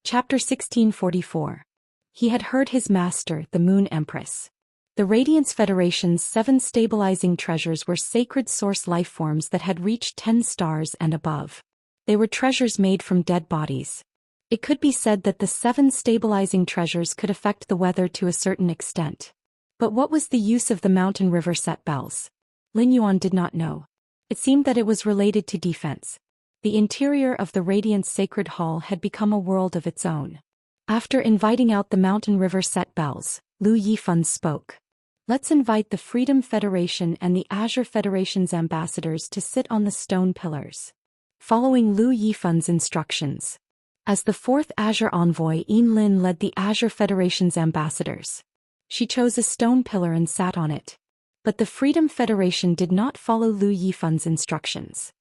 Chapter 1644. He had heard his master, the Moon Empress. The Radiance Federation's 7 stabilizing treasures were sacred source lifeforms that had reached 10 stars and above. They were treasures made from dead bodies. It could be said that the 7 stabilizing treasures could affect the weather to a certain extent. But what was the use of the mountain river set bells? Lin Yuan did not know. It seemed that it was related to defense. The interior of the Radiance Sacred Hall had become a world of its own. After inviting out the mountain river set bells, Lu Yifan spoke. Let's invite the Freedom Federation and the Azure Federation's ambassadors to sit on the stone pillars. Following Lu Yifan's instructions. As the 4th Azure Envoy, Yin Lin led the Azure Federation's ambassadors. She chose a stone pillar and sat on it. But the Freedom Federation did not follow Lu Yifan's instructions.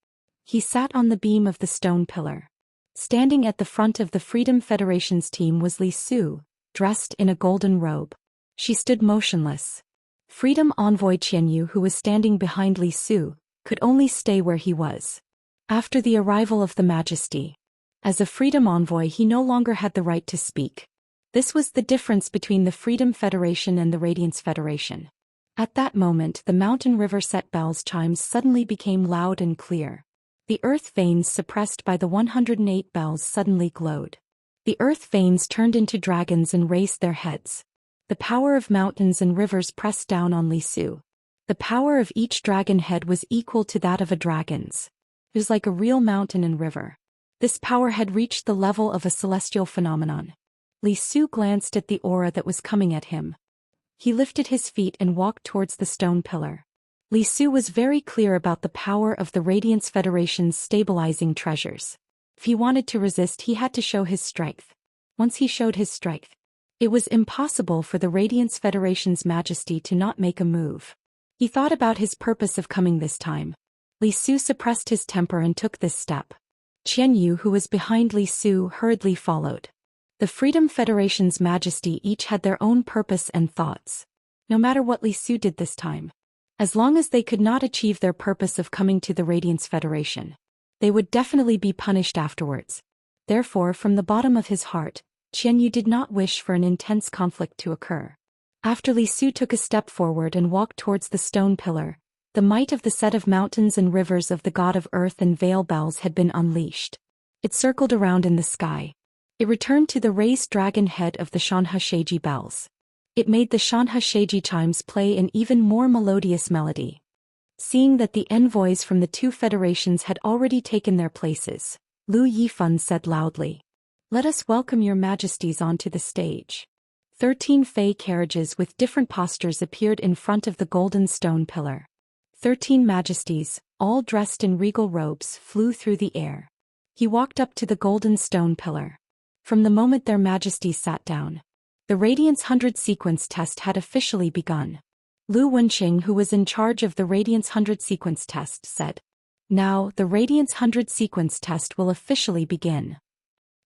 He sat on the beam of the stone pillar. Standing at the front of the Freedom Federation's team was Li Su, dressed in a golden robe. She stood motionless. Freedom Envoy Qianyu, who was standing behind Li Su, could only stay where he was. After the arrival of the Majesty. As a Freedom Envoy, he no longer had the right to speak. This was the difference between the Freedom Federation and the Radiance Federation. At that moment, the mountain river set bells chimes suddenly became loud and clear. The earth veins suppressed by the 108 bells suddenly glowed. The earth veins turned into dragons and raised their heads. The power of mountains and rivers pressed down on Li Su. The power of each dragon head was equal to that of a dragon's. It was like a real mountain and river. This power had reached the level of a celestial phenomenon. Li Su glanced at the aura that was coming at him. He lifted his feet and walked towards the stone pillar. Li Su was very clear about the power of the Radiance Federation's stabilizing treasures. If he wanted to resist, he had to show his strength. Once he showed his strength, it was impossible for the Radiance Federation's Majesty to not make a move. He thought about his purpose of coming this time. Li Su suppressed his temper and took this step. Qianyu, who was behind Li Su, hurriedly followed. The Freedom Federation's Majesty each had their own purpose and thoughts. No matter what Li Su did this time, as long as they could not achieve their purpose of coming to the Radiance Federation, they would definitely be punished afterwards. Therefore, from the bottom of his heart, Qianyu did not wish for an intense conflict to occur. After Li Su took a step forward and walked towards the stone pillar, the might of the set of mountains and rivers of the god of earth and veil bells had been unleashed. It circled around in the sky. It returned to the raised dragon head of the Xianxia bells. It made the Xianxia chimes play an even more melodious melody. Seeing that the envoys from the 2 federations had already taken their places, Lu Yifan said loudly, "Let us welcome your majesties onto the stage." 13 fey carriages with different postures appeared in front of the golden stone pillar. 13 majesties, all dressed in regal robes, flew through the air. He walked up to the golden stone pillar. From the moment their majesties sat down, the Radiance 100 sequence test had officially begun. Lu Wenqing, who was in charge of the Radiance 100 sequence test, said, "Now, the Radiance 100 sequence test will officially begin.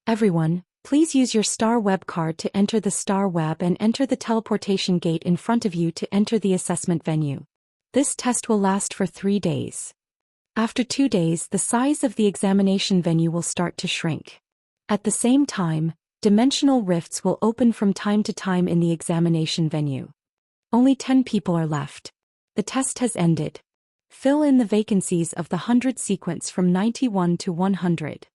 Everyone, please use your Star Web card to enter the Star Web and enter the teleportation gate in front of you to enter the assessment venue. This test will last for 3 days. After 2 days, the size of the examination venue will start to shrink. At the same time, dimensional rifts will open from time to time in the examination venue. Only 10 people are left. The test has ended. Fill in the vacancies of the 100 sequence from 91 to 100.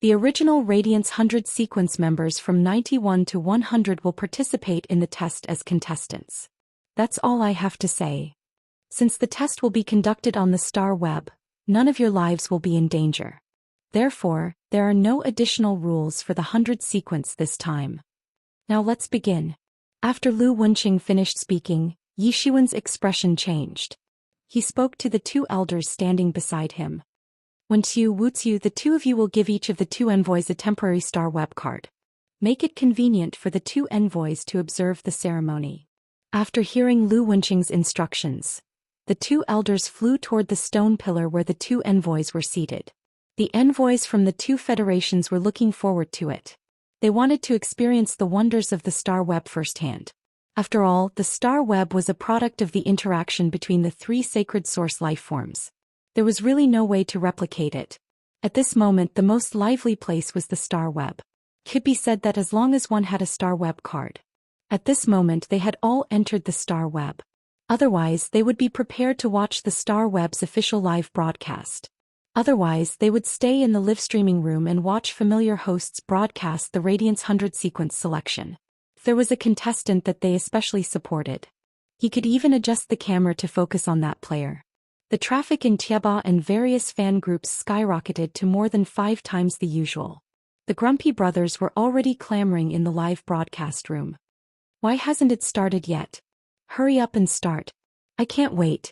The original Radiance 100 sequence members from 91 to 100 will participate in the test as contestants. That's all I have to say. Since the test will be conducted on the Star Web, none of your lives will be in danger. Therefore, there are no additional rules for the 100 sequence this time. Now let's begin." After Lu Wenqing finished speaking, Yi Shiwen's expression changed. He spoke to the 2 elders standing beside him. "Wenqiu, Wuxia, the 2 of you will give each of the 2 envoys a temporary Star Web card. Make it convenient for the 2 envoys to observe the ceremony." After hearing Lu Wenqing's instructions, the 2 elders flew toward the stone pillar where the 2 envoys were seated. The envoys from the 2 federations were looking forward to it. They wanted to experience the wonders of the Star Web firsthand. After all, the Star Web was a product of the interaction between the 3 sacred source lifeforms. There was really no way to replicate it. At this moment, the most lively place was the Star Web. Could be said that as long as one had a star web card. At this moment they had all entered the star web. Otherwise they would be prepared to watch the star web's official live broadcast. Otherwise they would stay in the live streaming room and watch familiar hosts broadcast the Radiance 100 sequence selection. If there was a contestant that they especially supported, he could even adjust the camera to focus on that player. The traffic in Tieba and various fan groups skyrocketed to more than 5 times the usual. The Grumpy brothers were already clamoring in the live broadcast room. Why hasn't it started yet? Hurry up and start. I can't wait.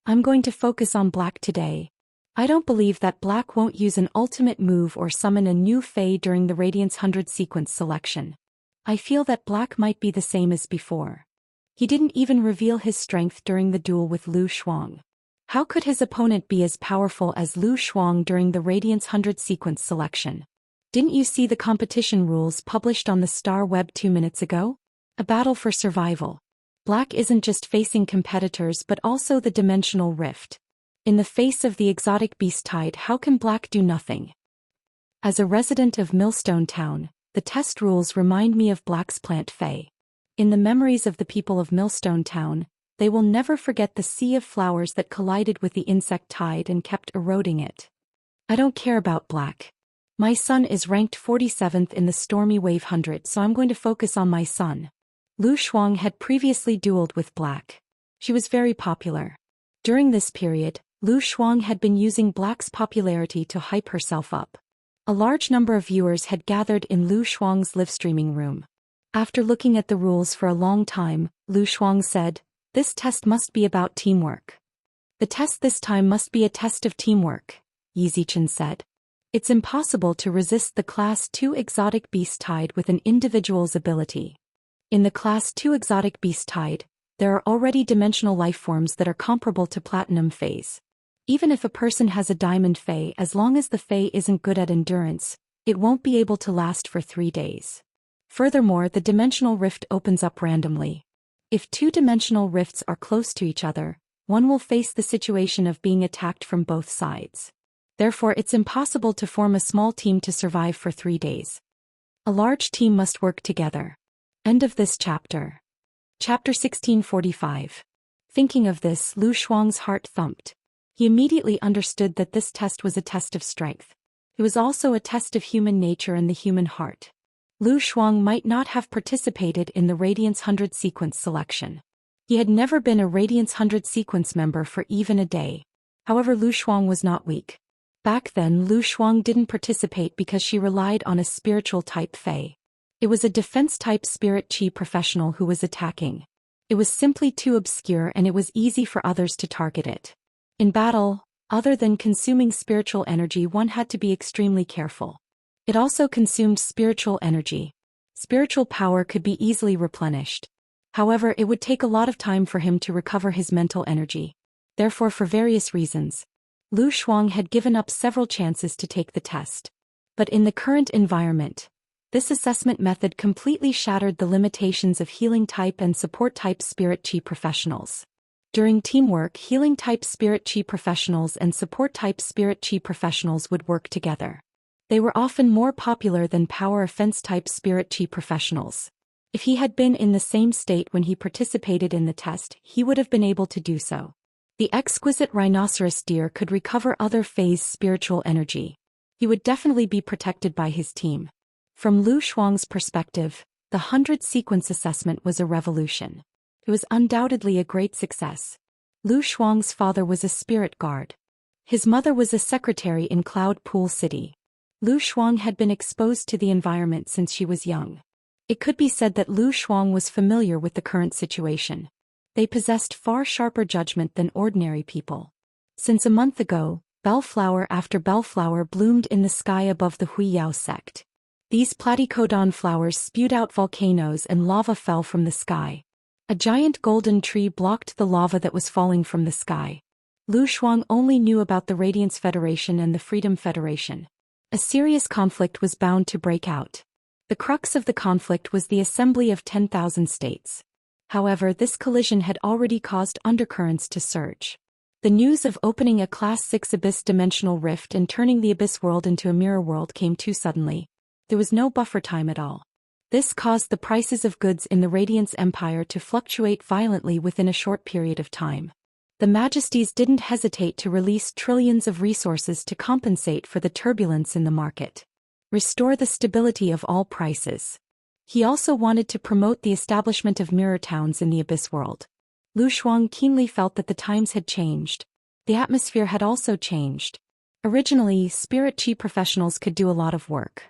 I'm going to focus on Black today. I don't believe that Black won't use an ultimate move or summon a new Fae during the Radiance 100 sequence selection. I feel that Black might be the same as before. He didn't even reveal his strength during the duel with Lu Shuang. How could his opponent be as powerful as Lu Shuang during the Radiance 100 sequence selection? Didn't you see the competition rules published on the Star Web 2 minutes ago? A battle for survival. Black isn't just facing competitors but also the dimensional rift. In the face of the exotic beast tide, how can Black do nothing? As a resident of Millstone Town, the test rules remind me of Black's plant Fae. In the memories of the people of Millstone Town, they will never forget the sea of flowers that collided with the insect tide and kept eroding it. I don't care about Black. My son is ranked 47th in the Stormy Wave 100, so I'm going to focus on my son. Lu Shuang had previously dueled with Black. She was very popular. During this period, Lu Shuang had been using Black's popularity to hype herself up. A large number of viewers had gathered in Lu Shuang's live streaming room. After looking at the rules for a long time, Lu Shuang said, "This test must be about teamwork. The test this time must be a test of teamwork," Yi Zichen said. It's impossible to resist the Class 2 exotic beast tide with an individual's ability. In the Class 2 exotic beast tide, there are already dimensional lifeforms that are comparable to platinum Faes. Even if a person has a diamond Fae, as long as the Fae isn't good at endurance, it won't be able to last for 3 days. Furthermore, the dimensional rift opens up randomly. If 2 dimensional rifts are close to each other, one will face the situation of being attacked from both sides. Therefore, it's impossible to form a small team to survive for 3 days. A large team must work together. End of this chapter. Chapter 1645. Thinking of this, Lu Shuang's heart thumped. He immediately understood that this test was a test of strength. It was also a test of human nature and the human heart. Lu Shuang might not have participated in the Radiance 100 sequence selection. He had never been a Radiance 100 sequence member for even a day. However, Lu Shuang was not weak. Back then, Lu Shuang didn't participate because she relied on a spiritual type Fae. It was a defense type spirit chi professional who was attacking. It was simply too obscure and it was easy for others to target it. In battle, other than consuming spiritual energy, one had to be extremely careful. It also consumed spiritual energy. Spiritual power could be easily replenished. However, it would take a lot of time for him to recover his mental energy. Therefore, for various reasons, Lu Shuang had given up several chances to take the test. But in the current environment, this assessment method completely shattered the limitations of healing type and support type spirit chi professionals. During teamwork, healing type spirit chi professionals and support type spirit chi professionals would work together. They were often more popular than power offense type spirit chi professionals. If he had been in the same state when he participated in the test, he would have been able to do so. The exquisite rhinoceros deer could recover other Fae's spiritual energy. He would definitely be protected by his team. From Lu Shuang's perspective, the 100 sequence assessment was a revolution. It was undoubtedly a great success. Lu Shuang's father was a spirit guard. His mother was a secretary in Cloud Pool City. Lu Shuang had been exposed to the environment since she was young. It could be said that Lu Shuang was familiar with the current situation. They possessed far sharper judgment than ordinary people. Since a month ago, bellflower after bellflower bloomed in the sky above the Huiyao sect. These platycodon flowers spewed out volcanoes and lava fell from the sky. A giant golden tree blocked the lava that was falling from the sky. Lu Shuang only knew about the Radiance Federation and the Freedom Federation. A serious conflict was bound to break out. The crux of the conflict was the assembly of 10,000 states. However, this collision had already caused undercurrents to surge. The news of opening a Class 6 Abyss dimensional rift and turning the Abyss world into a mirror world came too suddenly. There was no buffer time at all. This caused the prices of goods in the Radiance Empire to fluctuate violently within a short period of time. The Majesties didn't hesitate to release trillions of resources to compensate for the turbulence in the market. Restore the stability of all prices. He also wanted to promote the establishment of mirror towns in the Abyss world. Lu Shuang keenly felt that the times had changed. The atmosphere had also changed. Originally, spirit chi professionals could do a lot of work.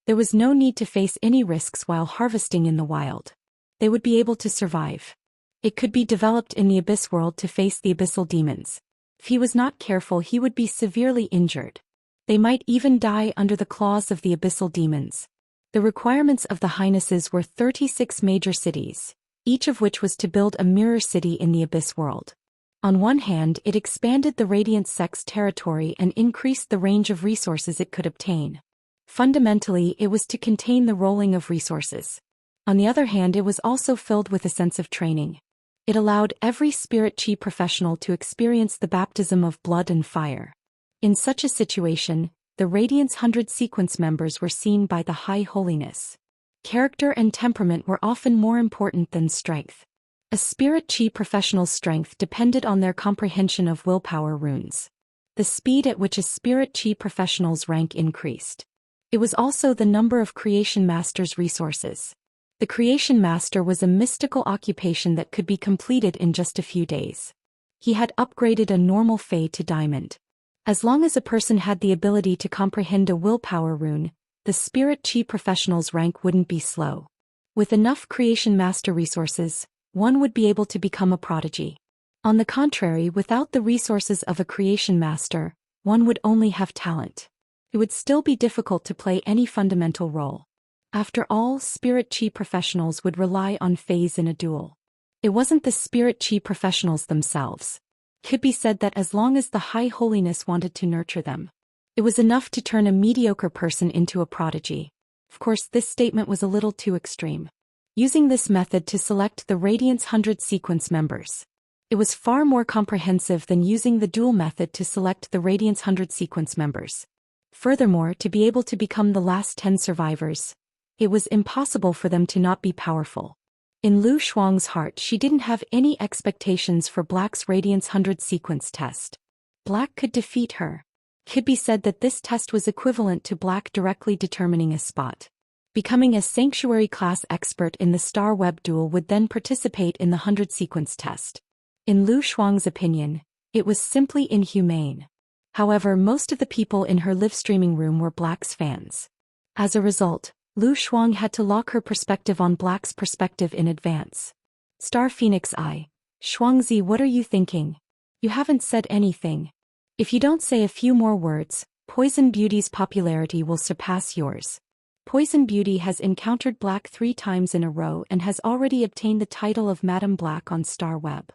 There was no need to face any risks while harvesting in the wild. They would be able to survive. It could be developed in the Abyss world to face the abyssal demons. If he was not careful, he would be severely injured. They might even die under the claws of the abyssal demons. The requirements of the Highnesses were 36 major cities, each of which was to build a mirror city in the Abyss world. On one hand, it expanded the Radiant Sect's territory and increased the range of resources it could obtain. Fundamentally, it was to contain the rolling of resources. On the other hand, it was also filled with a sense of training. It allowed every spirit chi professional to experience the baptism of blood and fire. In such a situation, the Radiance 100 sequence members were seen by the High Holiness. Character and temperament were often more important than strength. A spirit chi professional's strength depended on their comprehension of willpower runes. The speed at which a spirit chi professional's rank increased. It was also the number of Creation Master's resources. The Creation Master was a mystical occupation that could be completed in just a few days. He had upgraded a normal Fey to Diamond. As long as a person had the ability to comprehend a willpower rune, the Spirit Chi professional's rank wouldn't be slow. With enough Creation Master resources, one would be able to become a prodigy. On the contrary, without the resources of a Creation Master, one would only have talent. It would still be difficult to play any fundamental role. After all, Spirit Chi professionals would rely on Fays in a duel. It wasn't the Spirit Chi professionals themselves. It could be said that as long as the High Holiness wanted to nurture them, it was enough to turn a mediocre person into a prodigy. Of course, this statement was a little too extreme. Using this method to select the Radiance 100 sequence members, it was far more comprehensive than using the duel method to select the Radiance 100 sequence members. Furthermore, to be able to become the last 10 survivors, it was impossible for them to not be powerful. In Lu Shuang's heart, she didn't have any expectations for Black's Radiance 100 sequence test. Black could defeat her. It could be said that this test was equivalent to Black directly determining a spot. Becoming a Sanctuary class expert in the Star Web duel would then participate in the 100 sequence test. In Lu Shuang's opinion, it was simply inhumane. However, most of the people in her live streaming room were Black's fans. As a result, Lu Shuang had to lock her perspective on Black's perspective in advance. Star Phoenix I. Shuangzi, what are you thinking? You haven't said anything. If you don't say a few more words, Poison Beauty's popularity will surpass yours. Poison Beauty has encountered Black 3 times in a row and has already obtained the title of Madame Black on Star Web.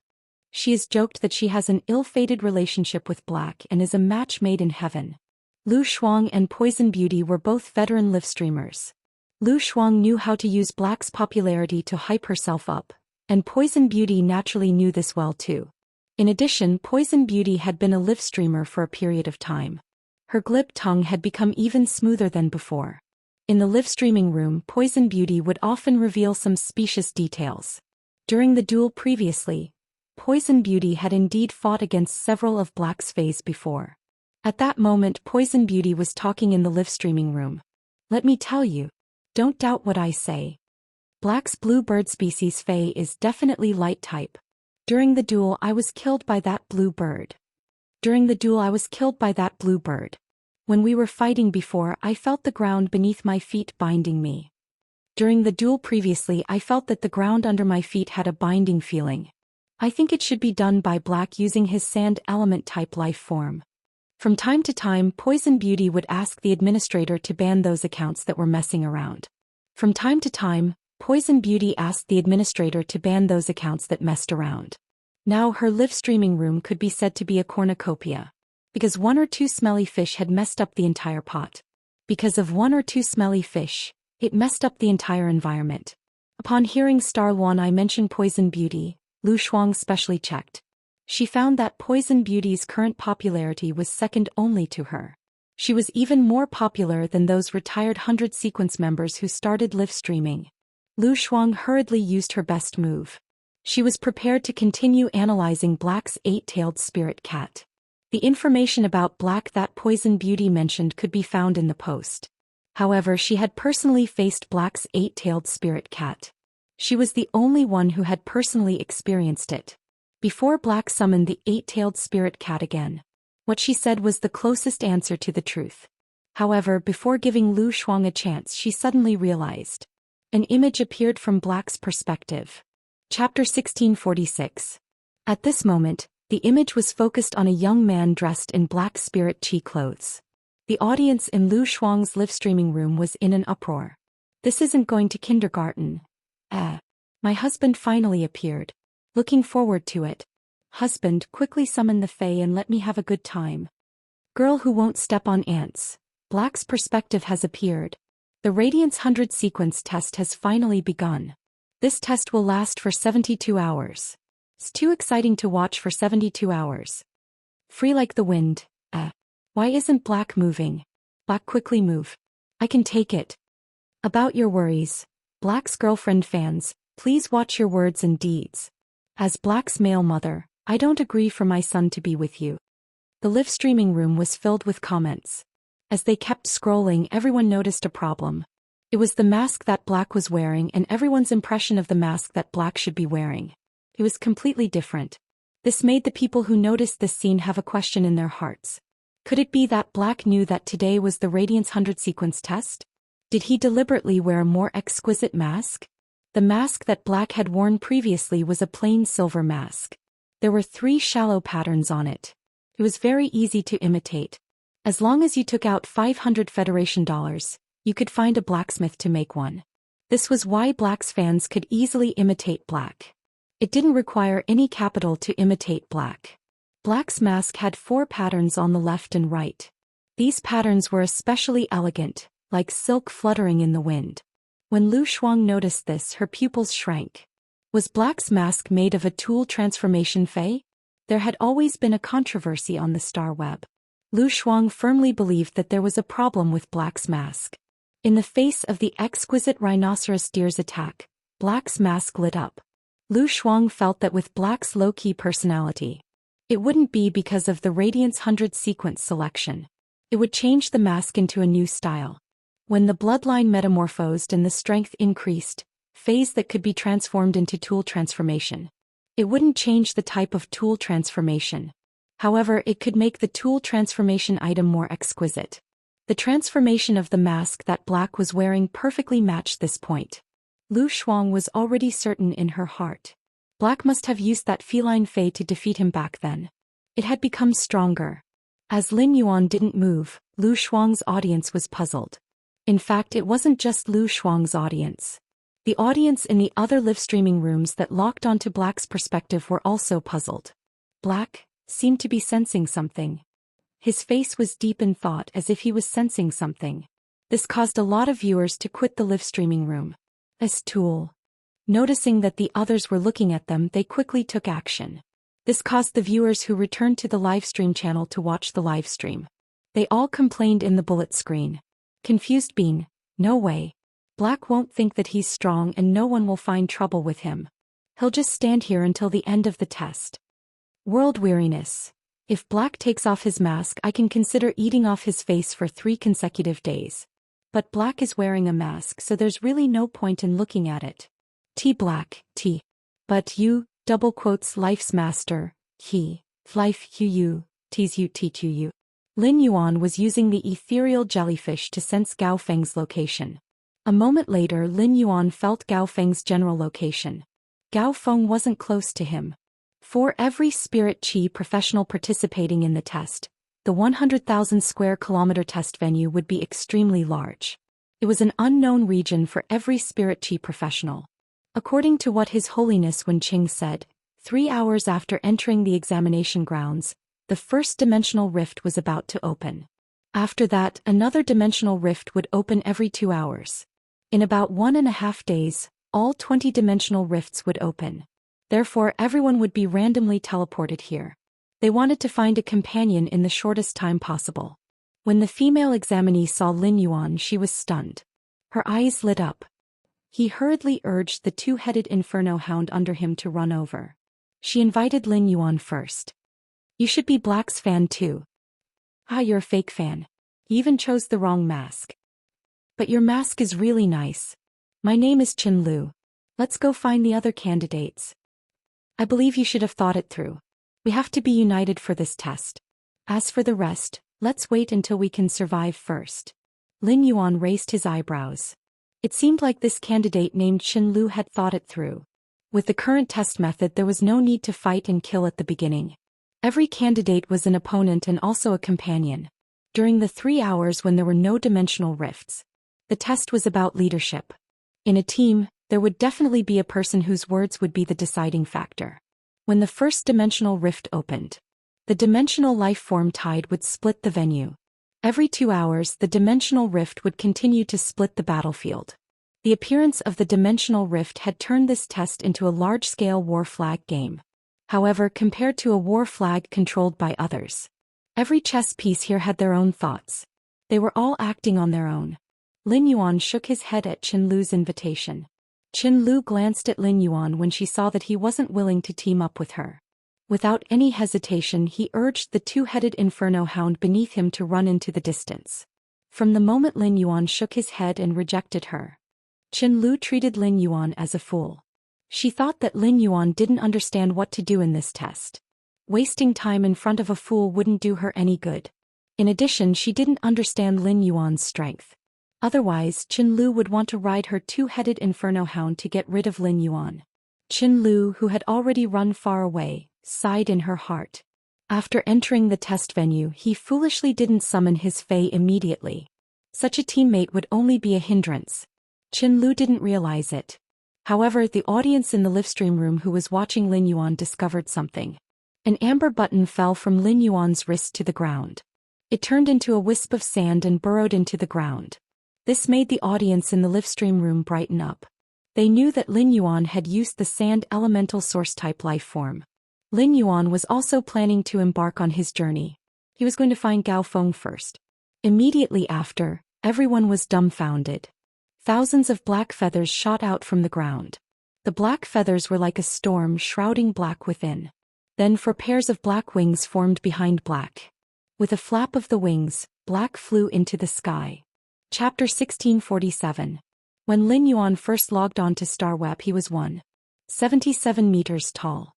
She has joked that she has an ill-fated relationship with Black and is a match made in heaven. Lu Shuang and Poison Beauty were both veteran live streamers. Lu Shuang knew how to use Black's popularity to hype herself up, and Poison Beauty naturally knew this well too. In addition, Poison Beauty had been a live streamer for a period of time. Her glib tongue had become even smoother than before. In the live streaming room, Poison Beauty would often reveal some specious details. During the duel previously, Poison Beauty had indeed fought against several of Black's Fays before. At that moment, Poison Beauty was talking in the live streaming room. Let me tell you, don't doubt what I say. Black's blue bird species Fey is definitely light type. During the duel, I was killed by that blue bird. When we were fighting before, I felt the ground beneath my feet binding me. During the duel previously, I felt that the ground under my feet had a binding feeling. I think it should be done by Black using his sand element type life form. From time to time, Poison Beauty would ask the administrator to ban those accounts that were messing around. From time to time, Poison Beauty asked the administrator to ban those accounts that messed around. Now her live streaming room could be said to be a cornucopia. Because 1 or 2 smelly fish had messed up the entire pot. Because of 1 or 2 smelly fish, it messed up the entire environment. Upon hearing Star Luan I mention Poison Beauty, Lu Shuang specially checked. She found that Poison Beauty's current popularity was second only to her. She was even more popular than those retired 100 sequence members who started live streaming. Lu Shuang hurriedly used her best move. She was prepared to continue analyzing Black's 8-tailed spirit cat. The information about Black that Poison Beauty mentioned could be found in the post. However, she had personally faced Black's 8-tailed spirit cat. She was the only one who had personally experienced it. Before Black summoned the 8-tailed spirit cat again, what she said was the closest answer to the truth. However, before giving Lu Shuang a chance, she suddenly realized. An image appeared from Black's perspective. Chapter 1646. At this moment, the image was focused on a young man dressed in black spirit chi clothes. The audience in Lu Shuang's live streaming room was in an uproar. This isn't going to kindergarten. My husband finally appeared. Looking forward to it. Husband, quickly summon the Fae and let me have a good time. Girl who won't step on ants. Black's perspective has appeared. The Radiance 100 sequence test has finally begun. This test will last for 72 hours. It's too exciting to watch for 72 hours. Free like the wind. Why isn't Black moving? Black, quickly move. I can take it. About your worries. Black's girlfriend fans, please watch your words and deeds. As Black's male mother, I don't agree for my son to be with you. The live streaming room was filled with comments. As they kept scrolling, everyone noticed a problem. It was the mask that Black was wearing and everyone's impression of the mask that Black should be wearing. It was completely different. This made the people who noticed this scene have a question in their hearts. Could it be that Black knew that today was the Radiance 100 sequence test? Did he deliberately wear a more exquisite mask? The mask that Black had worn previously was a plain silver mask. There were 3 shallow patterns on it. It was very easy to imitate. As long as you took out 500 Federation dollars, you could find a blacksmith to make one. This was why Black's fans could easily imitate Black. It didn't require any capital to imitate Black. Black's mask had 4 patterns on the left and right. These patterns were especially elegant, like silk fluttering in the wind. When Lu Shuang noticed this, her pupils shrank. Was Black's mask made of a tool transformation Fae? There had always been a controversy on the star web. Lu Shuang firmly believed that there was a problem with Black's mask. In the face of the exquisite rhinoceros deer's attack, Black's mask lit up. Lu Shuang felt that with Black's low-key personality, it wouldn't be because of the Radiance 100 sequence selection. It would change the mask into a new style. When the bloodline metamorphosed and the strength increased, phase that could be transformed into tool transformation. It wouldn't change the type of tool transformation. However, it could make the tool transformation item more exquisite. The transformation of the mask that Black was wearing perfectly matched this point. Lu Shuang was already certain in her heart. Black must have used that feline Fae to defeat him back then. It had become stronger. As Lin Yuan didn't move, Lu Shuang's audience was puzzled. In fact, it wasn't just Lu Shuang's audience. The audience in the other live streaming rooms that locked onto Black's perspective were also puzzled. Black seemed to be sensing something. His face was deep in thought, as if he was sensing something. This caused a lot of viewers to quit the live streaming room. As tool. Noticing that the others were looking at them, they quickly took action. This caused the viewers who returned to the livestream channel to watch the livestream. They all complained in the bullet screen. Confused being, no way. Black won't think that he's strong and no one will find trouble with him. He'll just stand here until the end of the test. World weariness. If Black takes off his mask, I can consider eating off his face for 3 consecutive days. But Black is wearing a mask, so there's really no point in looking at it. Black, But you, double quotes life's master, he, life you, tease you teach you. Lin Yuan was using the ethereal jellyfish to sense Gao Feng's location. A moment later, Lin Yuan felt Gao Feng's general location. Gao Feng wasn't close to him. For every spirit chi professional participating in the test, the 100,000 square kilometer test venue would be extremely large. It was an unknown region for every spirit chi professional. According to what His Holiness Wen Qing said, 3 hours after entering the examination grounds, the first dimensional rift was about to open. After that, another dimensional rift would open every 2 hours. In about 1.5 days, all 20 dimensional rifts would open. Therefore, everyone would be randomly teleported here. They wanted to find a companion in the shortest time possible. When the female examinee saw Lin Yuan, she was stunned. Her eyes lit up. He hurriedly urged the two-headed inferno hound under him to run over. She invited Lin Yuan first. You should be Black's fan too. Ah, you're a fake fan. You even chose the wrong mask. But your mask is really nice. My name is Qin Lu. Let's go find the other candidates. I believe you should have thought it through. We have to be united for this test. As for the rest, let's wait until we can survive first. Lin Yuan raised his eyebrows. It seemed like this candidate named Qin Lu had thought it through. With the current test method, there was no need to fight and kill at the beginning. Every candidate was an opponent and also a companion. During the 3 hours when there were no dimensional rifts, the test was about leadership. In a team, there would definitely be a person whose words would be the deciding factor. When the first dimensional rift opened, the dimensional life form tide would split the venue. Every 2 hours, the dimensional rift would continue to split the battlefield. The appearance of the dimensional rift had turned this test into a large-scale war flag game. However, compared to a war flag controlled by others, every chess piece here had their own thoughts. They were all acting on their own. Lin Yuan shook his head at Qin Lu's invitation. Qin Lu glanced at Lin Yuan when she saw that he wasn't willing to team up with her. Without any hesitation, he urged the two-headed inferno hound beneath him to run into the distance. From the moment Lin Yuan shook his head and rejected her, Qin Lu treated Lin Yuan as a fool. She thought that Lin Yuan didn't understand what to do in this test. Wasting time in front of a fool wouldn't do her any good. In addition, she didn't understand Lin Yuan's strength. Otherwise, Qin Lu would want to ride her two-headed inferno hound to get rid of Lin Yuan. Qin Lu, who had already run far away, sighed in her heart. After entering the test venue, he foolishly didn't summon his Fae immediately. Such a teammate would only be a hindrance. Qin Lu didn't realize it. However, the audience in the livestream room who was watching Lin Yuan discovered something. An amber button fell from Lin Yuan's wrist to the ground. It turned into a wisp of sand and burrowed into the ground. This made the audience in the livestream room brighten up. They knew that Lin Yuan had used the sand elemental source-type life form. Lin Yuan was also planning to embark on his journey. He was going to find Gao Feng first. Immediately after, everyone was dumbfounded. Thousands of black feathers shot out from the ground. The black feathers were like a storm shrouding black within. Then 4 pairs of black wings formed behind black. With a flap of the wings, black flew into the sky. Chapter 1647. When Lin Yuan first logged on to StarWeb, he was 177 meters tall.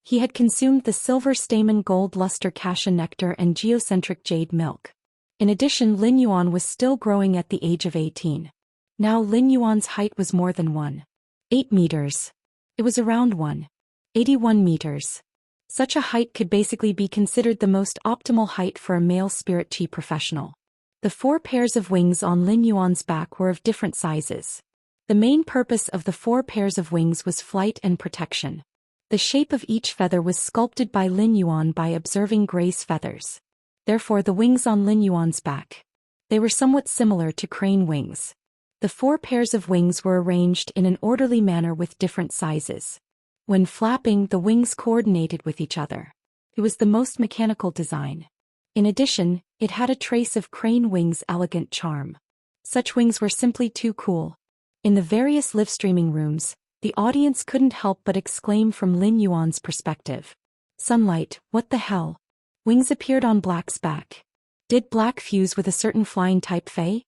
He had consumed the silver stamen gold luster cassia nectar and geocentric jade milk. In addition, Lin Yuan was still growing at the age of 18. Now Lin Yuan's height was more than 1.8 meters. It was around 1.81 meters. Such a height could basically be considered the most optimal height for a male spirit chi professional. The 4 pairs of wings on Lin Yuan's back were of different sizes. The main purpose of the 4 pairs of wings was flight and protection. The shape of each feather was sculpted by Lin Yuan by observing Gray's feathers. Therefore, the wings on Lin Yuan's back, they were somewhat similar to crane wings. The 4 pairs of wings were arranged in an orderly manner with different sizes. When flapping, the wings coordinated with each other. It was the most mechanical design. In addition, it had a trace of crane wings' elegant charm. Such wings were simply too cool. In the various live streaming rooms, the audience couldn't help but exclaim from Lin Yuan's perspective. Sunlight, what the hell? Wings appeared on Black's back. Did Black fuse with a certain flying type Fae?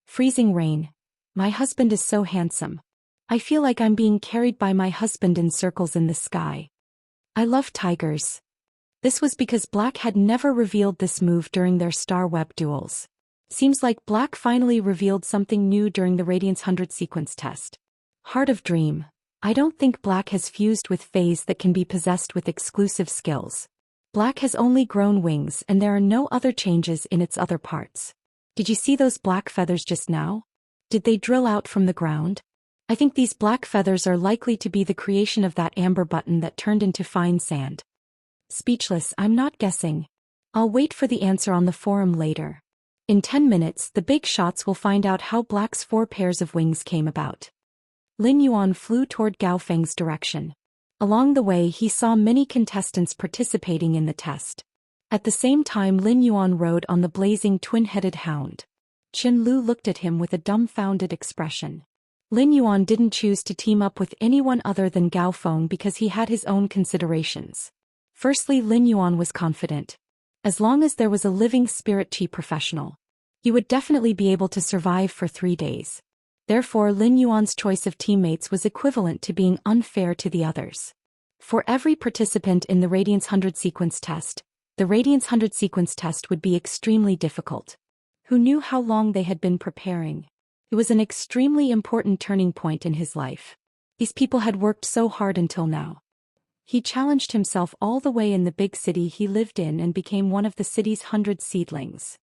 Freezing rain. My husband is so handsome. I feel like I'm being carried by my husband in circles in the sky. I love tigers. This was because Black had never revealed this move during their StarWeb duels. Seems like Black finally revealed something new during the Radiance 100 sequence test. Heart of Dream. I don't think Black has fused with Faes that can be possessed with exclusive skills. Black has only grown wings and there are no other changes in its other parts. Did you see those black feathers just now? Did they drill out from the ground? I think these black feathers are likely to be the creation of that amber button that turned into fine sand. Speechless, I'm not guessing. I'll wait for the answer on the forum later. In 10 minutes, the big shots will find out how Black's 4 pairs of wings came about. Lin Yuan flew toward Gao Feng's direction. Along the way, he saw many contestants participating in the test. At the same time Lin Yuan rode on the blazing twin-headed hound. Qin Lu looked at him with a dumbfounded expression. Lin Yuan didn't choose to team up with anyone other than Gao Feng because he had his own considerations. Firstly, Lin Yuan was confident. As long as there was a living spirit chi professional, he would definitely be able to survive for 3 days. Therefore, Lin Yuan's choice of teammates was equivalent to being unfair to the others. For every participant in the Radiance 100 sequence test, the Radiance 100 sequence test would be extremely difficult. Who knew how long they had been preparing? It was an extremely important turning point in his life. These people had worked so hard until now. He challenged himself all the way in the big city he lived in and became one of the city's 100 seedlings.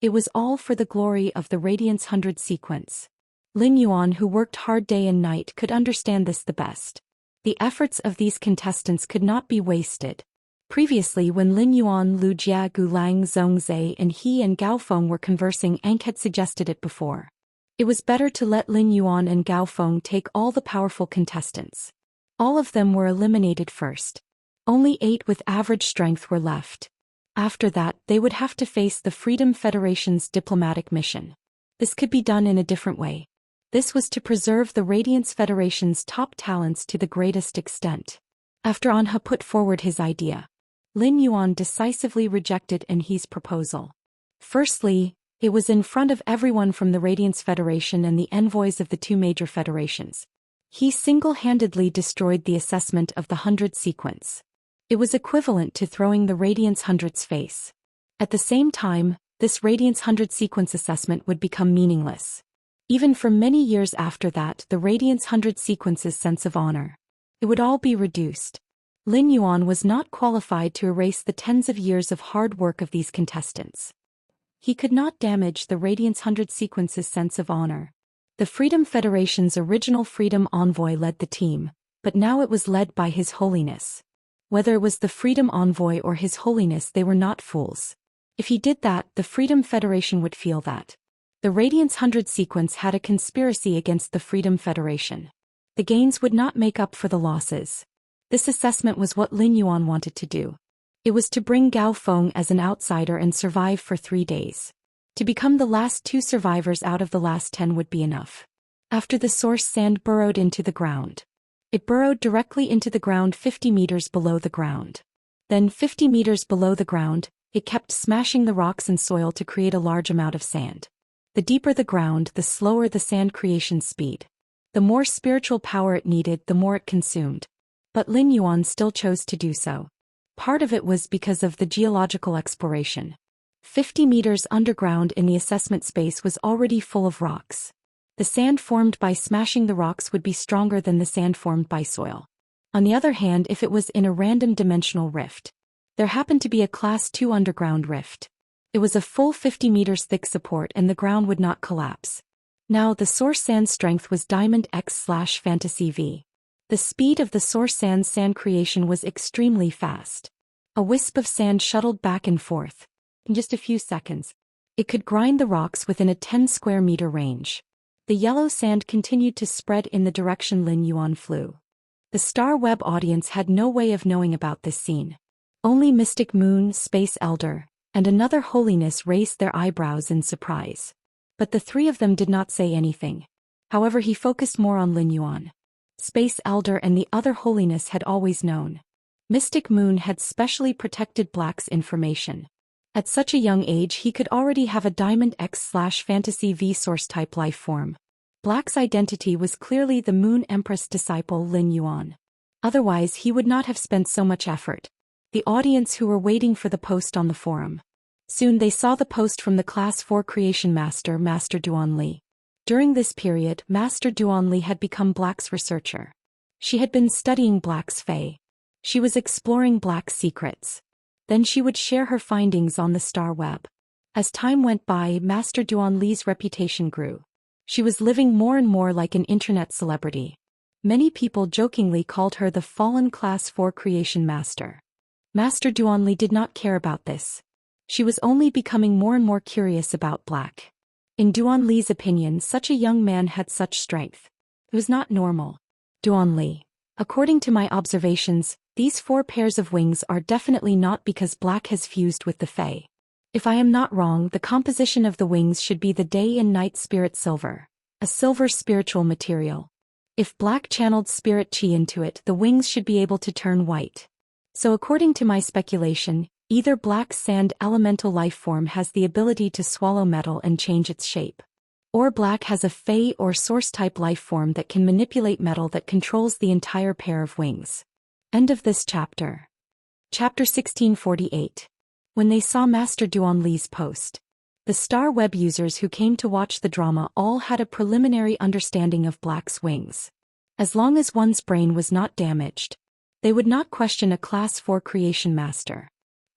It was all for the glory of the Radiance 100 sequence. Lin Yuan, who worked hard day and night, could understand this the best. The efforts of these contestants could not be wasted. Previously, when Lin Yuan, Lu Jia, Gulang, Zhongzhe and he and Gao Feng were conversing, Anke had suggested it before. It was better to let Lin Yuan and Gao Feng take all the powerful contestants. All of them were eliminated first. Only 8 with average strength were left. After that, they would have to face the Freedom Federation's diplomatic mission. This could be done in a different way. This was to preserve the Radiance Federation's top talents to the greatest extent. After Anhe put forward his idea, Lin Yuan decisively rejected Anhe's proposal. Firstly, it was in front of everyone from the Radiance Federation and the envoys of the 2 major federations. He single-handedly destroyed the assessment of the 100 sequence. It was equivalent to throwing the Radiance 100's face. At the same time, this Radiance 100 sequence assessment would become meaningless. Even for many years after that, the Radiance 100 sequence's sense of honor, it would all be reduced. Lin Yuan was not qualified to erase the tens of years of hard work of these contestants. He could not damage the Radiance 100 sequence's sense of honor. The Freedom Federation's original Freedom Envoy led the team, but now it was led by His Holiness. Whether it was the Freedom Envoy or His Holiness, they were not fools. If he did that, the Freedom Federation would feel that the Radiance 100 sequence had a conspiracy against the Freedom Federation. The gains would not make up for the losses. This assessment was what Lin Yuan wanted to do. It was to bring Gao Feng as an outsider and survive for 3 days. To become the last 2 survivors out of the last 10 would be enough. After the source sand burrowed into the ground. It burrowed directly into the ground 50 meters below the ground. Then 50 meters below the ground, it kept smashing the rocks and soil to create a large amount of sand. The deeper the ground, the slower the sand creation speed. The more spiritual power it needed, the more it consumed. But Lin Yuan still chose to do so. Part of it was because of the geological exploration. 50 meters underground in the assessment space was already full of rocks. The sand formed by smashing the rocks would be stronger than the sand formed by soil. On the other hand, if it was in a random dimensional rift, there happened to be a Class 2 underground rift. It was a full 50 meters thick support and the ground would not collapse. Now the source sand strength was Diamond X/Fantasy V. The speed of the source sand's sand creation was extremely fast. A wisp of sand shuttled back and forth. In just a few seconds, it could grind the rocks within a 10 square meter range. The yellow sand continued to spread in the direction Lin Yuan flew. The Star Web audience had no way of knowing about this scene. Only Mystic Moon, Space Elder, and another holiness raised their eyebrows in surprise. But the 3 of them did not say anything. However, he focused more on Lin Yuan. Space Elder and the other holiness had always known. Mystic Moon had specially protected Black's information. At such a young age, he could already have a Diamond X/Fantasy V source-type life form. Black's identity was clearly the Moon Empress disciple Lin Yuan. Otherwise, he would not have spent so much effort. The audience who were waiting for the post on the forum. Soon they saw the post from the Class 4 Creation Master, Master Duanli. During this period, Master Duanli had become Black's researcher. She had been studying Black's Fae. She was exploring Black's secrets. Then she would share her findings on the Star Web. As time went by, Master Duanli's reputation grew. She was living more and more like an internet celebrity. Many people jokingly called her the fallen Class 4 Creation Master. Master Duanli did not care about this. She was only becoming more and more curious about Black. In Duanli's opinion, such a young man had such strength. It was not normal. Duanli. According to my observations, These 4 pairs of wings are definitely not because black has fused with the Fae. If I am not wrong, the composition of the wings should be the day and night spirit silver, a silver spiritual material. If black channeled spirit chi into it, the wings should be able to turn white. So according to my speculation, either black sand elemental life form has the ability to swallow metal and change its shape, or black has a Fae or source-type life form that can manipulate metal that controls the entire pair of wings. End of this chapter. Chapter 1648. When they saw Master Duan Li's post, the Star Web users who came to watch the drama all had a preliminary understanding of black's wings. As long as one's brain was not damaged, they would not question a Class 4 creation master.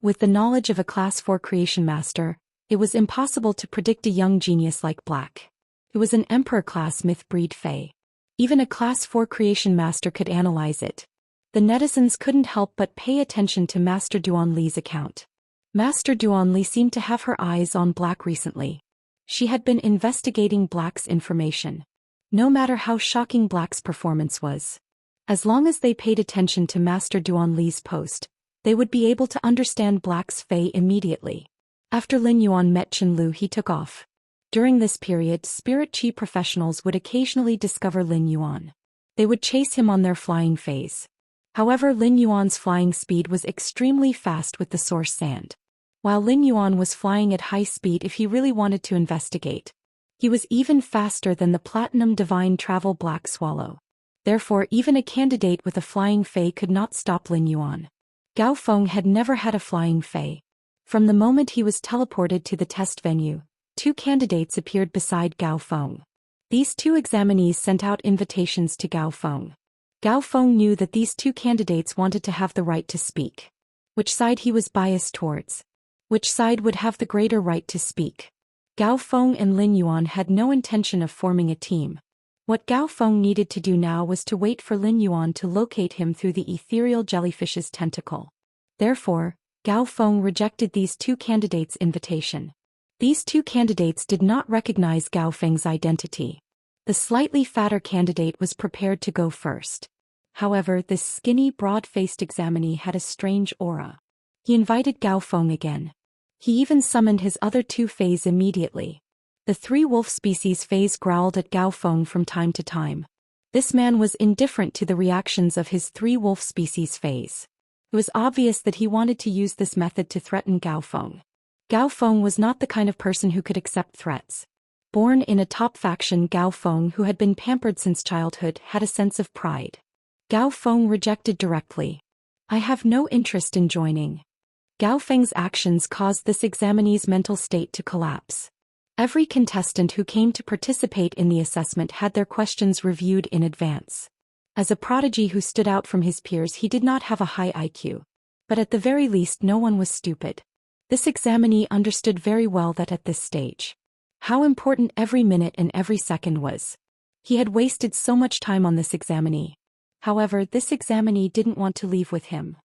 With the knowledge of a Class 4 creation master, it was impossible to predict a young genius like black. It was an Emperor-class myth-breed Fae. Even a Class 4 creation master could analyze it. The netizens couldn't help but pay attention to Master Duan Li's account. Master Duan Li seemed to have her eyes on black recently. She had been investigating black's information. No matter how shocking black's performance was, as long as they paid attention to Master Duan Li's post, they would be able to understand black's Fae immediately. After Lin Yuan met Chen Lu, he took off. During this period, spirit chi professionals would occasionally discover Lin Yuan. They would chase him on their flying phase. However, Lin Yuan's flying speed was extremely fast with the source sand. While Lin Yuan was flying at high speed if he really wanted to investigate, he was even faster than the Platinum Divine Travel Black Swallow. Therefore, even a candidate with a flying Fae could not stop Lin Yuan. Gao Feng had never had a flying Fae. From the moment he was teleported to the test venue, 2 candidates appeared beside Gao Feng. These 2 examinees sent out invitations to Gao Feng. Gao Feng knew that these 2 candidates wanted to have the right to speak. Which side he was biased towards? Which side would have the greater right to speak? Gao Feng and Lin Yuan had no intention of forming a team. What Gao Feng needed to do now was to wait for Lin Yuan to locate him through the ethereal jellyfish's tentacle. Therefore, Gao Feng rejected these 2 candidates' invitation. These 2 candidates did not recognize Gao Feng's identity. The slightly fatter candidate was prepared to go first. However, this skinny, broad-faced examinee had a strange aura. He invited Gao Feng again. He even summoned his other 2 Faes immediately. The 3 wolf species Faes growled at Gao Feng from time to time. This man was indifferent to the reactions of his 3 wolf species Faes. It was obvious that he wanted to use this method to threaten Gao Feng. Gao Feng was not the kind of person who could accept threats. Born in a top faction, Gao Feng, who had been pampered since childhood, had a sense of pride. Gao Feng rejected directly. I have no interest in joining. Gao Feng's actions caused this examinee's mental state to collapse. Every contestant who came to participate in the assessment had their questions reviewed in advance. As a prodigy who stood out from his peers, he did not have a high IQ. But at the very least, no one was stupid. This examinee understood very well that at this stage, how important every minute and every second was. He had wasted so much time on this examinee. However, this examinee didn't want to leave with him.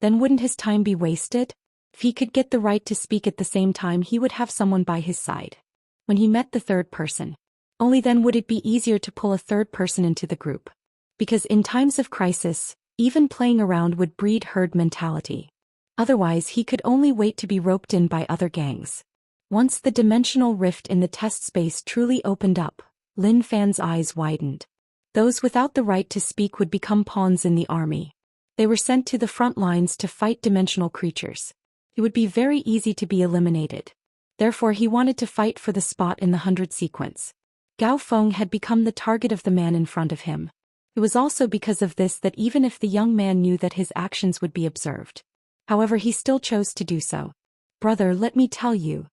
Then wouldn't his time be wasted? If he could get the right to speak at the same time, he would have someone by his side. When he met the 3rd person, only then would it be easier to pull a 3rd person into the group. Because in times of crisis, even playing around would breed herd mentality. Otherwise, he could only wait to be roped in by other gangs. Once the dimensional rift in the test space truly opened up, Lin Fan's eyes widened. Those without the right to speak would become pawns in the army. They were sent to the front lines to fight dimensional creatures. It would be very easy to be eliminated. Therefore, he wanted to fight for the spot in the 100 sequence. Gao Feng had become the target of the man in front of him. It was also because of this that even if the young man knew that his actions would be observed, however, he still chose to do so. Brother, let me tell you.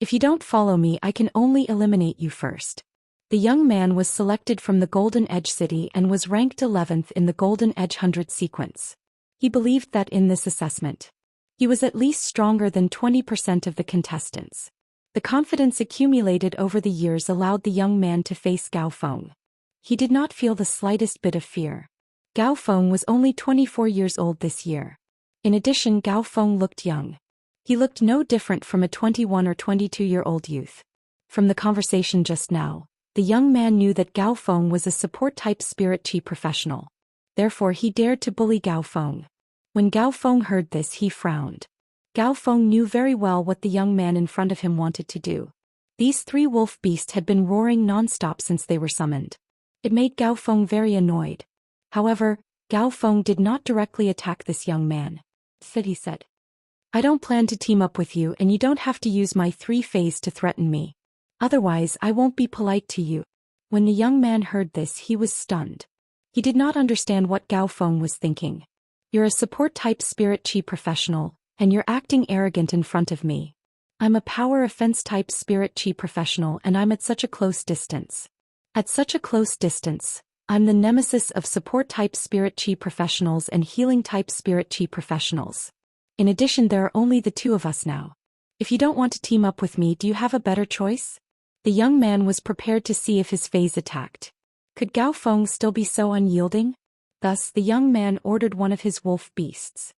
If you don't follow me, I can only eliminate you first. The young man was selected from the Golden Edge City and was ranked 11th in the Golden Edge 100 sequence. He believed that in this assessment, he was at least stronger than 20% of the contestants. The confidence accumulated over the years allowed the young man to face Gao Feng. He did not feel the slightest bit of fear. Gao Feng was only 24 years old this year. In addition, Gao Feng looked young. He looked no different from a 21 or 22-year-old youth. From the conversation just now, the young man knew that Gao Feng was a support-type spirit chi professional. Therefore, he dared to bully Gao Feng. When Gao Feng heard this, he frowned. Gao Feng knew very well what the young man in front of him wanted to do. These three wolf beasts had been roaring non-stop since they were summoned. It made Gao Feng very annoyed. However, Gao Feng did not directly attack this young man. He said, "I don't plan to team up with you, and you don't have to use my 3 phase to threaten me. Otherwise I won't be polite to you." When the young man heard this, he was stunned. He did not understand what Gao Feng was thinking. "You're a support-type spirit chi professional, and you're acting arrogant in front of me. I'm a power offense-type spirit chi professional, and I'm at such a close distance. At such a close distance, I'm the nemesis of support-type spirit chi professionals and healing-type spirit chi professionals. In addition, there are only the two of us now. If you don't want to team up with me, do you have a better choice?" The young man was prepared to see if his phase attacked. Could Gao Feng still be so unyielding? Thus, the young man ordered one of his wolf beasts.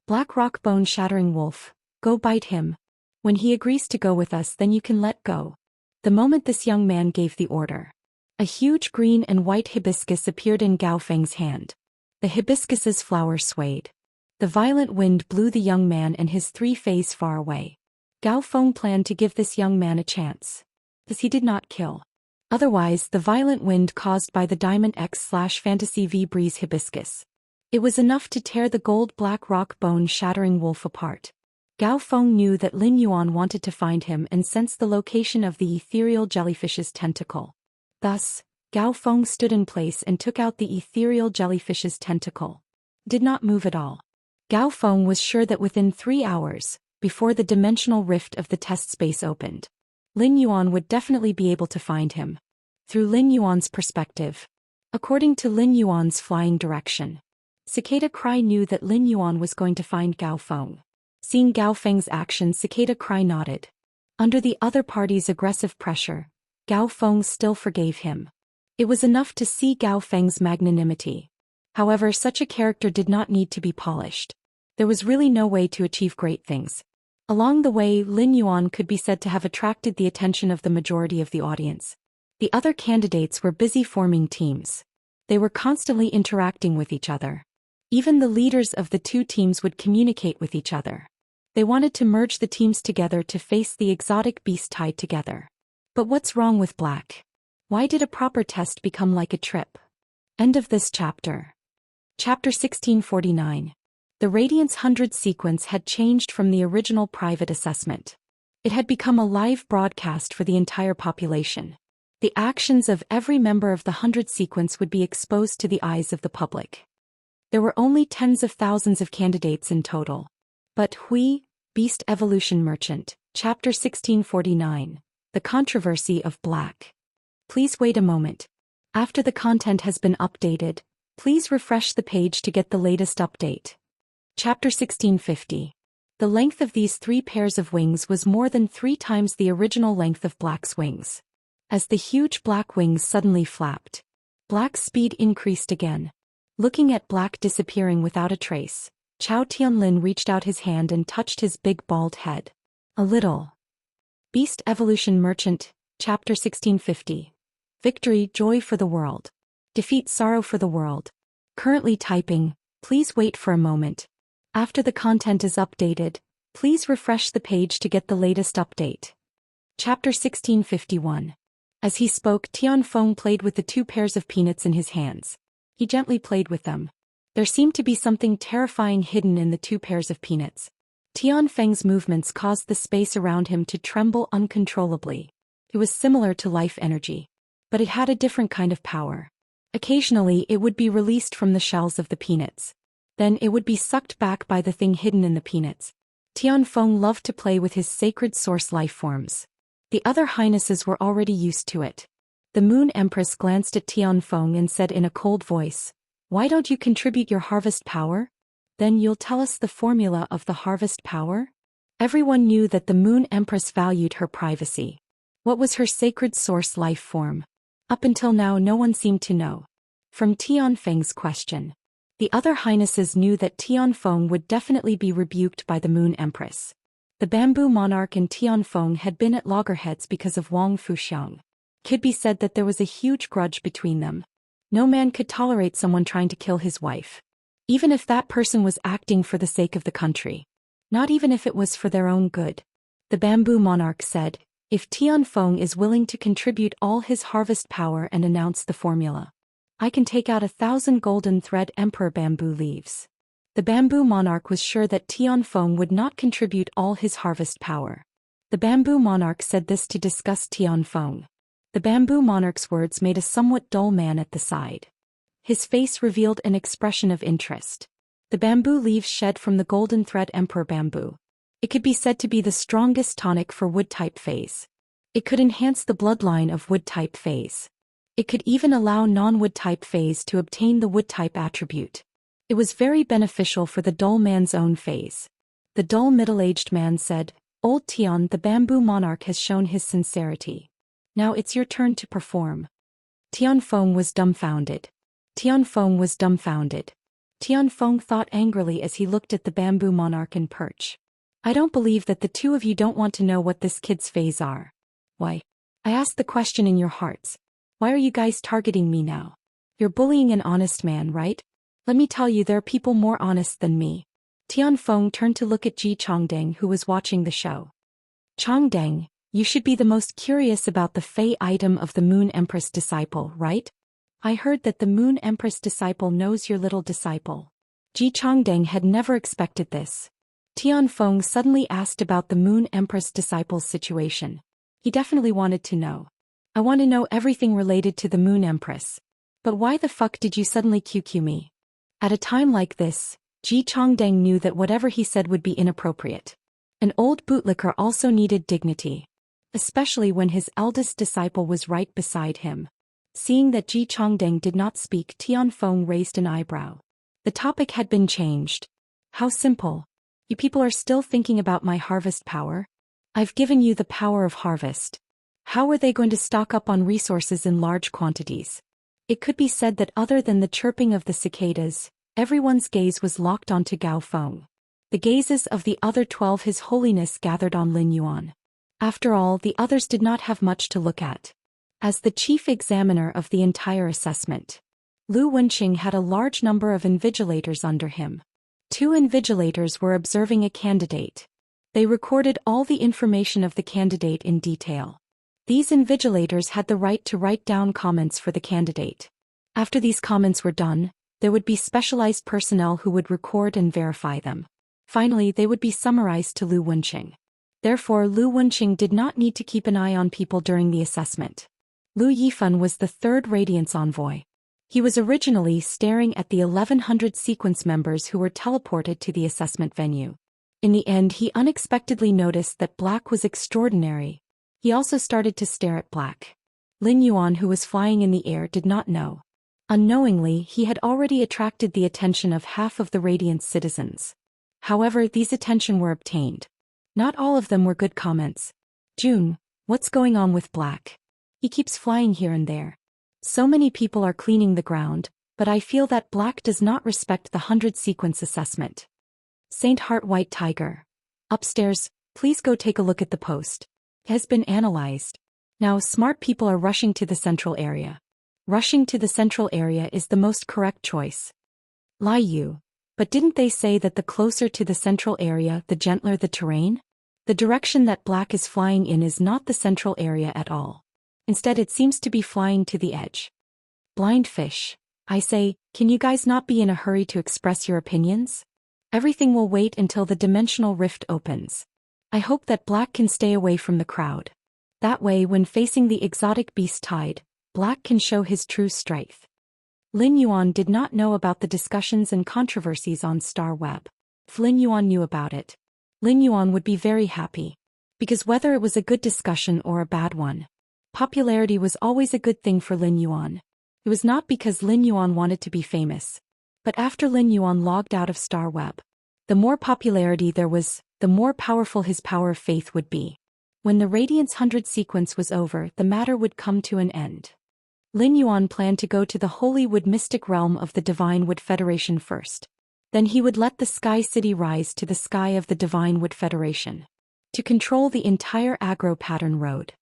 "Black rock bone shattering wolf, go bite him. When he agrees to go with us, then you can let go." The moment this young man gave the order, a huge green and white hibiscus appeared in Gao Feng's hand. The hibiscus's flower swayed. The violent wind blew the young man and his 3 phase far away. Gao Feng planned to give this young man a chance. As he did not kill. Otherwise, the violent wind caused by the Diamond X/Fantasy V breeze hibiscus. It was enough to tear the gold black rock bone shattering wolf apart. Gao Feng knew that Lin Yuan wanted to find him and sensed the location of the ethereal jellyfish's tentacle. Thus, Gao Feng stood in place and took out the ethereal jellyfish's tentacle. Did not move at all. Gao Feng was sure that within 3 hours, before the dimensional rift of the test space opened, Lin Yuan would definitely be able to find him. Through Lin Yuan's perspective. According to Lin Yuan's flying direction, Cicada Cry knew that Lin Yuan was going to find Gao Feng. Seeing Gao Feng's action, Cicada Cry nodded. Under the other party's aggressive pressure, Gao Feng still forgave him. It was enough to see Gao Feng's magnanimity. However, such a character did not need to be polished. There was really no way to achieve great things. Along the way, Lin Yuan could be said to have attracted the attention of the majority of the audience. The other candidates were busy forming teams. They were constantly interacting with each other. Even the leaders of the two teams would communicate with each other. They wanted to merge the teams together to face the exotic beast tied together. But what's wrong with Black? Why did a proper test become like a trip? End of this chapter. Chapter 1649. The Radiance 100 sequence had changed from the original private assessment. It had become a live broadcast for the entire population. The actions of every member of the 100 sequence would be exposed to the eyes of the public. There were only tens of thousands of candidates in total. But Hui, Beast Evolution Merchant, Chapter 1649. The Controversy of Black. Please wait a moment. After the content has been updated, please refresh the page to get the latest update. Chapter 1650. The length of these 3 pairs of wings was more than 3 times the original length of Black's wings. As the huge black wings suddenly flapped, Black's speed increased again. Looking at Black disappearing without a trace, Chao Tianlin reached out his hand and touched his big bald head. A little. Beast Evolution Merchant, Chapter 1650. Victory, joy for the world. Defeat, sorrow for the world. Currently typing, please wait for a moment. After the content is updated, please refresh the page to get the latest update. Chapter 1651. As he spoke, Tianfeng played with the 2 pairs of peanuts in his hands. He gently played with them. There seemed to be something terrifying hidden in the 2 pairs of peanuts. Tianfeng's movements caused the space around him to tremble uncontrollably. It was similar to life energy. But it had a different kind of power. Occasionally it would be released from the shells of the peanuts. Then it would be sucked back by the thing hidden in the peanuts. Tianfeng loved to play with his sacred source life forms. The other highnesses were already used to it. The Moon Empress glanced at Tianfeng and said in a cold voice, "Why don't you contribute your harvest power? Then you'll tell us the formula of the harvest power?" Everyone knew that the Moon Empress valued her privacy. What was her sacred source life form? Up until now no one seemed to know. From Tianfeng's question, the other highnesses knew that Tianfeng would definitely be rebuked by the Moon Empress. The Bamboo Monarch and Tianfeng had been at loggerheads because of Wang Fuxiang. Could be said that there was a huge grudge between them. No man could tolerate someone trying to kill his wife. Even if that person was acting for the sake of the country. Not even if it was for their own good. The bamboo monarch said, if Tianfeng is willing to contribute all his harvest power and announce the formula, I can take out 1,000 golden thread emperor bamboo leaves. The bamboo monarch was sure that Tianfeng would not contribute all his harvest power. The bamboo monarch said this to disgust Tianfeng. The bamboo monarch's words made a somewhat dull man at the side. His face revealed an expression of interest. The bamboo leaves shed from the golden thread emperor bamboo. It could be said to be the strongest tonic for wood-type phase. It could enhance the bloodline of wood-type phase. It could even allow non-wood-type phase to obtain the wood-type attribute. It was very beneficial for the dull man's own phase. The dull middle-aged man said, Old Tian, the bamboo monarch has shown his sincerity. Now it's your turn to perform. Tianfeng was dumbfounded. Tianfeng was dumbfounded. Tianfeng thought angrily as he looked at the bamboo monarch in perch. I don't believe that the two of you don't want to know what this kid's phase are. Why? I asked the question in your hearts. Why are you guys targeting me now? You're bullying an honest man, right? Let me tell you, there are people more honest than me. Tianfeng turned to look at Ji Chongdeng, who was watching the show. Chongdeng, you should be the most curious about the Fey item of the Moon Empress disciple, right? I heard that the Moon Empress disciple knows your little disciple. Ji Chongdeng had never expected this. Tianfeng suddenly asked about the Moon Empress disciple's situation. He definitely wanted to know. I want to know everything related to the Moon Empress. But why the fuck did you suddenly QQ me? At a time like this, Ji Chongdeng knew that whatever he said would be inappropriate. An old bootlicker also needed dignity. Especially when his eldest disciple was right beside him. Seeing that Ji Chongdeng did not speak, Tianfeng raised an eyebrow. The topic had been changed. How simple. You people are still thinking about my harvest power? I've given you the power of harvest. How are they going to stock up on resources in large quantities? It could be said that other than the chirping of the cicadas, everyone's gaze was locked onto Gao Feng. The gazes of the other 12 His Holiness gathered on Lin Yuan. After all, the others did not have much to look at. As the chief examiner of the entire assessment, Lu Wenqing had a large number of invigilators under him. 2 invigilators were observing a candidate. They recorded all the information of the candidate in detail. These invigilators had the right to write down comments for the candidate. After these comments were done, there would be specialized personnel who would record and verify them. Finally, they would be summarized to Lu Wenqing. Therefore, Lu Wenqing did not need to keep an eye on people during the assessment. Lu Yifan was the 3rd Radiance envoy. He was originally staring at the 1100 sequence members who were teleported to the assessment venue. In the end, he unexpectedly noticed that Black was extraordinary. He also started to stare at Black. Lin Yuan, who was flying in the air, did not know. Unknowingly, he had already attracted the attention of half of the Radiance citizens. However, these attention were obtained. Not all of them were good comments. June, what's going on with Black? He keeps flying here and there. So many people are cleaning the ground, but I feel that Black does not respect the 100 sequence assessment. Saint Heart White Tiger. Upstairs, please go take a look at the post. It has been analyzed. Now smart people are rushing to the central area. Rushing to the central area is the most correct choice. Lai Yu. But didn't they say that the closer to the central area, the gentler the terrain? The direction that Black is flying in is not the central area at all. Instead, it seems to be flying to the edge. Blind fish. I say, can you guys not be in a hurry to express your opinions? Everything will wait until the dimensional rift opens. I hope that Black can stay away from the crowd. That way, when facing the exotic beast tide, Black can show his true strength. Lin Yuan did not know about the discussions and controversies on Star Web. If Lin Yuan knew about it, Lin Yuan would be very happy. Because whether it was a good discussion or a bad one, popularity was always a good thing for Lin Yuan. It was not because Lin Yuan wanted to be famous. But after Lin Yuan logged out of Star Web, the more popularity there was, the more powerful his power of faith would be. When the Radiance 100 sequence was over, the matter would come to an end. Lin Yuan planned to go to the Holy Wood mystic realm of the Divine Wood Federation first. Then he would let the Sky City rise to the sky of the Divine Wood Federation, to control the entire Agro Pattern Road.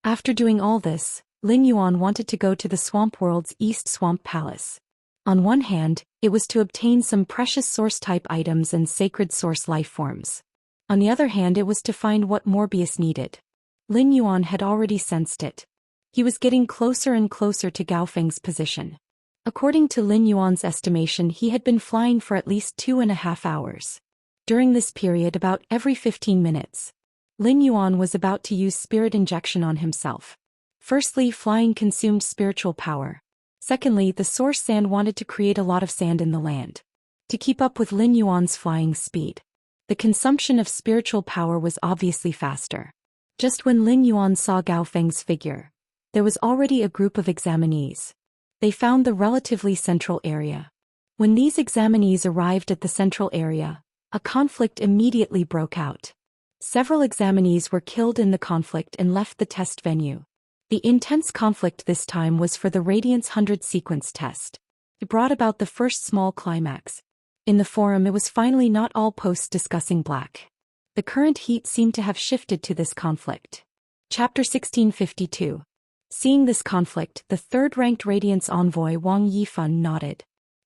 After doing all this, Lin Yuan wanted to go to the Swamp World's East Swamp Palace. On one hand, it was to obtain some precious source-type items and sacred source life forms. On the other hand, it was to find what Morbius needed. Lin Yuan had already sensed it. He was getting closer and closer to Gao Feng's position. According to Lin Yuan's estimation, he had been flying for at least 2.5 hours. During this period, about every 15 minutes, Lin Yuan was about to use spirit injection on himself. Firstly, flying consumed spiritual power. Secondly, the source sand wanted to create a lot of sand in the land. To keep up with Lin Yuan's flying speed, the consumption of spiritual power was obviously faster. Just when Lin Yuan saw Gao Feng's figure, there was already a group of examinees. They found the relatively central area. When these examinees arrived at the central area, a conflict immediately broke out. Several examinees were killed in the conflict and left the test venue. The intense conflict this time was for the Radiance 100 sequence test. It brought about the first small climax. In the forum, it was finally not all posts discussing black. The current heat seemed to have shifted to this conflict. Chapter 1652. Seeing this conflict, the third-ranked Radiance envoy Wang Yifan nodded.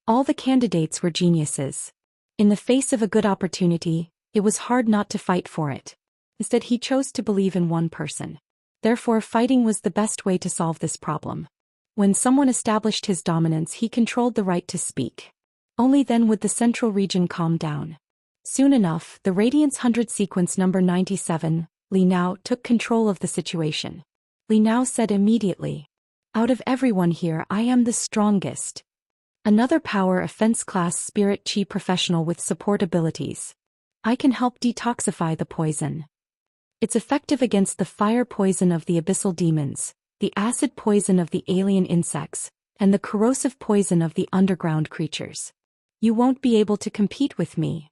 All the candidates were geniuses. In the face of a good opportunity, it was hard not to fight for it. Instead, he chose to believe in one person. Therefore, fighting was the best way to solve this problem. When someone established his dominance, he controlled the right to speak. Only then would the central region calm down. Soon enough, the Radiance 100 sequence number 97, Li Nao, took control of the situation. Li Nao said immediately, "Out of everyone here, I am the strongest. Another power offense class spirit chi professional with support abilities. I can help detoxify the poison. It's effective against the fire poison of the abyssal demons, the acid poison of the alien insects, and the corrosive poison of the underground creatures. You won't be able to compete with me.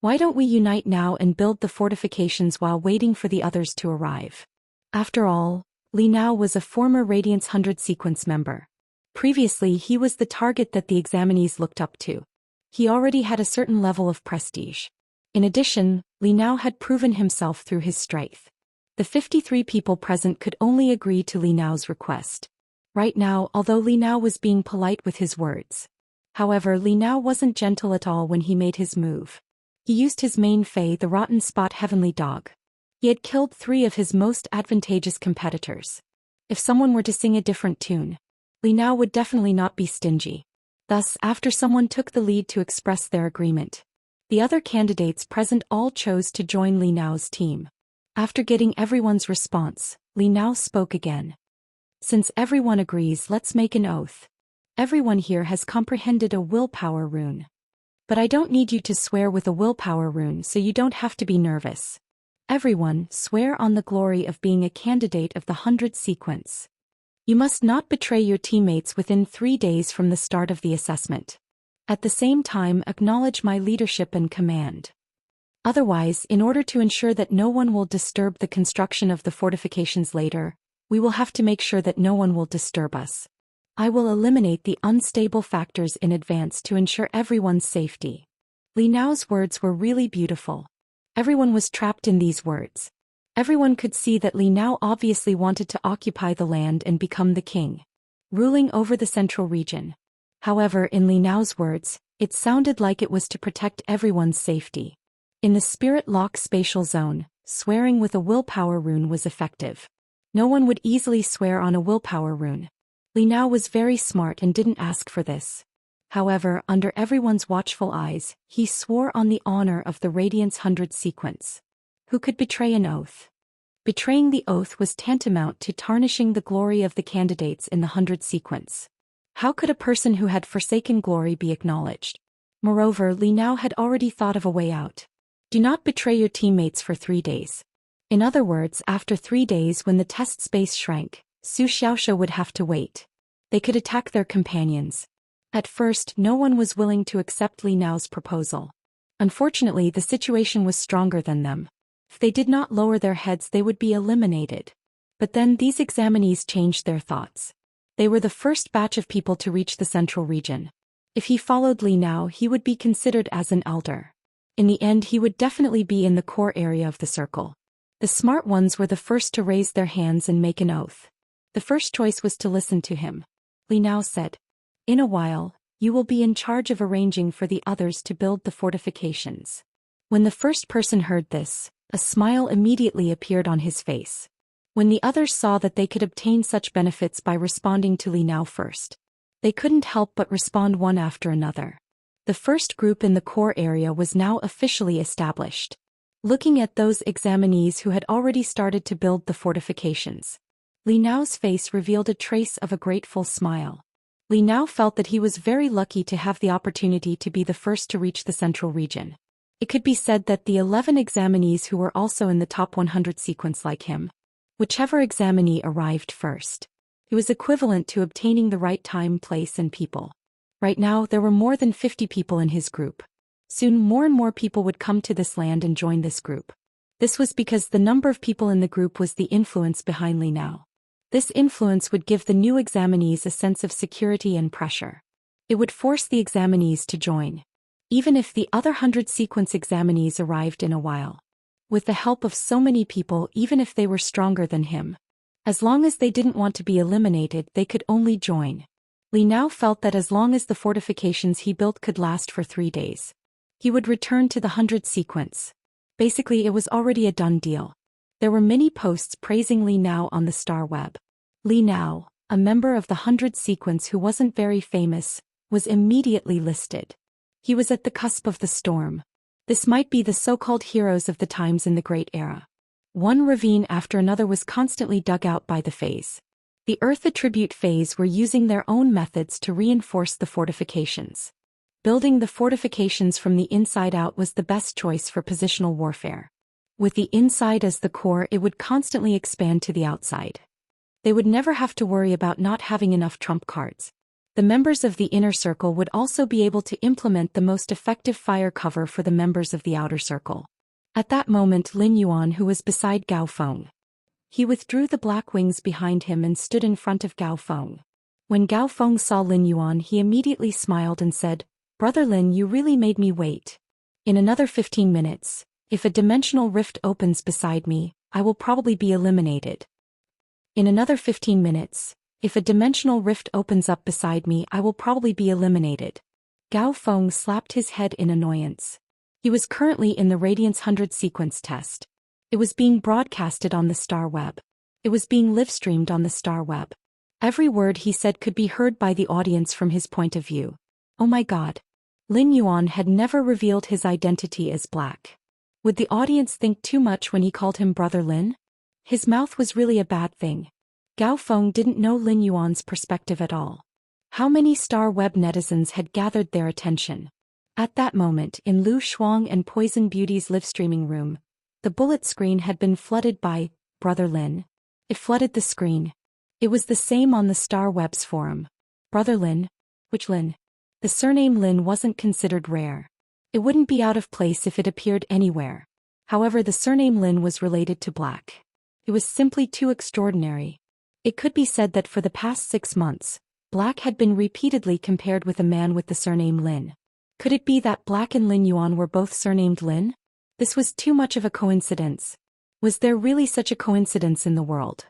Why don't we unite now and build the fortifications while waiting for the others to arrive?" After all, Li Nao was a former Radiance 100 sequence member. Previously, he was the target that the examinees looked up to. He already had a certain level of prestige. In addition, Li Nao had proven himself through his strength. The 53 people present could only agree to Li Nao's request. Right now, although Li Nao was being polite with his words. However, Li Nao wasn't gentle at all when he made his move. He used his main fei, the Rotten Spot Heavenly Dog. He had killed 3 of his most advantageous competitors. If someone were to sing a different tune, Li Nao would definitely not be stingy. Thus, after someone took the lead to express their agreement, the other candidates present all chose to join Li Nao's team. After getting everyone's response, Li Nao spoke again. "Since everyone agrees, let's make an oath. Everyone here has comprehended a willpower rune. But I don't need you to swear with a willpower rune, so you don't have to be nervous. Everyone, swear on the glory of being a candidate of the 100 sequence. You must not betray your teammates within 3 days from the start of the assessment. At the same time, acknowledge my leadership and command. Otherwise, in order to ensure that no one will disturb the construction of the fortifications later, we will have to make sure that no one will disturb us. I will eliminate the unstable factors in advance to ensure everyone's safety." Li Nao's words were really beautiful. Everyone was trapped in these words. Everyone could see that Li Nao obviously wanted to occupy the land and become the king, ruling over the central region. However, in Li Nao's words, it sounded like it was to protect everyone's safety. In the spirit lock spatial zone, swearing with a willpower rune was effective. No one would easily swear on a willpower rune. Li Nao was very smart and didn't ask for this. However, under everyone's watchful eyes, he swore on the honor of the Radiance 100 sequence. Who could betray an oath? Betraying the oath was tantamount to tarnishing the glory of the candidates in the 100 sequence. How could a person who had forsaken glory be acknowledged? Moreover, Li Nao had already thought of a way out. Do not betray your teammates for 3 days. In other words, after 3 days when the test space shrank, Xianxia would have to wait. They could attack their companions. At first, no one was willing to accept Li Nao's proposal. Unfortunately, the situation was stronger than them. If they did not lower their heads, they would be eliminated. But then these examinees changed their thoughts. They were the first batch of people to reach the central region. If he followed Li Nao, he would be considered as an elder. In the end, he would definitely be in the core area of the circle. The smart ones were the first to raise their hands and make an oath. The first choice was to listen to him. Li Nao said, "In a while, You will be in charge of arranging for the others to build the fortifications. When the first person heard this, a smile immediately appeared on his face. When the others saw that they could obtain such benefits by responding to Li Nao first, they couldn't help but respond one after another. The first group in the core area was now officially established. Looking at those examinees who had already started to build the fortifications, Li Nao's face revealed a trace of a grateful smile. Li Nao felt that he was very lucky to have the opportunity to be the first to reach the central region. It could be said that the 11 examinees who were also in the top 100 sequence like him, whichever examinee arrived first, it was equivalent to obtaining the right time, place and people. Right now there were more than 50 people in his group. Soon more and more people would come to this land and join this group. This was because the number of people in the group was the influence behind Li Nao. This influence would give the new examinees a sense of security and pressure. It would force the examinees to join, even if the other 100 sequence examinees arrived in a while. With the help of so many people, even if they were stronger than him, as long as they didn't want to be eliminated, they could only join. Li Nao felt that as long as the fortifications he built could last for 3 days, he would return to the 100 sequence. Basically, it was already a done deal. There were many posts praising Li Nao on the star web. Li Nao, a member of the 100 sequence who wasn't very famous, was immediately listed. He was at the cusp of the storm. This might be the so-called heroes of the times in the Great Era. One ravine after another was constantly dug out by the phase. The Earth Attribute phase were using their own methods to reinforce the fortifications. Building the fortifications from the inside out was the best choice for positional warfare. With the inside as the core, it would constantly expand to the outside. They would never have to worry about not having enough trump cards. The members of the inner circle would also be able to implement the most effective fire cover for the members of the outer circle. At that moment, Lin Yuan, who was beside Gao Feng, he withdrew the black wings behind him and stood in front of Gao Feng. When Gao Feng saw Lin Yuan, he immediately smiled and said, "Brother Lin, you really made me wait. In another 15 minutes, if a dimensional rift opens beside me, I will probably be eliminated. In another 15 minutes, if a dimensional rift opens up beside me, I will probably be eliminated." Gao Feng slapped his head in annoyance. He was currently in the Radiance 100 sequence test. It was being broadcasted on the star web. It was being live-streamed on the star web. Every word he said could be heard by the audience from his point of view. Oh my god. Lin Yuan had never revealed his identity as black. Would the audience think too much when he called him Brother Lin? His mouth was really a bad thing. Gao Feng didn't know Lin Yuan's perspective at all. How many star web netizens had gathered their attention? At that moment, in Lu Shuang and Poison Beauty's live-streaming room, the bullet screen had been flooded by Brother Lin. It flooded the screen. It was the same on the star web's forum. Brother Lin? Which Lin? The surname Lin wasn't considered rare. It wouldn't be out of place if it appeared anywhere. However, the surname Lin was related to black. It was simply too extraordinary. It could be said that for the past 6 months, Black had been repeatedly compared with a man with the surname Lin. Could it be that Black and Lin Yuan were both surnamed Lin? This was too much of a coincidence. Was there really such a coincidence in the world?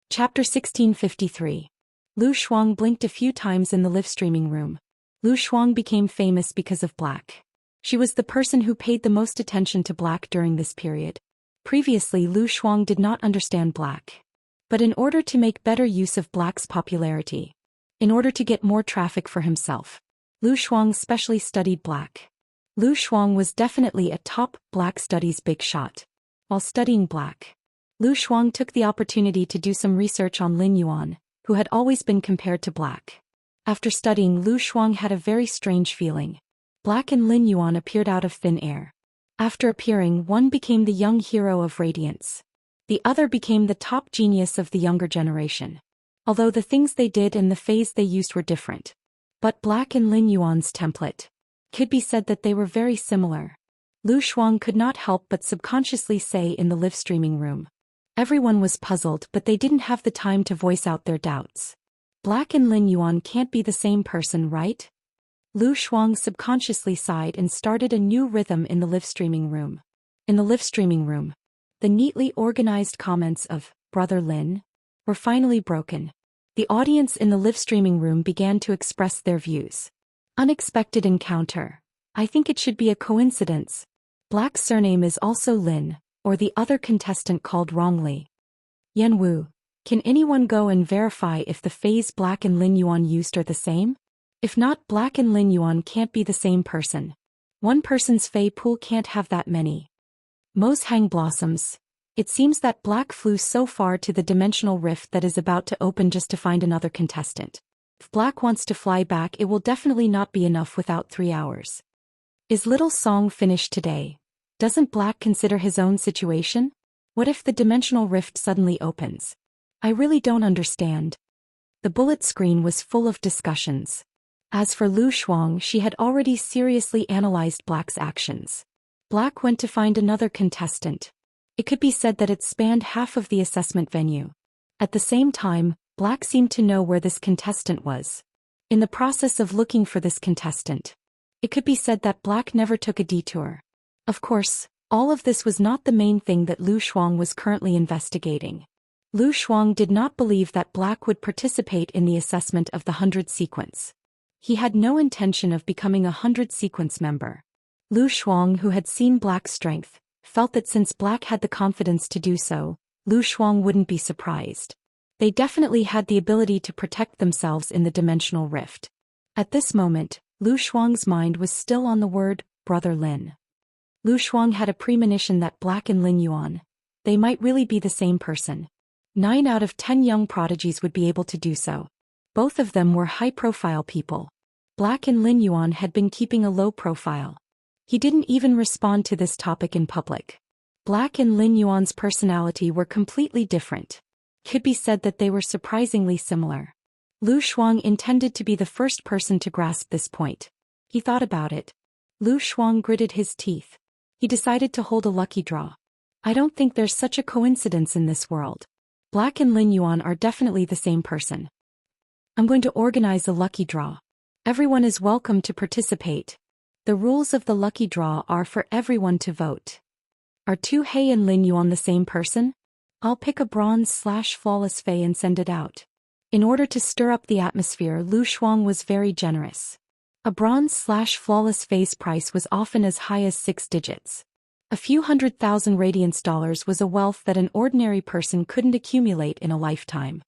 Chapter 1653. Lu Shuang blinked a few times in the live-streaming room. Lu Shuang became famous because of Black. She was the person who paid the most attention to Black during this period. Previously, Lu Shuang did not understand Black. But in order to make better use of Black's popularity, in order to get more traffic for himself, Lu Shuang specially studied Black. Lu Shuang was definitely a top Black studies big shot. While studying Black, Lu Shuang took the opportunity to do some research on Lin Yuan, who had always been compared to Black. After studying, Lu Shuang had a very strange feeling. Black and Lin Yuan appeared out of thin air. After appearing, one became the young hero of Radiance. The other became the top genius of the younger generation. Although the things they did and the phase they used were different. But Black and Lin Yuan's template could be said that they were very similar. Lu Shuang could not help but subconsciously say in the live streaming room. Everyone was puzzled, but they didn't have the time to voice out their doubts. Black and Lin Yuan can't be the same person, right? Lu Shuang subconsciously sighed and started a new rhythm in the live streaming room. In the live streaming room, the neatly organized comments of Brother Lin were finally broken. The audience in the live streaming room began to express their views. Unexpected encounter. I think it should be a coincidence. Black's surname is also Lin, or the other contestant called wrongly. Yanwu. Can anyone go and verify if the phase Black and Lin Yuan used are the same? If not, Black and Lin Yuan can't be the same person. One person's Fey pool can't have that many. Mo's hang blossoms. It seems that Black flew so far to the dimensional rift that is about to open just to find another contestant. If Black wants to fly back, it will definitely not be enough without 3 hours. Is little song finished today? Doesn't Black consider his own situation? What if the dimensional rift suddenly opens? I really don't understand. The bullet screen was full of discussions. As for Lu Shuang, she had already seriously analyzed Black's actions. Black went to find another contestant. It could be said that it spanned half of the assessment venue. At the same time, Black seemed to know where this contestant was. In the process of looking for this contestant, it could be said that Black never took a detour. Of course, all of this was not the main thing that Lu Shuang was currently investigating. Lu Shuang did not believe that Black would participate in the assessment of the 100 sequence. He had no intention of becoming a 100 sequence member. Lu Shuang, who had seen Black's strength, felt that since Black had the confidence to do so, Lu Shuang wouldn't be surprised. They definitely had the ability to protect themselves in the dimensional rift. At this moment, Lu Shuang's mind was still on the word, Brother Lin. Lu Shuang had a premonition that Black and Lin Yuan, they might really be the same person. 9 out of 10 young prodigies would be able to do so. Both of them were high-profile people. Black and Lin Yuan had been keeping a low profile. He didn't even respond to this topic in public. Black and Lin Yuan's personality were completely different. Could be said that they were surprisingly similar. Lu Shuang intended to be the first person to grasp this point. He thought about it. Lu Shuang gritted his teeth. He decided to hold a lucky draw. I don't think there's such a coincidence in this world. Black and Lin Yuan are definitely the same person. I'm going to organize a lucky draw. Everyone is welcome to participate. The rules of the lucky draw are for everyone to vote. Are Tu Hei and Lin Yuan the same person? I'll pick a bronze/flawless Fei and send it out. In order to stir up the atmosphere, Lu Shuang was very generous. A bronze/flawless Fei's price was often as high as 6 digits. A few $100,000 radiance dollars was a wealth that an ordinary person couldn't accumulate in a lifetime.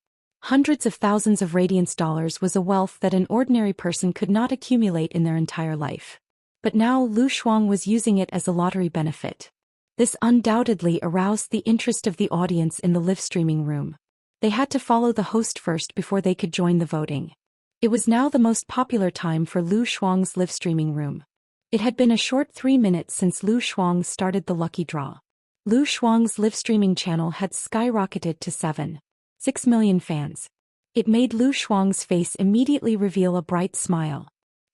Hundreds of thousands of radiance dollars was a wealth that an ordinary person could not accumulate in their entire life. But now Lu Shuang was using it as a lottery benefit. This undoubtedly aroused the interest of the audience in the live streaming room. They had to follow the host first before they could join the voting. It was now the most popular time for Lu Shuang's live streaming room. It had been a short 3 minutes since Lu Shuang started the lucky draw. Lu Shuang's live streaming channel had skyrocketed to 7.6 million fans. It made Lu Shuang's face immediately reveal a bright smile.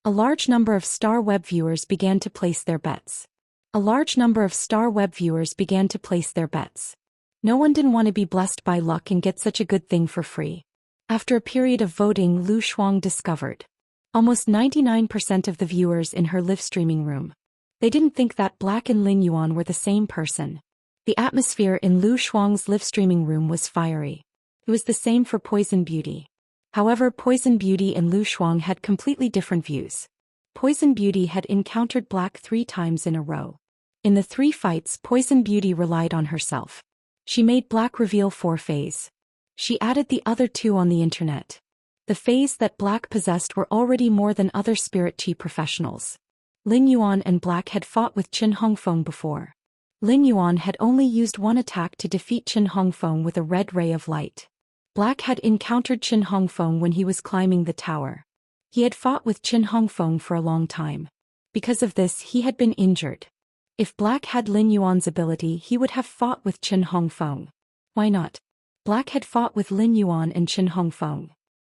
A large number of Star Web viewers began to place their bets. No one didn't want to be blessed by luck and get such a good thing for free. After a period of voting, Lu Shuang discovered almost 99% of the viewers in her live streaming room. They didn't think that Black and Lin Yuan were the same person. The atmosphere in Lu Shuang's live streaming room was fiery. It was the same for Poison Beauty. However, Poison Beauty and Lu Shuang had completely different views. Poison Beauty had encountered Black 3 times in a row. In the 3 fights, Poison Beauty relied on herself. She made Black reveal 4 Feis. She added the other 2 on the internet. The Feis that Black possessed were already more than other spirit chi professionals. Lin Yuan and Black had fought with Qin Hongfeng before. Lin Yuan had only used 1 attack to defeat Qin Hongfeng with a red ray of light. Black had encountered Qin Hongfeng when he was climbing the tower. He had fought with Qin Hongfeng for a long time. Because of this, he had been injured. If Black had Lin Yuan's ability, he would have fought with Qin Hongfeng. Why not? Black had fought with Lin Yuan and Qin Hongfeng.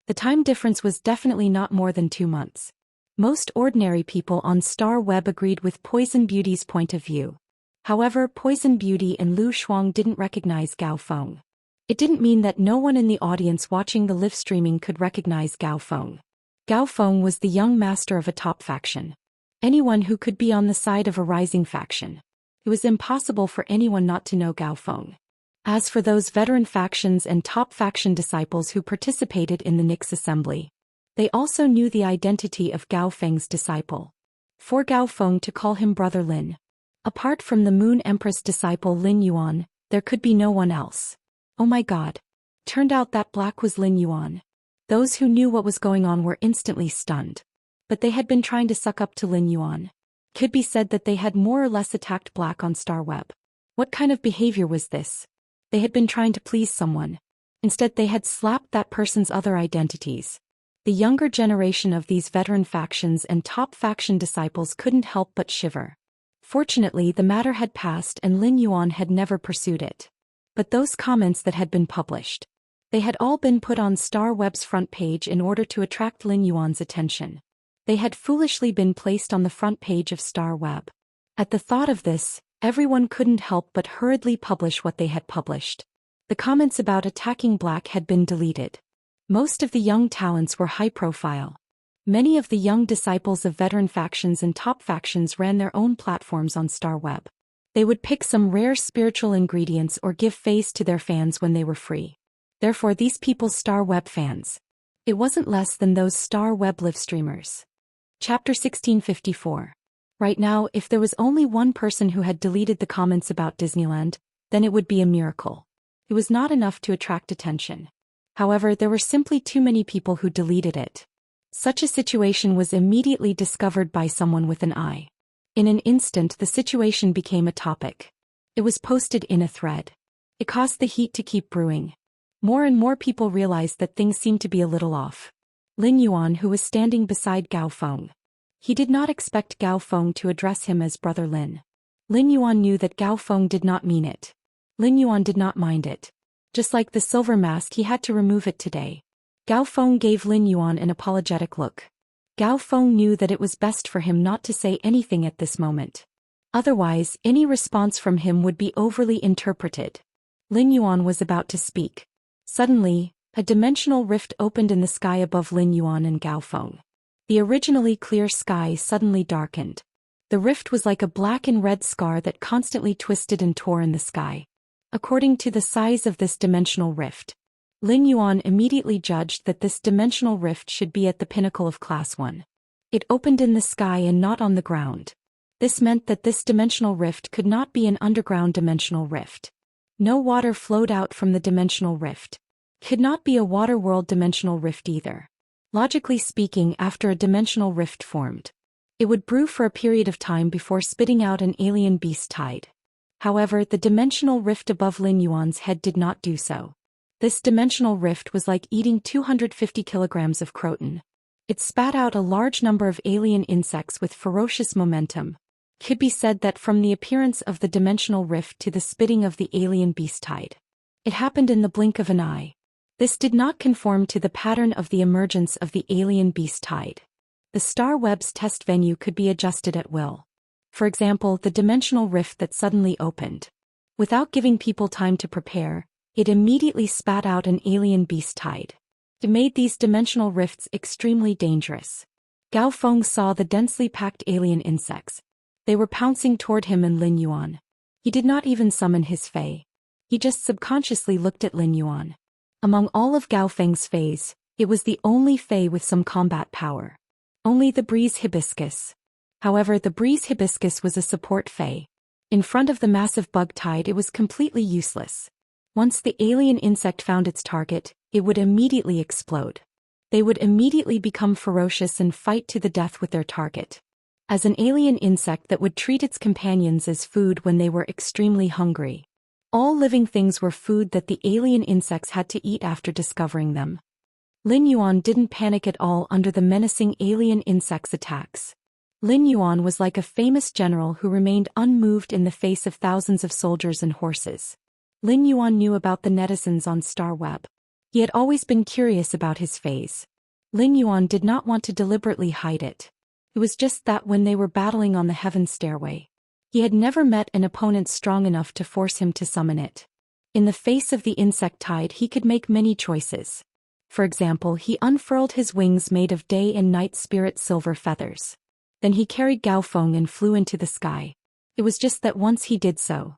The time difference was definitely not more than 2 months. Most ordinary people on Star Web agreed with Poison Beauty's point of view. However, Poison Beauty and Lu Shuang didn't recognize Gao Feng. It didn't mean that no one in the audience watching the live streaming could recognize Gao Feng. Gao Feng was the young master of a top faction. Anyone who could be on the side of a rising faction. It was impossible for anyone not to know Gao Feng. As for those veteran factions and top faction disciples who participated in the Nix assembly, They also knew the identity of Gao Feng's disciple. For Gao Feng to call him Brother Lin. Apart from the Moon Empress disciple Lin Yuan, there could be no one else. Oh my god. Turned out that black was Lin Yuan. Those who knew what was going on were instantly stunned. But they had been trying to suck up to Lin Yuan. Could be said that they had more or less attacked black on Star Web. What kind of behavior was this? They had been trying to please someone. Instead they had slapped that person's other identities. The younger generation of these veteran factions and top faction disciples couldn't help but shiver. Fortunately the matter had passed and Lin Yuan had never pursued it. But those comments that had been published, they had all been put on Star Web's front page in order to attract Lin Yuan's attention. They had foolishly been placed on the front page of Star Web. At the thought of this, everyone couldn't help but hurriedly publish what they had published. The comments about attacking black had been deleted. Most of the young talents were high profile. Many of the young disciples of veteran factions and top factions ran their own platforms on Star Web. They would pick some rare spiritual ingredients or give face to their fans when they were free. Therefore these people's Star Web fans. It wasn't less than those Star Web live streamers. Chapter 1654. Right now, if there was only one person who had deleted the comments about Disneyland, then it would be a miracle. It was not enough to attract attention. However, there were simply too many people who deleted it. Such a situation was immediately discovered by someone with an eye. In an instant the situation became a topic. It was posted in a thread. It caused the heat to keep brewing. More and more people realized that things seemed to be a little off. Lin Yuan, who was standing beside Gao Feng. He did not expect Gao Feng to address him as Brother Lin. Lin Yuan knew that Gao Feng did not mean it. Lin Yuan did not mind it. Just like the silver mask, he had to remove it today. Gao Feng gave Lin Yuan an apologetic look. Gao Feng knew that it was best for him not to say anything at this moment. Otherwise, any response from him would be overly interpreted. Lin Yuan was about to speak. Suddenly, a dimensional rift opened in the sky above Lin Yuan and Gao Feng. The originally clear sky suddenly darkened. The rift was like a black and red scar that constantly twisted and tore in the sky. According to the size of this dimensional rift, Lin Yuan immediately judged that this dimensional rift should be at the pinnacle of Class 1. It opened in the sky and not on the ground. This meant that this dimensional rift could not be an underground dimensional rift. No water flowed out from the dimensional rift. Could not be a water world dimensional rift either. Logically speaking, after a dimensional rift formed, it would brew for a period of time before spitting out an alien beast tide. However, the dimensional rift above Lin Yuan's head did not do so. This dimensional rift was like eating 250 kilograms of croton. It spat out a large number of alien insects with ferocious momentum. Could be said that from the appearance of the dimensional rift to the spitting of the alien beast tide, it happened in the blink of an eye. This did not conform to the pattern of the emergence of the alien beast tide. The Star Web's test venue could be adjusted at will. For example, the dimensional rift that suddenly opened. Without giving people time to prepare, it immediately spat out an alien beast tide. It made these dimensional rifts extremely dangerous. Gao Feng saw the densely packed alien insects. They were pouncing toward him and Lin Yuan. He did not even summon his fae. He just subconsciously looked at Lin Yuan. Among all of Gao Feng's faes, it was the only fae with some combat power. Only the breeze hibiscus. However, the breeze hibiscus was a support fae. In front of the massive bug tide it was completely useless. Once the alien insect found its target, it would immediately explode. They would immediately become ferocious and fight to the death with their target. As an alien insect that would treat its companions as food when they were extremely hungry. All living things were food that the alien insects had to eat after discovering them. Lin Yuan didn't panic at all under the menacing alien insects' attacks. Lin Yuan was like a famous general who remained unmoved in the face of thousands of soldiers and horses. Lin Yuan knew about the netizens on Star Web. He had always been curious about his phase. Lin Yuan did not want to deliberately hide it. It was just that when they were battling on the heaven stairway, he had never met an opponent strong enough to force him to summon it. In the face of the insect tide he could make many choices. For example, he unfurled his wings made of day and night spirit silver feathers. Then he carried Gao Feng and flew into the sky. It was just that once he did so,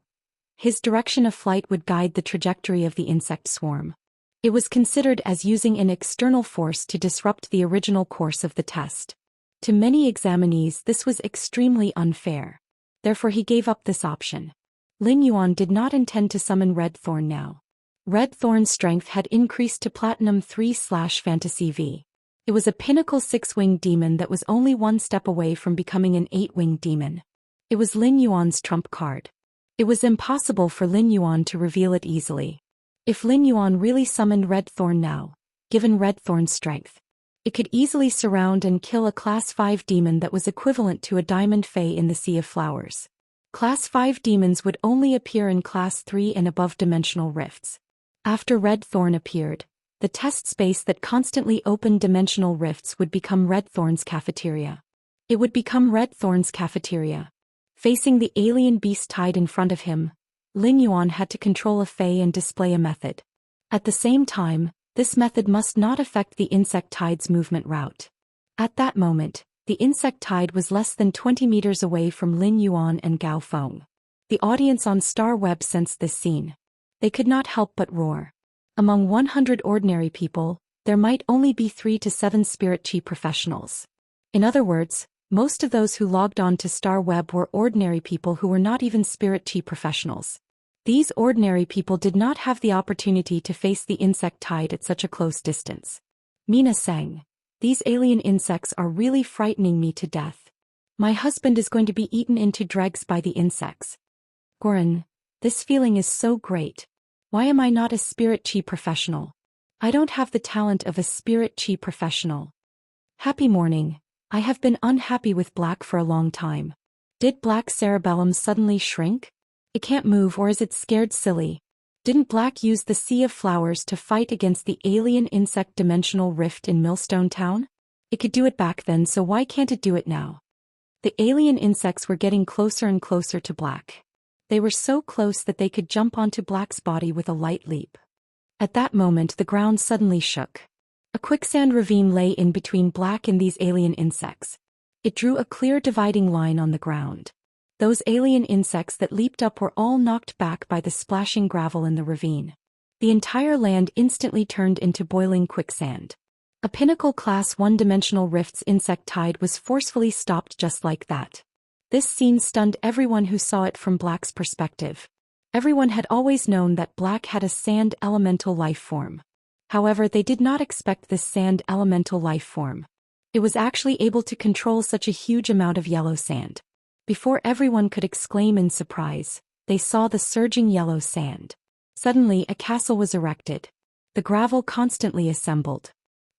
his direction of flight would guide the trajectory of the insect swarm. It was considered as using an external force to disrupt the original course of the test. To many examinees this was extremely unfair. Therefore he gave up this option. Lin Yuan did not intend to summon Red Thorn now. Red Thorn's strength had increased to Platinum 3/Fantasy V. It was a pinnacle 6-winged demon that was only one step away from becoming an 8-winged demon. It was Lin Yuan's trump card. It was impossible for Lin Yuan to reveal it easily. If Lin Yuan really summoned Red Thorn now, given Red Thorn's strength, it could easily surround and kill a Class 5 demon that was equivalent to a Diamond Fae in the Sea of Flowers. Class 5 demons would only appear in Class 3 and above dimensional rifts. After Red Thorn appeared, the test space that constantly opened dimensional rifts would become Red Thorn's cafeteria. It would become Red Thorn's cafeteria. Facing the alien beast tied in front of him, Lin Yuan had to control a Fae and display a method. At the same time, this method must not affect the insect tide's movement route. At that moment, the insect tide was less than 20 meters away from Lin Yuan and Gao Feng. The audience on Star Web sensed this scene. They could not help but roar. Among 100 ordinary people, there might only be 3 to 7 spirit chi professionals. In other words, most of those who logged on to Star Web were ordinary people who were not even spirit chi professionals. These ordinary people did not have the opportunity to face the insect tide at such a close distance. Mina sang, "These alien insects are really frightening me to death. My husband is going to be eaten into dregs by the insects. Goran, this feeling is so great. Why am I not a spirit chi professional? I don't have the talent of a spirit chi professional. Happy morning. I have been unhappy with Black for a long time. Did Black's cerebellum suddenly shrink? It can't move, or is it scared silly? Didn't Black use the Sea of Flowers to fight against the alien insect dimensional rift in Millstone Town? It could do it back then, so why can't it do it now?" The alien insects were getting closer and closer to Black. They were so close that they could jump onto Black's body with a light leap. At that moment the ground suddenly shook. A quicksand ravine lay in between Black and these alien insects. It drew a clear dividing line on the ground. Those alien insects that leaped up were all knocked back by the splashing gravel in the ravine. The entire land instantly turned into boiling quicksand. A pinnacle Class 1-dimensional rift's insect tide was forcefully stopped just like that. This scene stunned everyone who saw it from Black's perspective. Everyone had always known that Black had a sand elemental life form. However, they did not expect this sand elemental life form. It was actually able to control such a huge amount of yellow sand. Before everyone could exclaim in surprise, they saw the surging yellow sand. Suddenly a castle was erected. The gravel constantly assembled.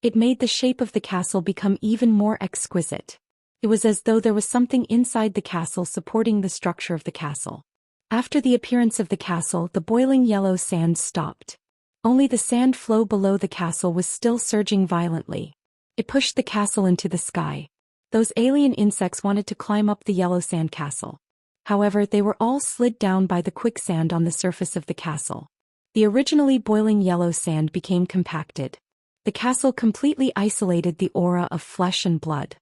It made the shape of the castle become even more exquisite. It was as though there was something inside the castle supporting the structure of the castle. After the appearance of the castle, the boiling yellow sand stopped. Only the sand flow below the castle was still surging violently. It pushed the castle into the sky. Those alien insects wanted to climb up the yellow sand castle. However, they were all slid down by the quicksand on the surface of the castle. The originally boiling yellow sand became compacted. The castle completely isolated the aura of flesh and blood.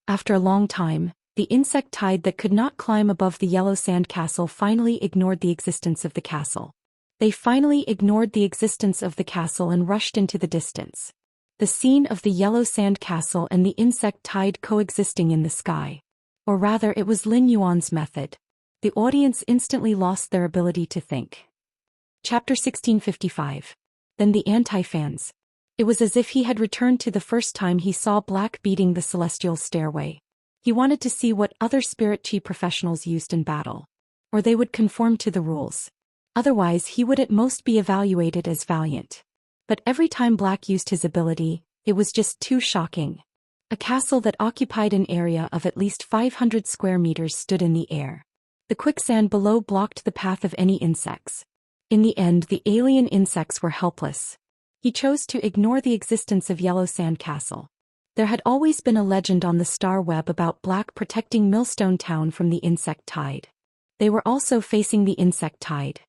After a long time, the insect tide that could not climb above the yellow sand castle finally ignored the existence of the castle. They finally ignored the existence of the castle and rushed into the distance. The scene of the yellow sand castle and the insect tide coexisting in the sky. Or rather, it was Lin Yuan's method. The audience instantly lost their ability to think. Chapter 1655. Then the anti-fans. It was as if he had returned to the first time he saw Black beating the celestial stairway. He wanted to see what other spirit chi professionals used in battle. Or they would conform to the rules. Otherwise he would at most be evaluated as valiant. But every time Black used his ability, it was just too shocking. A castle that occupied an area of at least 500 square meters stood in the air. The quicksand below blocked the path of any insects. In the end, the alien insects were helpless. He chose to ignore the existence of Yellow Sand Castle. There had always been a legend on the Star Web about Black protecting Millstone Town from the insect tide. They were also facing the insect tide.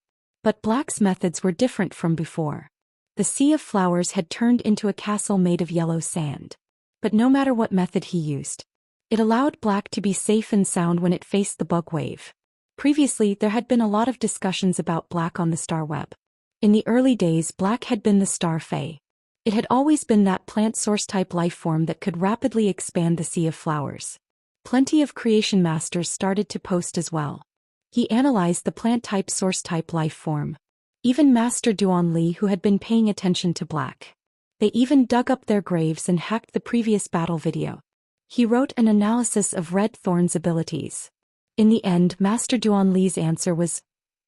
But Black's methods were different from before. The Sea of Flowers had turned into a castle made of yellow sand. But no matter what method he used, it allowed Black to be safe and sound when it faced the bug wave. Previously, there had been a lot of discussions about Black on the Star Web. In the early days, Black had been the star Fae. It had always been that plant source-type life form that could rapidly expand the sea of flowers. Plenty of creation masters started to post as well. He analyzed the plant-type source-type life form. Even Master Duan Li, who had been paying attention to Black. They even dug up their graves and hacked the previous battle video. He wrote an analysis of Red Thorn's abilities. In the end, Master Duan Li's answer was,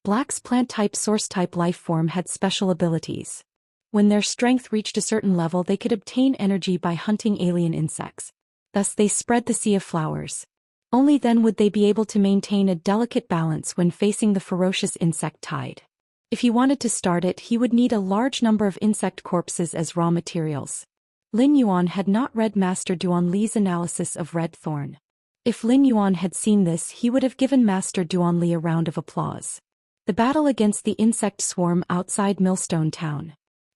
Black's plant-type source-type life form had special abilities. When their strength reached a certain level, they could obtain energy by hunting alien insects. Thus they spread the sea of flowers. Only then would they be able to maintain a delicate balance when facing the ferocious insect tide. If he wanted to start it, he would need a large number of insect corpses as raw materials. Lin Yuan had not read Master Duan Li's analysis of Red Thorn. If Lin Yuan had seen this, he would have given Master Duan Li a round of applause. The battle against the insect swarm outside Millstone Town.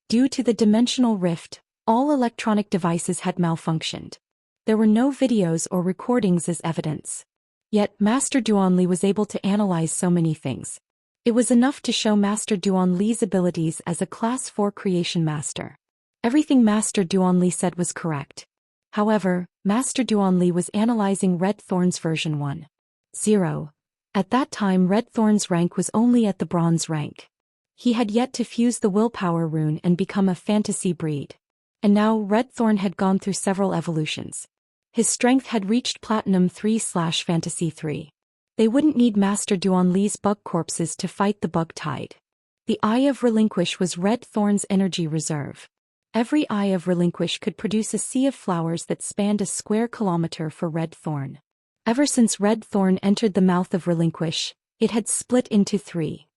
Due to the dimensional rift, all electronic devices had malfunctioned. There were no videos or recordings as evidence. Yet, Master Duan Li was able to analyze so many things. It was enough to show Master Duan Li's abilities as a Class 4 creation master. Everything Master Duan Li said was correct. However, Master Duan Li was analyzing Red Thorn's version 1.0. At that time, Red Thorn's rank was only at the bronze rank. He had yet to fuse the willpower rune and become a fantasy breed. And now Red Thorn had gone through several evolutions. His strength had reached Platinum 3/Fantasy 3. They wouldn't need Master Duan Li's bug corpses to fight the bug tide. The Eye of Relinquish was Red Thorn's energy reserve. Every Eye of Relinquish could produce a sea of flowers that spanned a square kilometer for Red Thorn. Ever since Red Thorn entered the mouth of Relinquish, it had split into 3.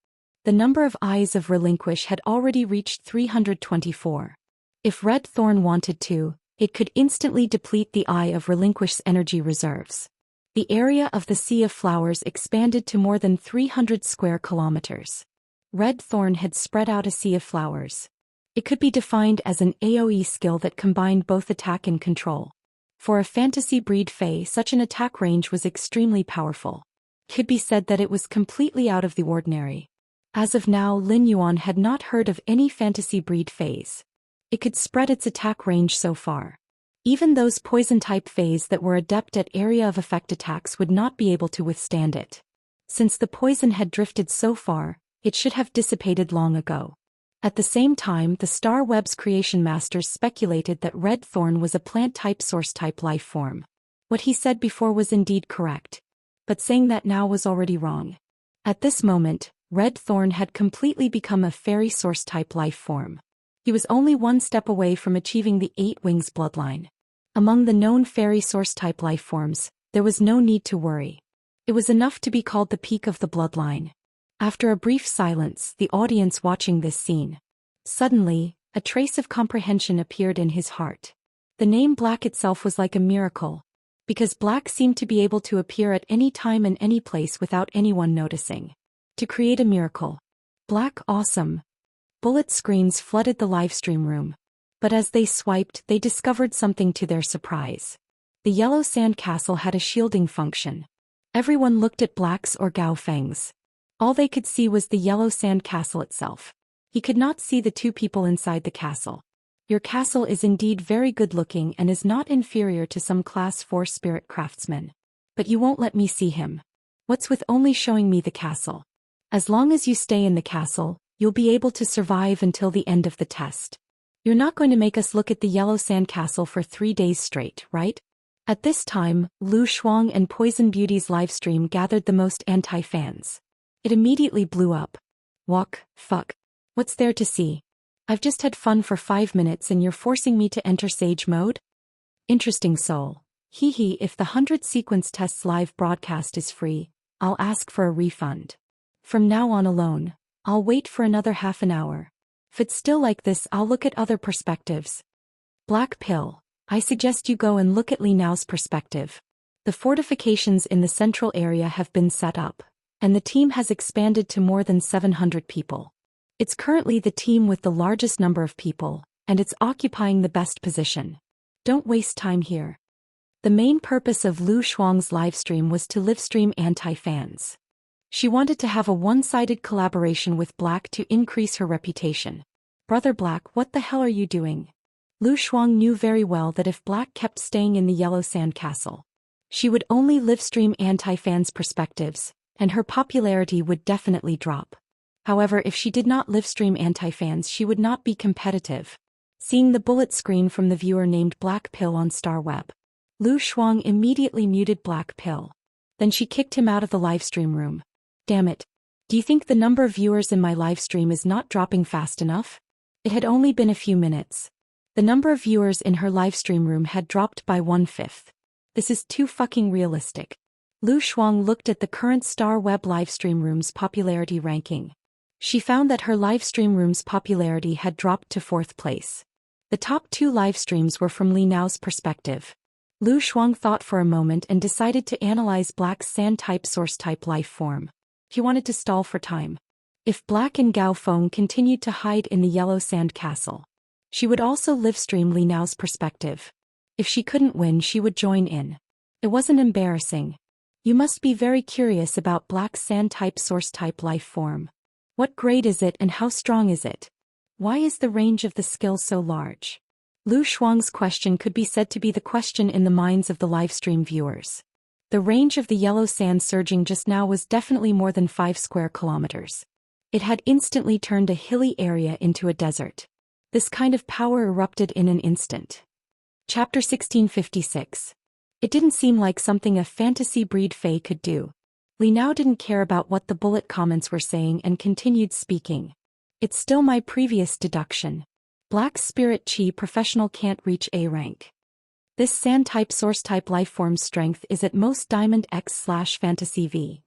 The number of Eyes of Relinquish had already reached 324. If Red Thorn wanted to, it could instantly deplete the Eye of Relinquish's energy reserves. The area of the Sea of Flowers expanded to more than 300 square kilometers. Red Thorn had spread out a Sea of Flowers. It could be defined as an AoE skill that combined both attack and control. For a fantasy breed Fae, such an attack range was extremely powerful. It could be said that it was completely out of the ordinary. As of now, Lin Yuan had not heard of any fantasy breed Faes. It could spread its attack range so far. Even those poison-type Faes that were adept at area of effect attacks would not be able to withstand it. Since the poison had drifted so far, it should have dissipated long ago. At the same time, the Star Web's creation masters speculated that Red Thorn was a plant-type source-type life form. What he said before was indeed correct. But saying that now was already wrong. At this moment, Red Thorn had completely become a fairy source-type life form. He was only one step away from achieving the 8 Wings bloodline. Among the known fairy source-type life forms, there was no need to worry. It was enough to be called the peak of the bloodline. After a brief silence, the audience watching this scene. Suddenly, a trace of comprehension appeared in his heart. The name Black itself was like a miracle. Because Black seemed to be able to appear at any time and any place without anyone noticing. To create a miracle. Black awesome. Bullet screens flooded the livestream room. But as they swiped, they discovered something to their surprise. The yellow sand castle had a shielding function. Everyone looked at Black's or Gao Feng's. All they could see was the yellow sand castle itself. He could not see the 2 people inside the castle. Your castle is indeed very good looking and is not inferior to some class 4 spirit craftsmen. But you won't let me see him. What's with only showing me the castle? As long as you stay in the castle, you'll be able to survive until the end of the test. You're not going to make us look at the yellow sand castle for 3 days straight, right? At this time, Lu Shuang and Poison Beauty's livestream gathered the most anti-fans. It immediately blew up. Fuck. What's there to see? I've just had fun for 5 minutes and you're forcing me to enter Sage mode? Interesting soul. Hee, if the 100 sequence tests live broadcast is free, I'll ask for a refund. From now on alone, I'll wait for another half an hour. If it's still like this, I'll look at other perspectives. Black Pill, I suggest you go and look at Li Nao's perspective. The fortifications in the central area have been set up, and the team has expanded to more than 700 people. It's currently the team with the largest number of people, and it's occupying the best position. Don't waste time here. The main purpose of Lu Shuang's livestream was to livestream anti-fans. She wanted to have a one-sided collaboration with Black to increase her reputation. Brother Black, what the hell are you doing? Lu Shuang knew very well that if Black kept staying in the Yellow Sand Castle, she would only livestream anti-fans' perspectives, and her popularity would definitely drop. However, if she did not livestream anti-fans, she would not be competitive. Seeing the bullet screen from the viewer named Black Pill on StarWeb, Lu Shuang immediately muted Black Pill. Then she kicked him out of the livestream room. Damn it. Do you think the number of viewers in my livestream is not dropping fast enough? It had only been a few minutes. The number of viewers in her livestream room had dropped by 1/5. This is too fucking realistic. Lu Shuang looked at the current StarWeb livestream room's popularity ranking. She found that her livestream room's popularity had dropped to 4th place. The top 2 livestreams were from Li Nao's perspective. Lu Shuang thought for a moment and decided to analyze Black's sand-type source-type life form. He wanted to stall for time. If Black and Gao Feng continued to hide in the Yellow Sand Castle, she would also livestream Li Nao's perspective. If she couldn't win, she would join in. It wasn't embarrassing. You must be very curious about Black's sand-type source-type life form. What grade is it and how strong is it? Why is the range of the skill so large? Lu Shuang's question could be said to be the question in the minds of the livestream viewers. The range of the yellow sand surging just now was definitely more than 5 square kilometers. It had instantly turned a hilly area into a desert. This kind of power erupted in an instant. Chapter 1656. It didn't seem like something a fantasy breed fae could do. Li Nao didn't care about what the bullet comments were saying and continued speaking. It's still my previous deduction. Black Spirit Chi professional can't reach A rank. This sand-type source-type lifeform's strength is at most Diamond X/Fantasy V.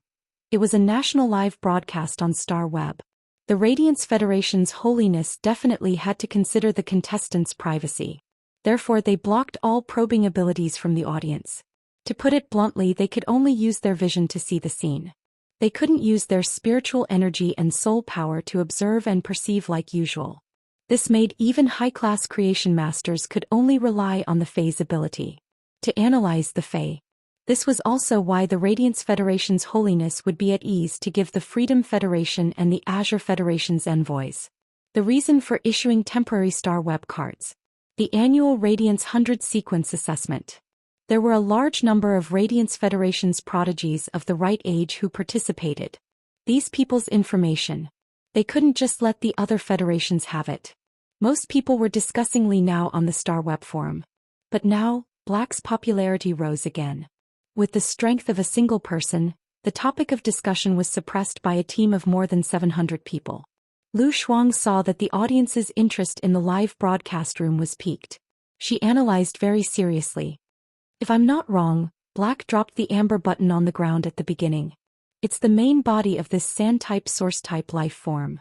It was a national live broadcast on StarWeb. The Radiance Federation's holiness definitely had to consider the contestants' privacy. Therefore they blocked all probing abilities from the audience. To put it bluntly, they could only use their vision to see the scene. They couldn't use their spiritual energy and soul power to observe and perceive like usual. This made even high-class creation masters could only rely on the Fae's ability to analyze the Fae. This was also why the Radiance Federation's holiness would be at ease to give the Freedom Federation and the Azure Federation's envoys. The reason for issuing temporary StarWeb cards. The annual Radiance 100 sequence assessment. There were a large number of Radiance Federation's prodigies of the right age who participated. These people's information. They couldn't just let the other federations have it. Most people were discussing Li Nao on the StarWeb forum. But now, Black's popularity rose again. With the strength of a single person, the topic of discussion was suppressed by a team of more than 700 people. Lu Shuang saw that the audience's interest in the live broadcast room was piqued. She analyzed very seriously. If I'm not wrong, Black dropped the amber button on the ground at the beginning. It's the main body of this sand-type source-type life form.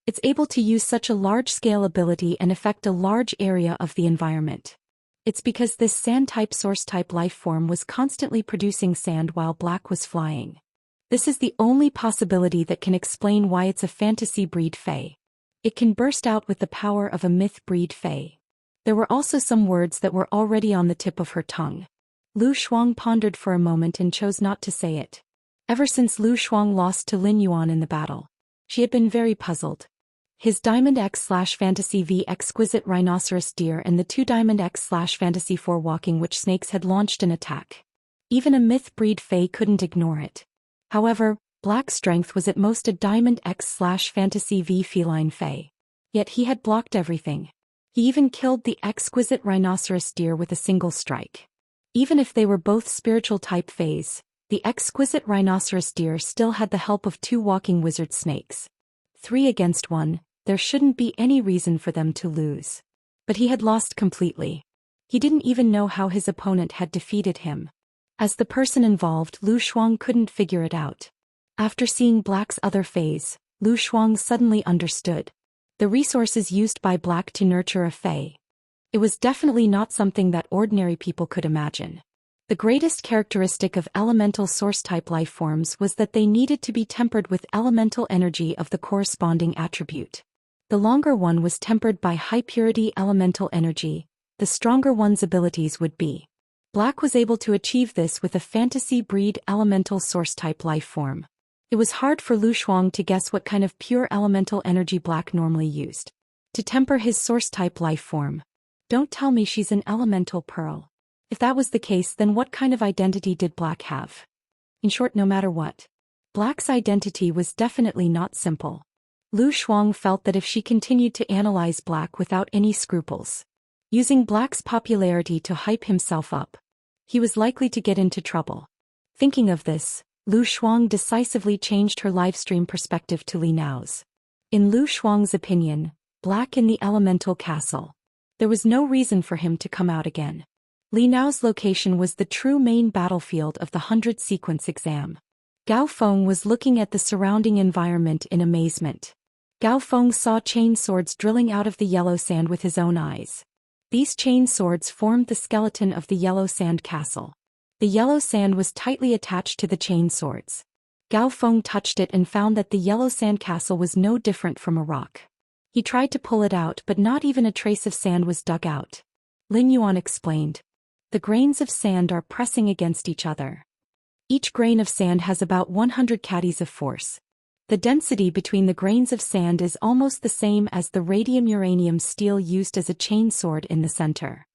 It's able to use such a large-scale ability and affect a large area of the environment. It's because this sand-type source-type life form was constantly producing sand while Black was flying. This is the only possibility that can explain why it's a fantasy breed fae. It can burst out with the power of a myth breed fae. There were also some words that were already on the tip of her tongue. Lu Shuang pondered for a moment and chose not to say it. Ever since Lu Shuang lost to Lin Yuan in the battle, she had been very puzzled. His Diamond X/Fantasy V Exquisite Rhinoceros Deer and the 2 Diamond X/Fantasy 4 Walking Witch Snakes had launched an attack. Even a myth breed fae couldn't ignore it. However, Black's strength was at most a Diamond X/Fantasy V Feline fae. Yet he had blocked everything. He even killed the Exquisite Rhinoceros Deer with a single strike. Even if they were both spiritual type faes, the Exquisite Rhinoceros Deer still had the help of 2 Walking Wizard Snakes. 3 against 1, there shouldn't be any reason for them to lose. But he had lost completely. He didn't even know how his opponent had defeated him. As the person involved, Lu Shuang couldn't figure it out. After seeing Black's other phase, Lu Shuang suddenly understood. The resources used by Black to nurture a fae. It was definitely not something that ordinary people could imagine. The greatest characteristic of elemental source-type life forms was that they needed to be tempered with elemental energy of the corresponding attribute. The longer one was tempered by high-purity elemental energy, the stronger one's abilities would be. Black was able to achieve this with a fantasy breed elemental source-type life form. It was hard for Lu Shuang to guess what kind of pure elemental energy Black normally used to temper his source-type life form. Don't tell me she's an elemental pearl. If that was the case, then what kind of identity did Black have? In short, no matter what, Black's identity was definitely not simple. Lu Shuang felt that if she continued to analyze Black without any scruples, using Black's popularity to hype himself up, he was likely to get into trouble. Thinking of this, Lu Shuang decisively changed her livestream perspective to Li Nao's. In Lu Shuang's opinion, Black in the elemental castle, there was no reason for him to come out again. Li Nao's location was the true main battlefield of the 100 sequence exam. Gao Feng was looking at the surrounding environment in amazement. Gao Feng saw chain swords drilling out of the yellow sand with his own eyes. These chain swords formed the skeleton of the yellow sand castle. The yellow sand was tightly attached to the chain swords. Gao Feng touched it and found that the yellow sand castle was no different from a rock. He tried to pull it out, but not even a trace of sand was dug out. Lin Yuan explained. The grains of sand are pressing against each other. Each grain of sand has about 100 caddies of force. The density between the grains of sand is almost the same as the radium-uranium steel used as a chain sword in the center.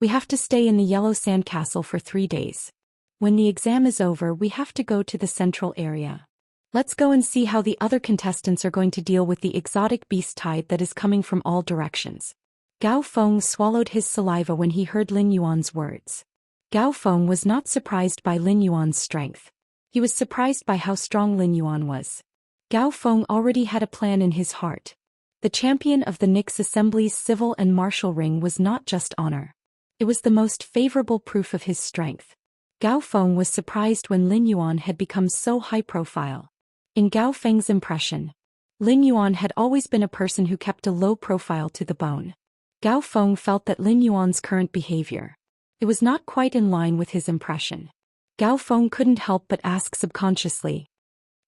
We have to stay in the yellow sand castle for 3 days. When the exam is over, we have to go to the central area. Let's go and see how the other contestants are going to deal with the exotic beast tide that is coming from all directions. Gao Feng swallowed his saliva when he heard Lin Yuan's words. Gao Feng was not surprised by Lin Yuan's strength. He was surprised by how strong Lin Yuan was. Gao Feng already had a plan in his heart. The champion of the Nix Assembly's civil and martial ring was not just honor. It was the most favorable proof of his strength. Gao Feng was surprised when Lin Yuan had become so high-profile. In Gao Feng's impression, Lin Yuan had always been a person who kept a low profile to the bone. Gao Feng felt that Lin Yuan's current behavior, it was not quite in line with his impression. Gao Feng couldn't help but ask subconsciously,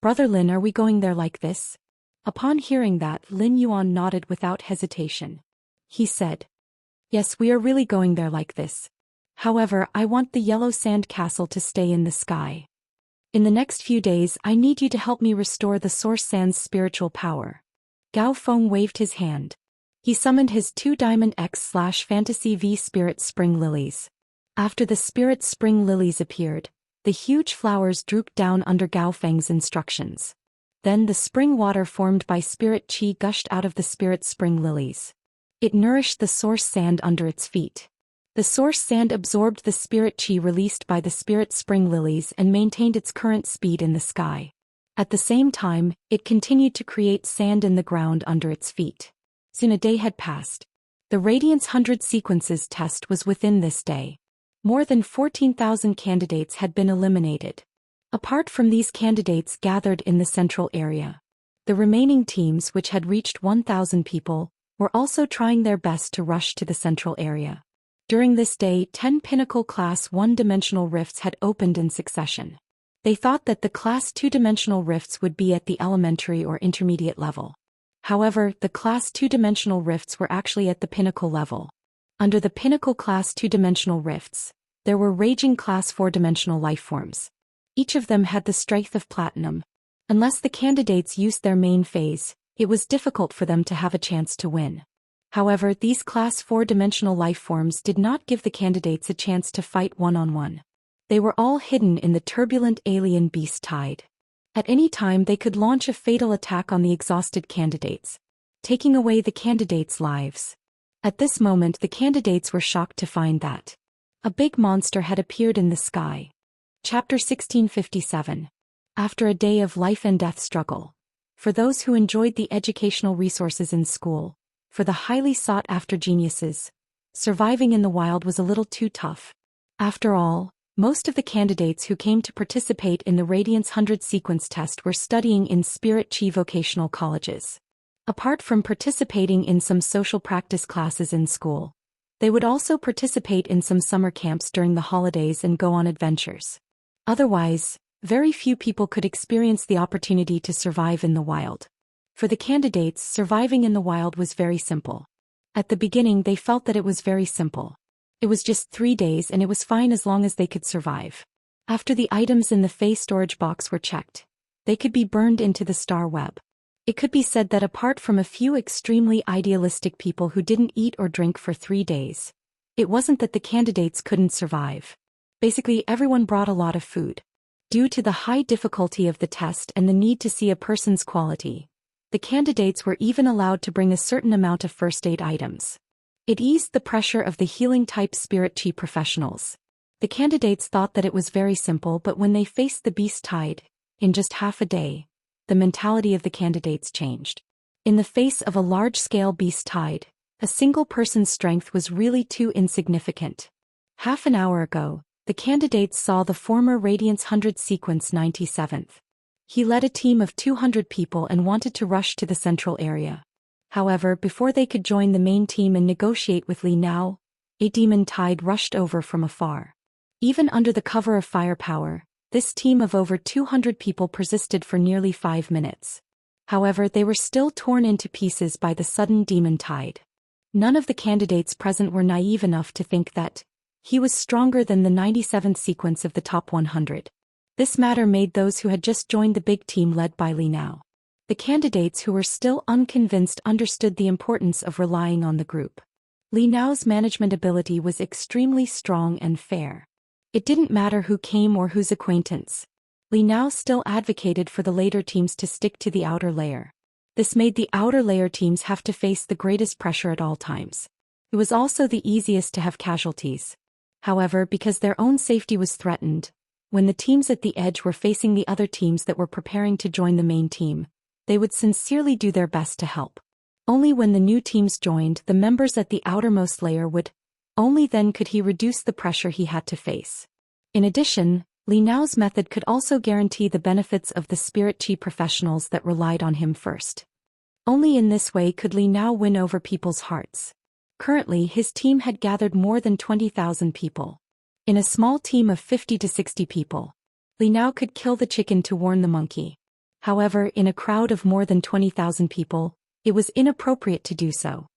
"Brother Lin, are we going there like this?" Upon hearing that, Lin Yuan nodded without hesitation. He said, "Yes, we are really going there like this. However, I want the yellow sand castle to stay in the sky. In the next few days, I need you to help me restore the source sand's spiritual power." Gao Feng waved his hand. He summoned his 2 Diamond X/Fantasy V Spirit Spring Lilies. After the Spirit Spring Lilies appeared, the huge flowers drooped down under Gao Feng's instructions. Then the spring water formed by Spirit Qi gushed out of the Spirit Spring Lilies. It nourished the source sand under its feet. The source sand absorbed the Spirit Qi released by the Spirit Spring Lilies and maintained its current speed in the sky. At the same time, it continued to create sand in the ground under its feet. Soon a day had passed. The Radiance 100 Sequences test was within this day. More than 14,000 candidates had been eliminated. Apart from these candidates gathered in the central area, the remaining teams, which had reached 1,000 people, were also trying their best to rush to the central area. During this day, 10 Pinnacle Class 1-dimensional rifts had opened in succession. They thought that the Class 2-dimensional rifts would be at the elementary or intermediate level. However, the Class 2-dimensional rifts were actually at the Pinnacle level. Under the Pinnacle Class 2-dimensional rifts, there were raging Class 4-dimensional lifeforms. Each of them had the strength of platinum. Unless the candidates used their main phase, it was difficult for them to have a chance to win. However, these Class 4-dimensional lifeforms did not give the candidates a chance to fight one-on-one. They were all hidden in the turbulent alien beast tide. At any time they could launch a fatal attack on the exhausted candidates, taking away the candidates' lives. At this moment the candidates were shocked to find that a big monster had appeared in the sky. Chapter 1657. After a day of life and death struggle. For those who enjoyed the educational resources in school, for the highly sought-after geniuses, surviving in the wild was a little too tough. After all, most of the candidates who came to participate in the Radiance 100 sequence test were studying in Spirit Qi vocational colleges. Apart from participating in some social practice classes in school, they would also participate in some summer camps during the holidays and go on adventures. Otherwise, very few people could experience the opportunity to survive in the wild. For the candidates, surviving in the wild was very simple. At the beginning they felt that it was very simple. It was just 3 days and it was fine as long as they could survive. After the items in the Fey storage box were checked, they could be burned into the star web. It could be said that apart from a few extremely idealistic people who didn't eat or drink for 3 days, it wasn't that the candidates couldn't survive. Basically, everyone brought a lot of food. Due to the high difficulty of the test and the need to see a person's quality, the candidates were even allowed to bring a certain amount of first aid items. It eased the pressure of the healing-type spirit chi professionals. The candidates thought that it was very simple, but when they faced the beast tide, in just half a day, the mentality of the candidates changed. In the face of a large-scale beast tide, a single person's strength was really too insignificant. Half an hour ago, the candidates saw the former Radiance 100 sequence 97th. He led a team of 200 people and wanted to rush to the central area. However, before they could join the main team and negotiate with Li Nao, a demon tide rushed over from afar. Even under the cover of firepower, this team of over 200 people persisted for nearly 5 minutes. However, they were still torn into pieces by the sudden demon tide. None of the candidates present were naive enough to think that he was stronger than the 97th sequence of the top 100. This matter made those who had just joined the big team led by Li Nao. The candidates who were still unconvinced understood the importance of relying on the group. Li Nao's management ability was extremely strong and fair. It didn't matter who came or whose acquaintance. Li Nao still advocated for the later teams to stick to the outer layer. This made the outer layer teams have to face the greatest pressure at all times. It was also the easiest to have casualties. However, because their own safety was threatened, when the teams at the edge were facing the other teams that were preparing to join the main team, they would sincerely do their best to help. Only when the new teams joined, the members at the outermost layer would, only then could he reduce the pressure he had to face. In addition, Li Nao's method could also guarantee the benefits of the spirit chi professionals that relied on him first. Only in this way could Li Nao win over people's hearts. Currently, his team had gathered more than 20,000 people. In a small team of 50 to 60 people, Li Nao could kill the chicken to warn the monkey. However, in a crowd of more than 20,000 people, it was inappropriate to do so.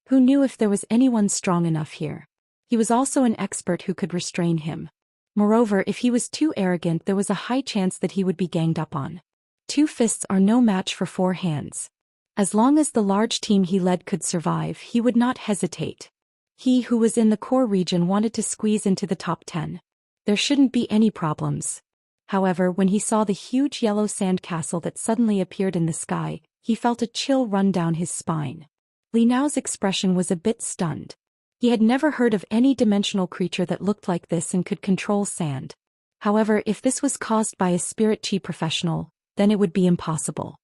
Who knew if there was anyone strong enough here? He was also an expert who could restrain him. Moreover, if he was too arrogant, there was a high chance that he would be ganged up on. 2 fists are no match for 4 hands. As long as the large team he led could survive, he would not hesitate. He who was in the core region wanted to squeeze into the top 10. There shouldn't be any problems. However, when he saw the huge yellow sand castle that suddenly appeared in the sky, he felt a chill run down his spine. Li Nao's expression was a bit stunned. He had never heard of any dimensional creature that looked like this and could control sand. However, if this was caused by a spirit chi professional, then it would be impossible.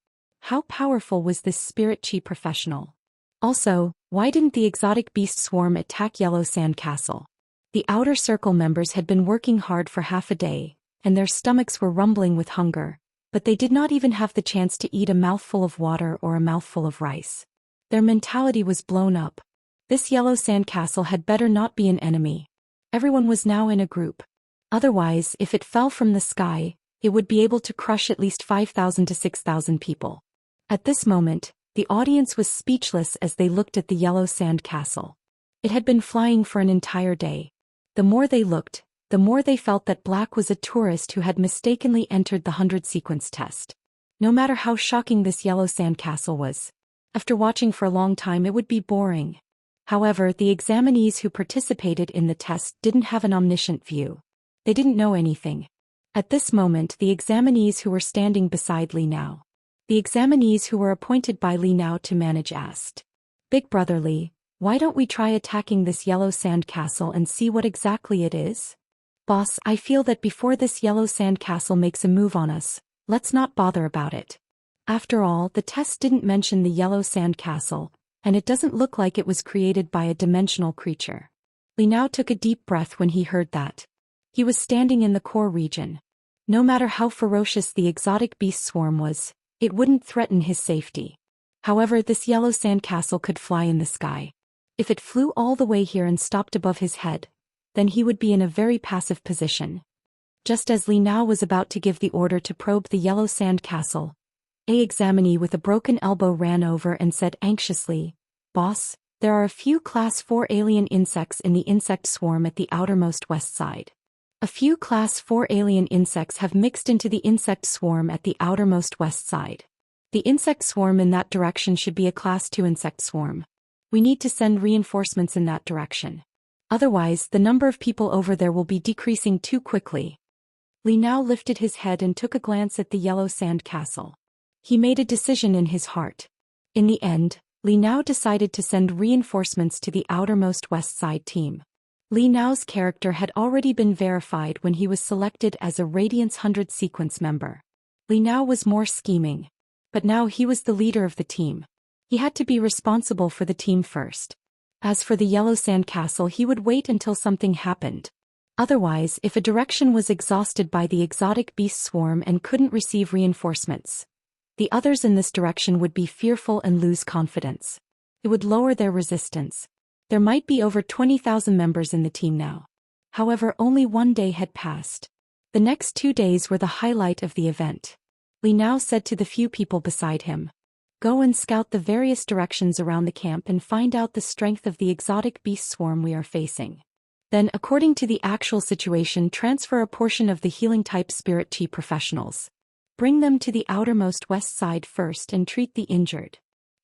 How powerful was this spirit chi professional? Also, why didn't the exotic beast swarm attack Yellow Sand Castle? The outer circle members had been working hard for half a day, and their stomachs were rumbling with hunger, but they did not even have the chance to eat a mouthful of water or a mouthful of rice. Their mentality was blown up. This Yellow Sand Castle had better not be an enemy. Everyone was now in a group. Otherwise, if it fell from the sky, it would be able to crush at least 5,000 to 6,000 people. At this moment, the audience was speechless as they looked at the Yellow Sand Castle. It had been flying for an entire day. The more they looked, the more they felt that Black was a tourist who had mistakenly entered the 100 sequence test. No matter how shocking this Yellow Sand Castle was, after watching for a long time it would be boring. However, the examinees who participated in the test didn't have an omniscient view. They didn't know anything. At this moment, the examinees who were standing beside Li Nao, the examinees who were appointed by Li Nao to manage asked, "Big Brother Li, why don't we try attacking this Yellow Sand Castle and see what exactly it is? Boss, I feel that before this Yellow Sand Castle makes a move on us, let's not bother about it. After all, the test didn't mention the Yellow Sand Castle, and it doesn't look like it was created by a dimensional creature." Li Nao took a deep breath when he heard that. He was standing in the core region. No matter how ferocious the exotic beast swarm was, it wouldn't threaten his safety. However, this Yellow Sand Castle could fly in the sky. If it flew all the way here and stopped above his head, then he would be in a very passive position. Just as Li Nao was about to give the order to probe the Yellow Sand Castle, an examinee with a broken elbow ran over and said anxiously, "Boss, there are a few Class 4 alien insects in the insect swarm at the outermost west side." A few Class 4 alien insects have mixed into the insect swarm at the outermost west side. The insect swarm in that direction should be a Class 2 insect swarm. We need to send reinforcements in that direction. Otherwise, the number of people over there will be decreasing too quickly. Li now lifted his head and took a glance at the yellow sand castle. He made a decision in his heart. In the end, Li now decided to send reinforcements to the outermost west side team. Li Nao's character had already been verified when he was selected as a Radiance 100 sequence member. Li Nao was more scheming. But now he was the leader of the team. He had to be responsible for the team first. As for the yellow sand castle, he would wait until something happened. Otherwise, if a direction was exhausted by the exotic beast swarm and couldn't receive reinforcements, the others in this direction would be fearful and lose confidence. It would lower their resistance. There might be over 20,000 members in the team now. However, only one day had passed. The next 2 days were the highlight of the event. Li Nao said to the few people beside him, "Go and scout the various directions around the camp and find out the strength of the exotic beast swarm we are facing. Then, according to the actual situation, transfer a portion of the healing-type spirit chi professionals. Bring them to the outermost west side first and treat the injured."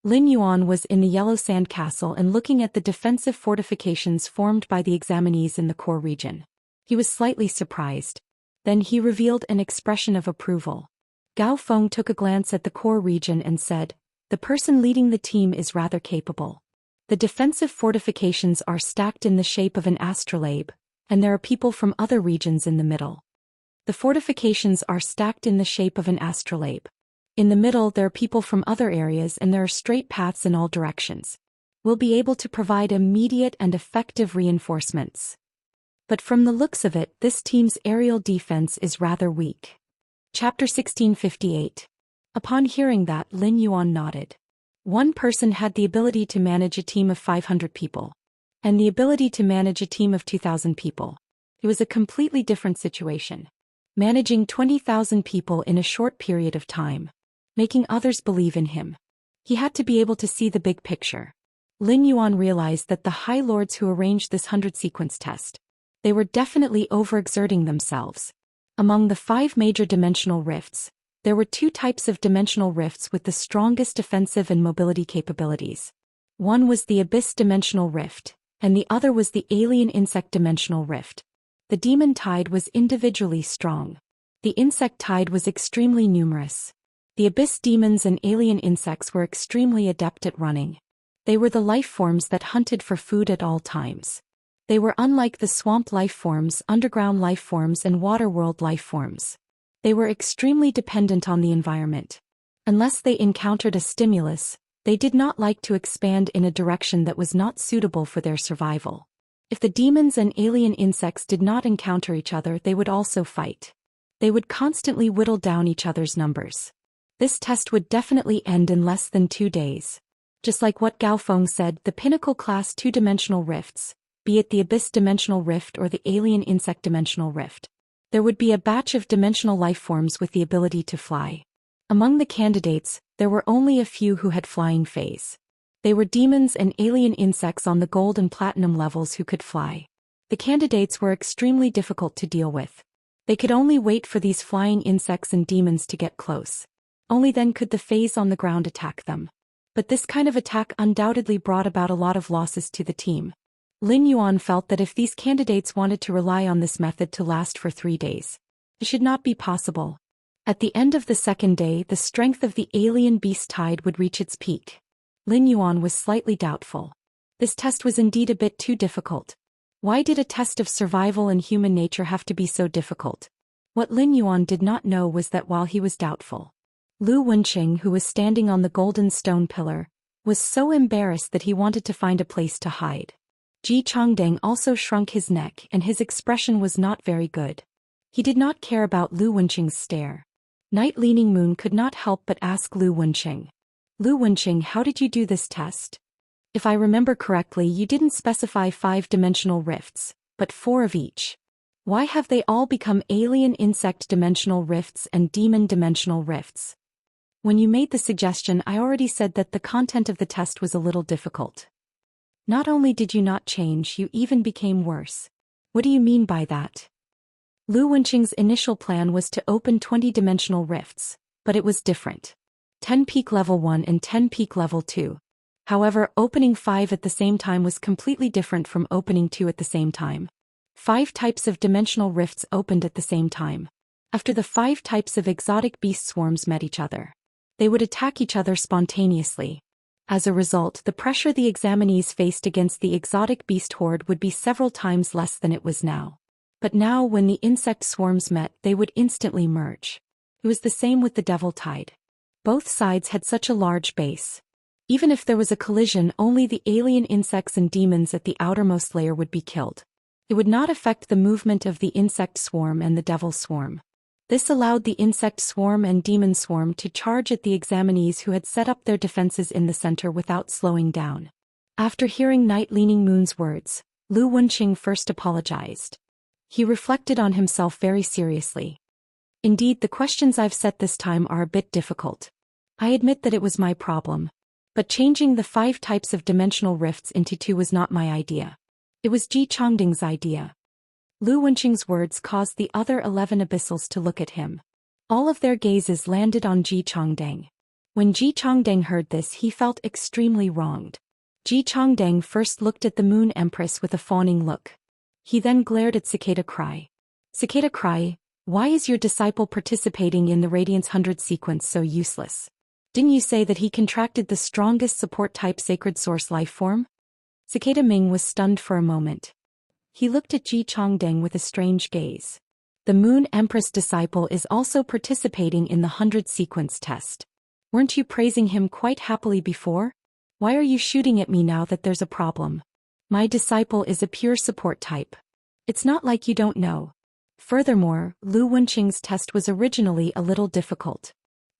Lin Yuan was in the yellow sand castle and looking at the defensive fortifications formed by the examinees in the core region. He was slightly surprised. Then he revealed an expression of approval. Gao Feng took a glance at the core region and said, "The person leading the team is rather capable. The defensive fortifications are stacked in the shape of an astrolabe, and there are people from other regions in the middle. The fortifications are stacked in the shape of an astrolabe. In the middle there are people from other areas and there are straight paths in all directions. We'll be able to provide immediate and effective reinforcements. But from the looks of it, this team's aerial defense is rather weak." Chapter 1658. Upon hearing that, Lin Yuan nodded. One person had the ability to manage a team of 500 people. And the ability to manage a team of 2,000 people. It was a completely different situation. Managing 20,000 people in a short period of time. Making others believe in him. He had to be able to see the big picture. Lin Yuan realized that the High Lords who arranged this 100 sequence test, they were definitely overexerting themselves. Among the 5 major dimensional rifts, there were 2 types of dimensional rifts with the strongest defensive and mobility capabilities. One was the Abyss Dimensional Rift, and the other was the Alien Insect Dimensional Rift. The Demon Tide was individually strong. The Insect Tide was extremely numerous. The Abyss Demons and Alien Insects were extremely adept at running. They were the life forms that hunted for food at all times. They were unlike the swamp life forms, underground life forms and water world life forms. They were extremely dependent on the environment. Unless they encountered a stimulus, they did not like to expand in a direction that was not suitable for their survival. If the demons and alien insects did not encounter each other, they would also fight. They would constantly whittle down each other's numbers. This test would definitely end in less than 2 days. Just like what Gao Feng said, the pinnacle class 2-dimensional rifts, be it the Abyss Dimensional Rift or the Alien Insect Dimensional Rift, there would be a batch of dimensional life forms with the ability to fly. Among the candidates, there were only a few who had flying phase. They were demons and alien insects on the gold and platinum levels who could fly. The candidates were extremely difficult to deal with. They could only wait for these flying insects and demons to get close. Only then could the phase on the ground attack them. But this kind of attack undoubtedly brought about a lot of losses to the team. Lin Yuan felt that if these candidates wanted to rely on this method to last for 3 days, it should not be possible. At the end of the 2nd day, the strength of the alien beast tide would reach its peak. Lin Yuan was slightly doubtful. This test was indeed a bit too difficult. Why did a test of survival and human nature have to be so difficult? What Lin Yuan did not know was that while he was doubtful, Lu Wenqing, who was standing on the golden stone pillar, was so embarrassed that he wanted to find a place to hide. Ji Changdeng also shrunk his neck and his expression was not very good. He did not care about Lu Wenqing's stare. Night Leaning Moon could not help but ask Lu Wenqing, "Lu Wenqing, how did you do this test? If I remember correctly, you didn't specify 5-dimensional rifts, but 4 of each. Why have they all become alien insect dimensional rifts and demon dimensional rifts?" When you made the suggestion, I already said that the content of the test was a little difficult. Not only did you not change, you even became worse. What do you mean by that? Lu Wenqing's initial plan was to open 20-dimensional rifts, but it was different. 10 peak level 1 and 10 peak level 2. However, opening 5 at the same time was completely different from opening 2 at the same time. 5 types of dimensional rifts opened at the same time. After the 5 types of exotic beast swarms met each other, they would attack each other spontaneously. As a result, the pressure the examinees faced against the exotic beast horde would be several times less than it was now. But now when the insect swarms met, they would instantly merge. It was the same with the devil tide. Both sides had such a large base. Even if there was a collision, only the alien insects and demons at the outermost layer would be killed. It would not affect the movement of the insect swarm and the devil swarm. This allowed the insect swarm and demon swarm to charge at the examinees who had set up their defenses in the center without slowing down. After hearing Night Leaning Moon's words, Lu Wenqing first apologized. He reflected on himself very seriously. Indeed, the questions I've set this time are a bit difficult. I admit that it was my problem. But changing the 5 types of dimensional rifts into 2 was not my idea. It was Ji Chongding's idea. Lu Wenqing's words caused the other 11 abyssals to look at him. All of their gazes landed on Ji Chongding. When Ji Chongding heard this, he felt extremely wronged. Ji Chongding first looked at the Moon Empress with a fawning look. He then glared at Cicada Cry. Cicada Cry, why is your disciple participating in the Radiance 100 sequence so useless? Didn't you say that he contracted the strongest support type sacred source life form? Cicada Ming was stunned for a moment. He looked at Ji Chongding with a strange gaze. The Moon Empress disciple is also participating in the 100 sequence test. Weren't you praising him quite happily before? Why are you shooting at me now that there's a problem? My disciple is a pure support type. It's not like you don't know. Furthermore, Lu Wenqing's test was originally a little difficult.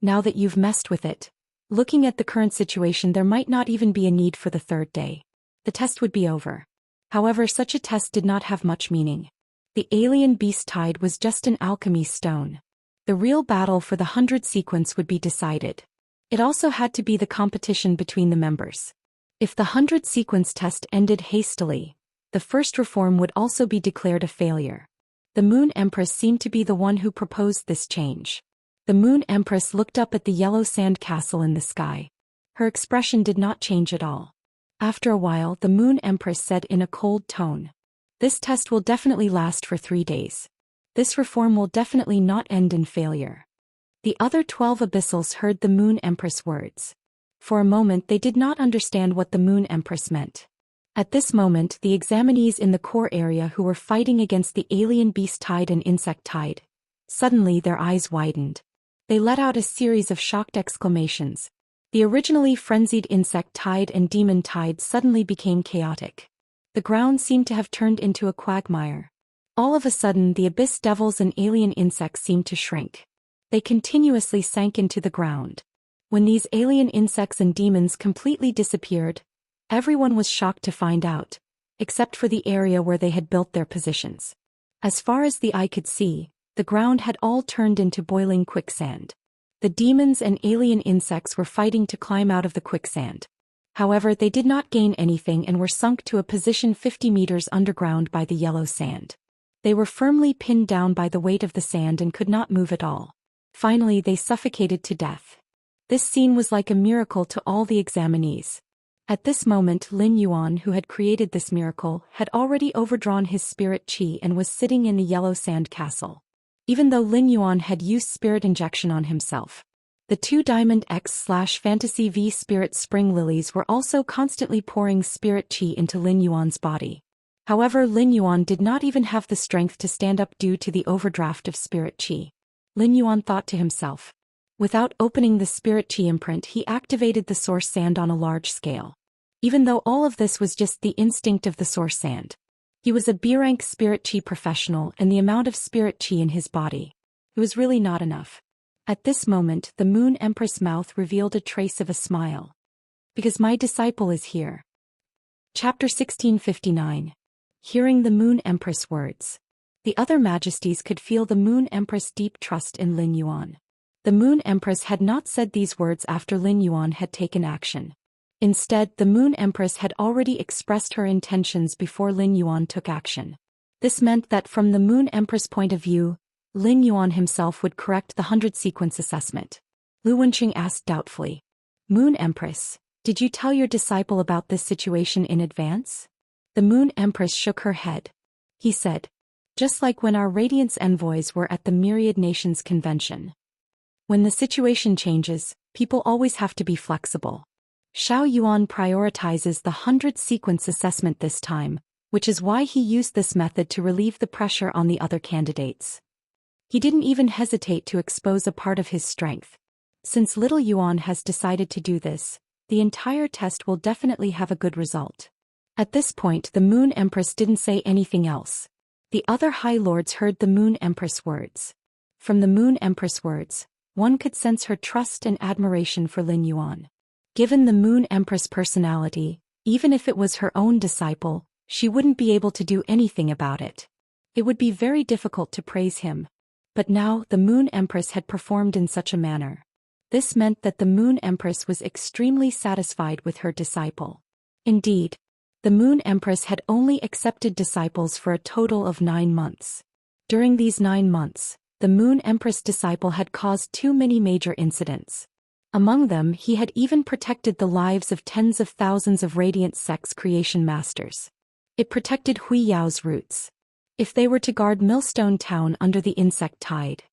Now that you've messed with it, looking at the current situation, there might not even be a need for the 3rd day. The test would be over. However, such a test did not have much meaning. The alien beast tide was just an alchemy stone. The real battle for the 100 sequence would be decided. It also had to be the competition between the members. If the 100 sequence test ended hastily, the first reform would also be declared a failure. The Moon Empress seemed to be the one who proposed this change. The Moon Empress looked up at the yellow sand castle in the sky. Her expression did not change at all. After a while, the Moon Empress said in a cold tone, "This test will definitely last for 3 days. This reform will definitely not end in failure." The other 12 abyssals heard the Moon Empress words. For a moment they did not understand what the Moon Empress meant. At this moment, the examinees in the core area who were fighting against the alien beast tide and insect tide, suddenly their eyes widened. They let out a series of shocked exclamations. The originally frenzied insect tide and demon tide suddenly became chaotic. The ground seemed to have turned into a quagmire. All of a sudden, the abyss devils and alien insects seemed to shrink. They continuously sank into the ground. When these alien insects and demons completely disappeared, everyone was shocked to find out, except for the area where they had built their positions. As far as the eye could see, the ground had all turned into boiling quicksand. The demons and alien insects were fighting to climb out of the quicksand. However, they did not gain anything and were sunk to a position 50 meters underground by the yellow sand. They were firmly pinned down by the weight of the sand and could not move at all. Finally, they suffocated to death. This scene was like a miracle to all the examinees. At this moment, Lin Yuan, who had created this miracle, had already overdrawn his spirit chi and was sitting in the yellow sand castle. Even though Lin Yuan had used spirit injection on himself, the 2 Diamond X/Fantasy V Spirit Spring Lilies were also constantly pouring spirit chi into Lin Yuan's body. However, Lin Yuan did not even have the strength to stand up due to the overdraft of spirit chi. Lin Yuan thought to himself. Without opening the spirit chi imprint, he activated the source sand on a large scale. Even though all of this was just the instinct of the source sand, he was a B-rank spirit chi professional, and the amount of spirit chi in his body, it was really not enough. At this moment, the Moon Empress' mouth revealed a trace of a smile. "Because my disciple is here." Chapter 1659. Hearing the Moon Empress' words. The other majesties could feel the Moon Empress' deep trust in Lin Yuan. The Moon Empress had not said these words after Lin Yuan had taken action. Instead, the Moon Empress had already expressed her intentions before Lin Yuan took action. This meant that from the Moon Empress point of view, Lin Yuan himself would correct the 100-sequence assessment. Lu Wenqing asked doubtfully. Moon Empress, did you tell your disciple about this situation in advance? The Moon Empress shook her head. He said, just like when our Radiance envoys were at the Myriad Nations Convention. When the situation changes, people always have to be flexible. Xiao Yuan prioritizes the 100-sequence assessment this time, which is why he used this method to relieve the pressure on the other candidates. He didn't even hesitate to expose a part of his strength. Since little Yuan has decided to do this, the entire test will definitely have a good result. At this point, the Moon Empress didn't say anything else. The other High Lords heard the Moon Empress words. From the Moon Empress words, one could sense her trust and admiration for Lin Yuan. Given the Moon Empress personality, even if it was her own disciple, she wouldn't be able to do anything about it. It would be very difficult to praise him. But now the Moon Empress had performed in such a manner. This meant that the Moon Empress was extremely satisfied with her disciple. Indeed, the Moon Empress had only accepted disciples for a total of 9 months. During these 9 months, the Moon Empress disciple had caused too many major incidents. Among them, he had even protected the lives of tens of thousands of Radiant Sex creation masters. It protected Hui Yao's roots. If they were to guard Millstone Town under the insect tide,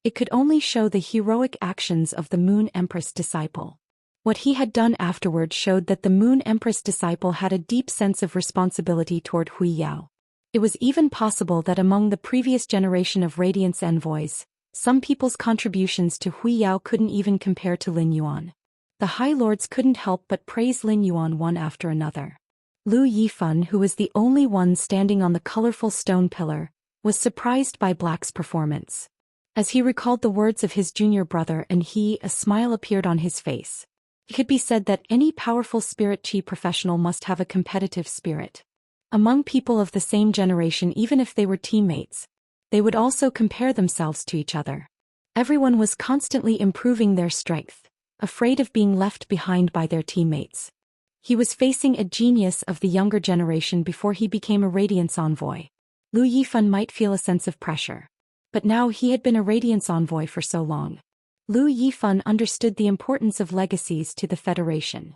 it could only show the heroic actions of the Moon Empress disciple. What he had done afterward showed that the Moon Empress disciple had a deep sense of responsibility toward Hui Yao. It was even possible that among the previous generation of Radiance envoys, some people's contributions to Hui Yao couldn't even compare to Lin Yuan. The High Lords couldn't help but praise Lin Yuan one after another. Lu Yifan, who was the only one standing on the colorful stone pillar, was surprised by Black's performance. As he recalled the words of his junior brother and a smile appeared on his face. It could be said that any powerful spirit chi professional must have a competitive spirit. Among people of the same generation, even if they were teammates, they would also compare themselves to each other. Everyone was constantly improving their strength, afraid of being left behind by their teammates. He was facing a genius of the younger generation before he became a Radiance envoy. Lu Yifan might feel a sense of pressure. But now he had been a Radiance envoy for so long. Lu Yifan understood the importance of legacies to the Federation.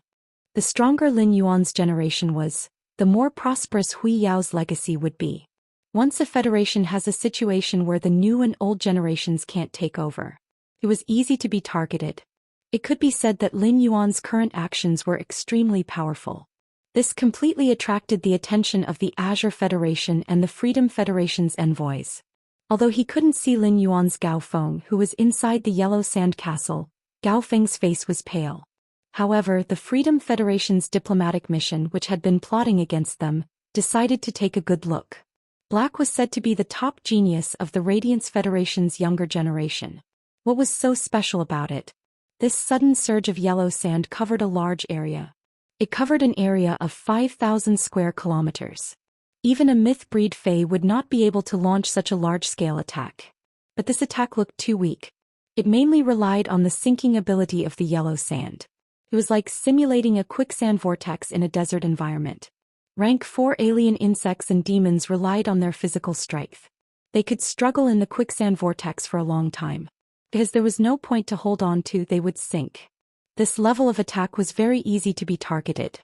The stronger Lin Yuan's generation was, the more prosperous Hui Yao's legacy would be. Once a Federation has a situation where the new and old generations can't take over, it was easy to be targeted. It could be said that Lin Yuan's current actions were extremely powerful. This completely attracted the attention of the Azure Federation and the Freedom Federation's envoys. Although he couldn't see Lin Yuan's Gao Feng, who was inside the yellow sand castle, Gao Feng's face was pale. However, the Freedom Federation's diplomatic mission, which had been plotting against them, decided to take a good look. Black was said to be the top genius of the Radiance Federation's younger generation. What was so special about it? This sudden surge of yellow sand covered a large area. It covered an area of 5,000 square kilometers. Even a myth-breed Fae would not be able to launch such a large-scale attack. But this attack looked too weak. It mainly relied on the sinking ability of the yellow sand. It was like simulating a quicksand vortex in a desert environment. Rank 4 alien insects and demons relied on their physical strength. They could struggle in the quicksand vortex for a long time. Because there was no point to hold on to, they would sink. This level of attack was very easy to be targeted.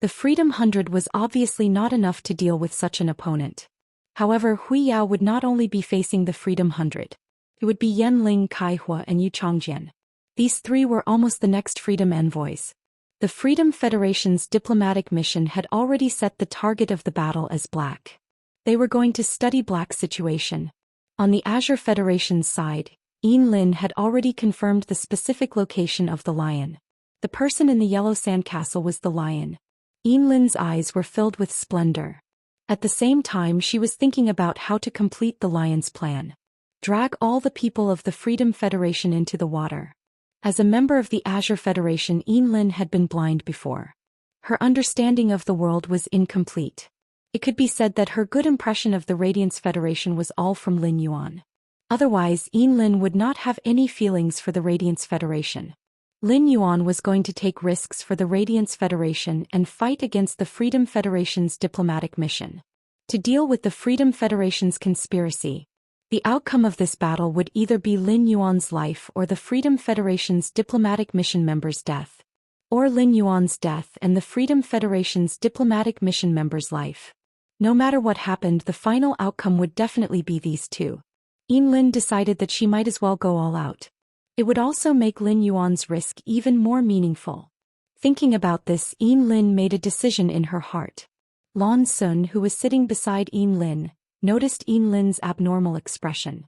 The Freedom 100 was obviously not enough to deal with such an opponent. However, Hui Yao would not only be facing the Freedom 100. It would be Yan Ling, Kai Hua and Yu Changjian. These three were almost the next Freedom envoys. The Freedom Federation's diplomatic mission had already set the target of the battle as Black. They were going to study Black's situation. On the Azure Federation's side, Yin Lin had already confirmed the specific location of the lion. The person in the yellow sand castle was the lion. Yin Lin's eyes were filled with splendor. At the same time, she was thinking about how to complete the lion's plan. Drag all the people of the Freedom Federation into the water. As a member of the Azure Federation, Yin Lin had been blind before. Her understanding of the world was incomplete. It could be said that her good impression of the Radiance Federation was all from Lin Yuan. Otherwise, Yin Lin would not have any feelings for the Radiance Federation. Lin Yuan was going to take risks for the Radiance Federation and fight against the Freedom Federation's diplomatic mission. to deal with the Freedom Federation's conspiracy. The outcome of this battle would either be Lin Yuan's life or the Freedom Federation's diplomatic mission member's death. Or Lin Yuan's death and the Freedom Federation's diplomatic mission member's life. No matter what happened, the final outcome would definitely be these two. Lin decided that she might as well go all out. It would also make Lin Yuan's risk even more meaningful. Thinking about this, Lin made a decision in her heart. Lan Sun, who was sitting beside Lin, noticed Lin's abnormal expression.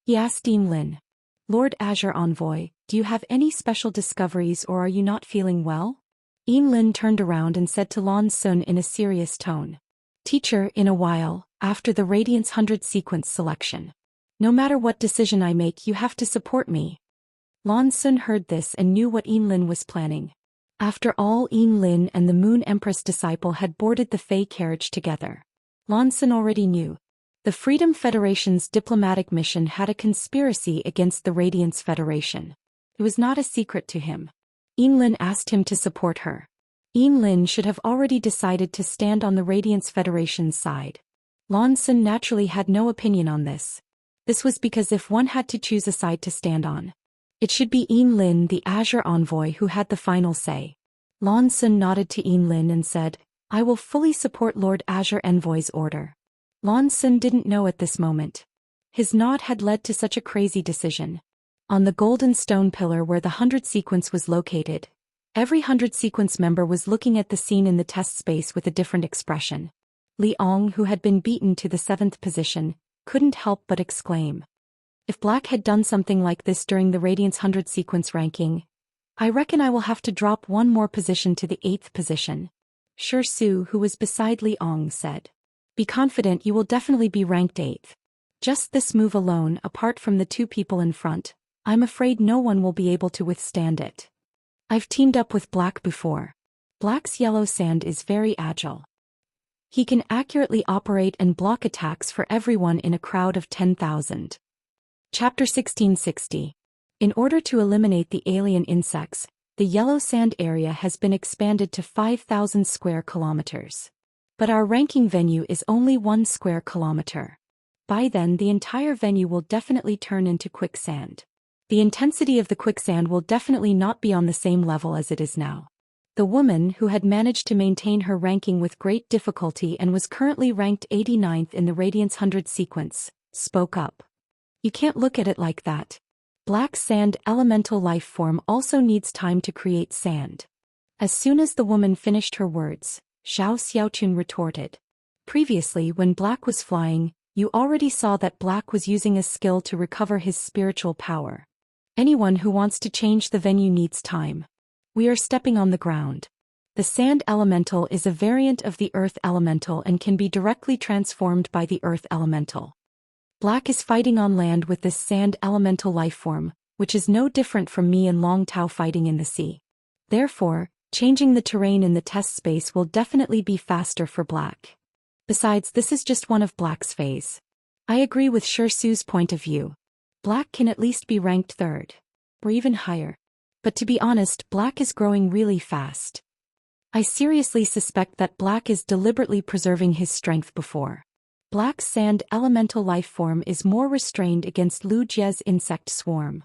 He asked Lin, "Lord Azure Envoy, do you have any special discoveries or are you not feeling well?" Lin turned around and said to Lan Sun in a serious tone, "Teacher, in a while, after the Radiance 100 sequence selection. No matter what decision I make, you have to support me." Lan Sun heard this and knew what Lin was planning. After all, Lin and the Moon Empress disciple had boarded the Fey carriage together. Lan Sun already knew. The Freedom Federation's diplomatic mission had a conspiracy against the Radiance Federation. It was not a secret to him. Lin asked him to support her. Lin should have already decided to stand on the Radiance Federation's side. Lan Sun naturally had no opinion on this. This was because if one had to choose a side to stand on, it should be Lin, the Azure Envoy, who had the final say. Lan Sun nodded to Lin and said, "I will fully support Lord Azure Envoy's order." Lan Sun didn't know at this moment. His nod had led to such a crazy decision. On the golden stone pillar where the 100 sequence was located, every 100 sequence member was looking at the scene in the test space with a different expression. Li Ong, who had been beaten to the 7th position, couldn't help but exclaim, "If Black had done something like this during the Radiance 100 sequence ranking, I reckon I will have to drop one more position to the 8th position." Shi Su, who was beside Li Ong, said, "Be confident, you will definitely be ranked 8th. Just this move alone, apart from the two people in front, I'm afraid no one will be able to withstand it. I've teamed up with Black before. Black's yellow sand is very agile. He can accurately operate and block attacks for everyone in a crowd of 10,000. Chapter 1660. In order to eliminate the alien insects, the yellow sand area has been expanded to 5,000 square kilometers. But our ranking venue is only 1 square kilometer. By then, the entire venue will definitely turn into quicksand. The intensity of the quicksand will definitely not be on the same level as it is now. The woman, who had managed to maintain her ranking with great difficulty and was currently ranked 89th in the Radiance 100 sequence, spoke up. "You can't look at it like that. Black sand elemental life form also needs time to create sand." As soon as the woman finished her words, Xiao Xiaochun retorted. "Previously, when Black was flying, you already saw that Black was using a skill to recover his spiritual power. Anyone who wants to change the venue needs time. We are stepping on the ground. The sand elemental is a variant of the earth elemental and can be directly transformed by the earth elemental. Black is fighting on land with this sand elemental life form, which is no different from me and Long Tao fighting in the sea. Therefore, changing the terrain in the test space will definitely be faster for Black. Besides, this is just one of Black's phase. I agree with Shi Su's point of view. Black can at least be ranked 3rd. Or even higher. But to be honest, Black is growing really fast. I seriously suspect that Black is deliberately preserving his strength before. Black's sand elemental life form is more restrained against Lu Jie's insect swarm.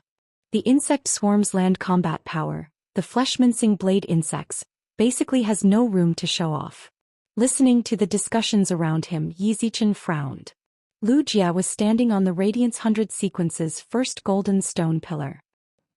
The insect swarm's land combat power, the flesh-mincing blade insects, basically has no room to show off." Listening to the discussions around him, Yi Zichen frowned. Lu Jie was standing on the Radiance 100 sequence's first golden stone pillar.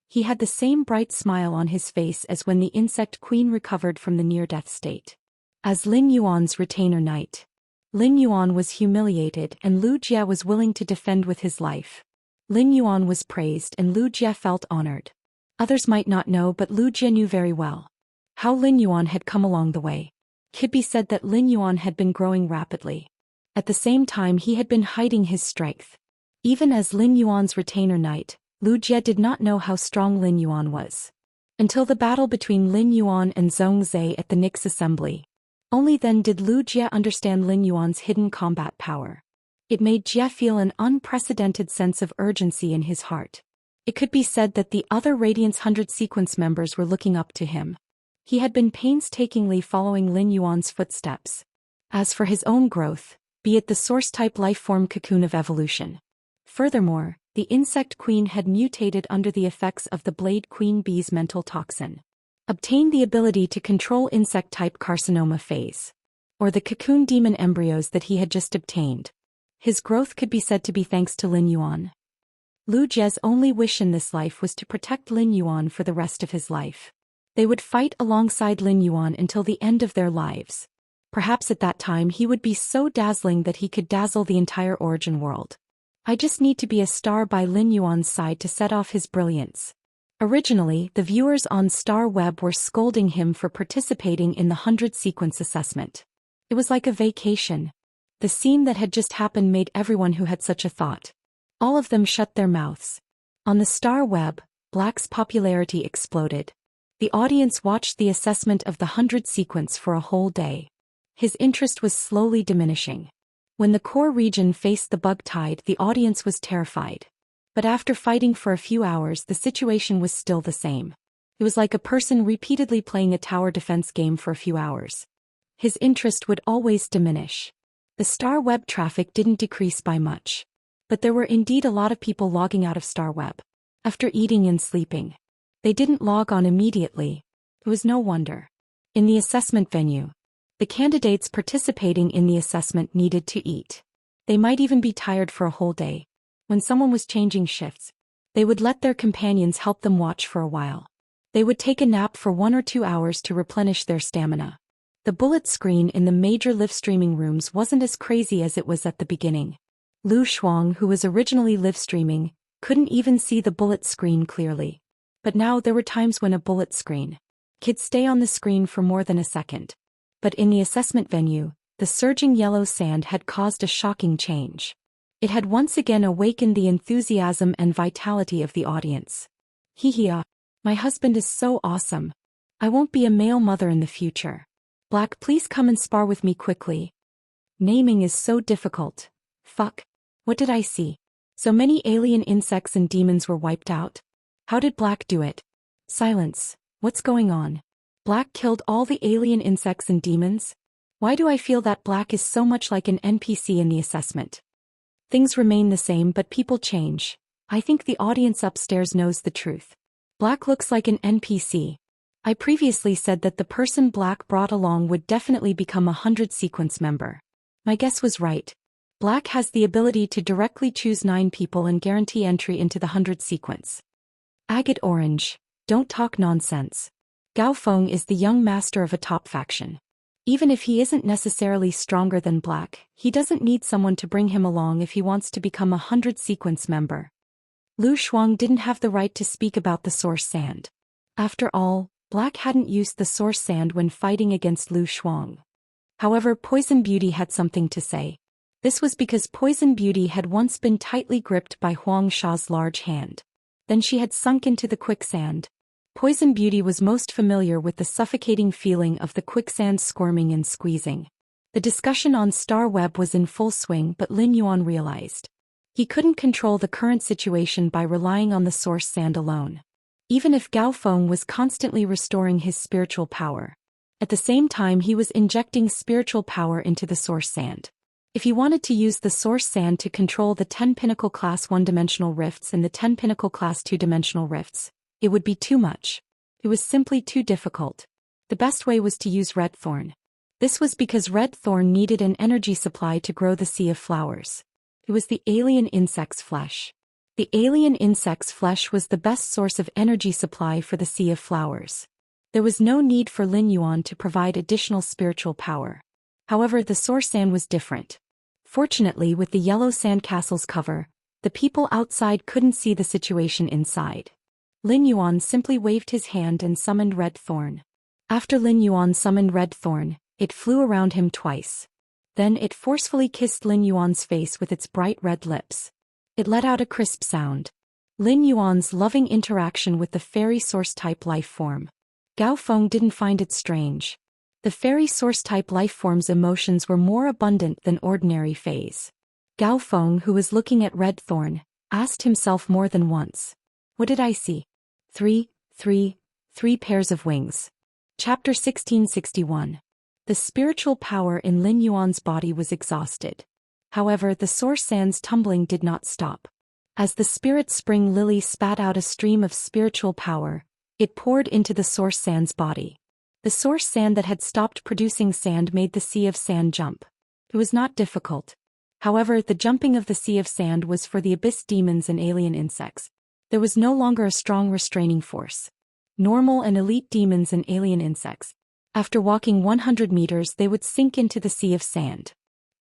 He had the same bright smile on his face as when the insect queen recovered from the near-death state. As Lin Yuan's retainer knight, Lin Yuan was humiliated and Lu Jie was willing to defend with his life. Lin Yuan was praised and Lu Jie felt honored. Others might not know, but Lu Jie knew very well how Lin Yuan had come along the way. It could be said that Lin Yuan had been growing rapidly. At the same time, he had been hiding his strength. Even as Lin Yuan's retainer knight, Lu Jie did not know how strong Lin Yuan was. Until the battle between Lin Yuan and Zhong Zhe at the Nix assembly. Only then did Lu Jie understand Lin Yuan's hidden combat power. It made Jie feel an unprecedented sense of urgency in his heart. It could be said that the other Radiance 100 sequence members were looking up to him. He had been painstakingly following Lin Yuan's footsteps. As for his own growth, be it the source-type life-form cocoon of evolution. Furthermore, the insect queen had mutated under the effects of the blade queen bee's mental toxin. Obtained the ability to control insect-type carcinoma phase, or the cocoon demon embryos that he had just obtained. His growth could be said to be thanks to Lin Yuan. Lu Jie's only wish in this life was to protect Lin Yuan for the rest of his life. They would fight alongside Lin Yuan until the end of their lives. Perhaps at that time he would be so dazzling that he could dazzle the entire origin world. I just need to be a star by Lin Yuan's side to set off his brilliance. Originally, the viewers on Star Web were scolding him for participating in the 100-sequence assessment. It was like a vacation. The scene that had just happened made everyone who had such a thought. All of them shut their mouths. On the Star Web, Black's popularity exploded. The audience watched the assessment of the 100-sequence for a whole day. His interest was slowly diminishing. When the core region faced the bug tide, the audience was terrified. But after fighting for a few hours, the situation was still the same. It was like a person repeatedly playing a tower defense game for a few hours. His interest would always diminish. The Star Web traffic didn't decrease by much. But there were indeed a lot of people logging out of Star Web. After eating and sleeping. They didn't log on immediately. It was no wonder. In the assessment venue, the candidates participating in the assessment needed to eat. They might even be tired for a whole day. When someone was changing shifts, they would let their companions help them watch for a while. They would take a nap for 1 or 2 hours to replenish their stamina. The bullet screen in the major live streaming rooms wasn't as crazy as it was at the beginning. Lu Shuang, who was originally live streaming, couldn't even see the bullet screen clearly. But now there were times when a bullet screen could stay on the screen for more than a second. But in the assessment venue, the surging yellow sand had caused a shocking change. It had once again awakened the enthusiasm and vitality of the audience. Hee, my husband is so awesome. I won't be a male mother in the future. Black, please come and spar with me quickly. Naming is so difficult. Fuck. What did I see? So many alien insects and demons were wiped out. How did Black do it? Silence. What's going on? Black killed all the alien insects and demons? Why do I feel that Black is so much like an NPC in the assessment? Things remain the same but people change. I think the audience upstairs knows the truth. Black looks like an NPC. I previously said that the person Black brought along would definitely become a 100-sequence member. My guess was right. Black has the ability to directly choose 9 people and guarantee entry into the 100-sequence. Agate Orange, don't talk nonsense. Gao Feng is the young master of a top faction. Even if he isn't necessarily stronger than Black, he doesn't need someone to bring him along if he wants to become a 100-sequence member. Lu Shuang didn't have the right to speak about the source sand. After all, Black hadn't used the source sand when fighting against Lu Shuang. However, Poison Beauty had something to say. This was because Poison Beauty had once been tightly gripped by Huang Sha's large hand. Then she had sunk into the quicksand. Poison Beauty was most familiar with the suffocating feeling of the quicksand squirming and squeezing. The discussion on Star Web was in full swing, but Lin Yuan realized he couldn't control the current situation by relying on the source sand alone. Even if Gao Feng was constantly restoring his spiritual power, at the same time he was injecting spiritual power into the source sand. If he wanted to use the source sand to control the 10 Pinnacle Class 1-dimensional rifts and the 10 Pinnacle Class 2-dimensional rifts, it would be too much. It was simply too difficult. The best way was to use Red Thorn. This was because Red Thorn needed an energy supply to grow the Sea of Flowers. It was the alien insect's flesh. The alien insect's flesh was the best source of energy supply for the Sea of Flowers. There was no need for Lin Yuan to provide additional spiritual power. However, the source sand was different. Fortunately, with the yellow sandcastle's cover, the people outside couldn't see the situation inside. Lin Yuan simply waved his hand and summoned Red Thorn. After Lin Yuan summoned Red Thorn, it flew around him twice. Then it forcefully kissed Lin Yuan's face with its bright red lips. It let out a crisp sound. Lin Yuan's loving interaction with the fairy source-type life form. Gao Feng didn't find it strange. The fairy source-type life form's emotions were more abundant than ordinary phase. Gao Feng, who was looking at Red Thorn, asked himself more than once, "What did I see?" Three pairs of wings. Chapter 1661. The spiritual power in Lin Yuan's body was exhausted. However, the source sand's tumbling did not stop. As the spirit spring lily spat out a stream of spiritual power, it poured into the source sand's body. The source sand that had stopped producing sand made the sea of sand jump. It was not difficult. However, the jumping of the sea of sand was for the abyss demons and alien insects. There was no longer a strong restraining force. Normal and elite demons and alien insects. After walking 100 meters, they would sink into the sea of sand.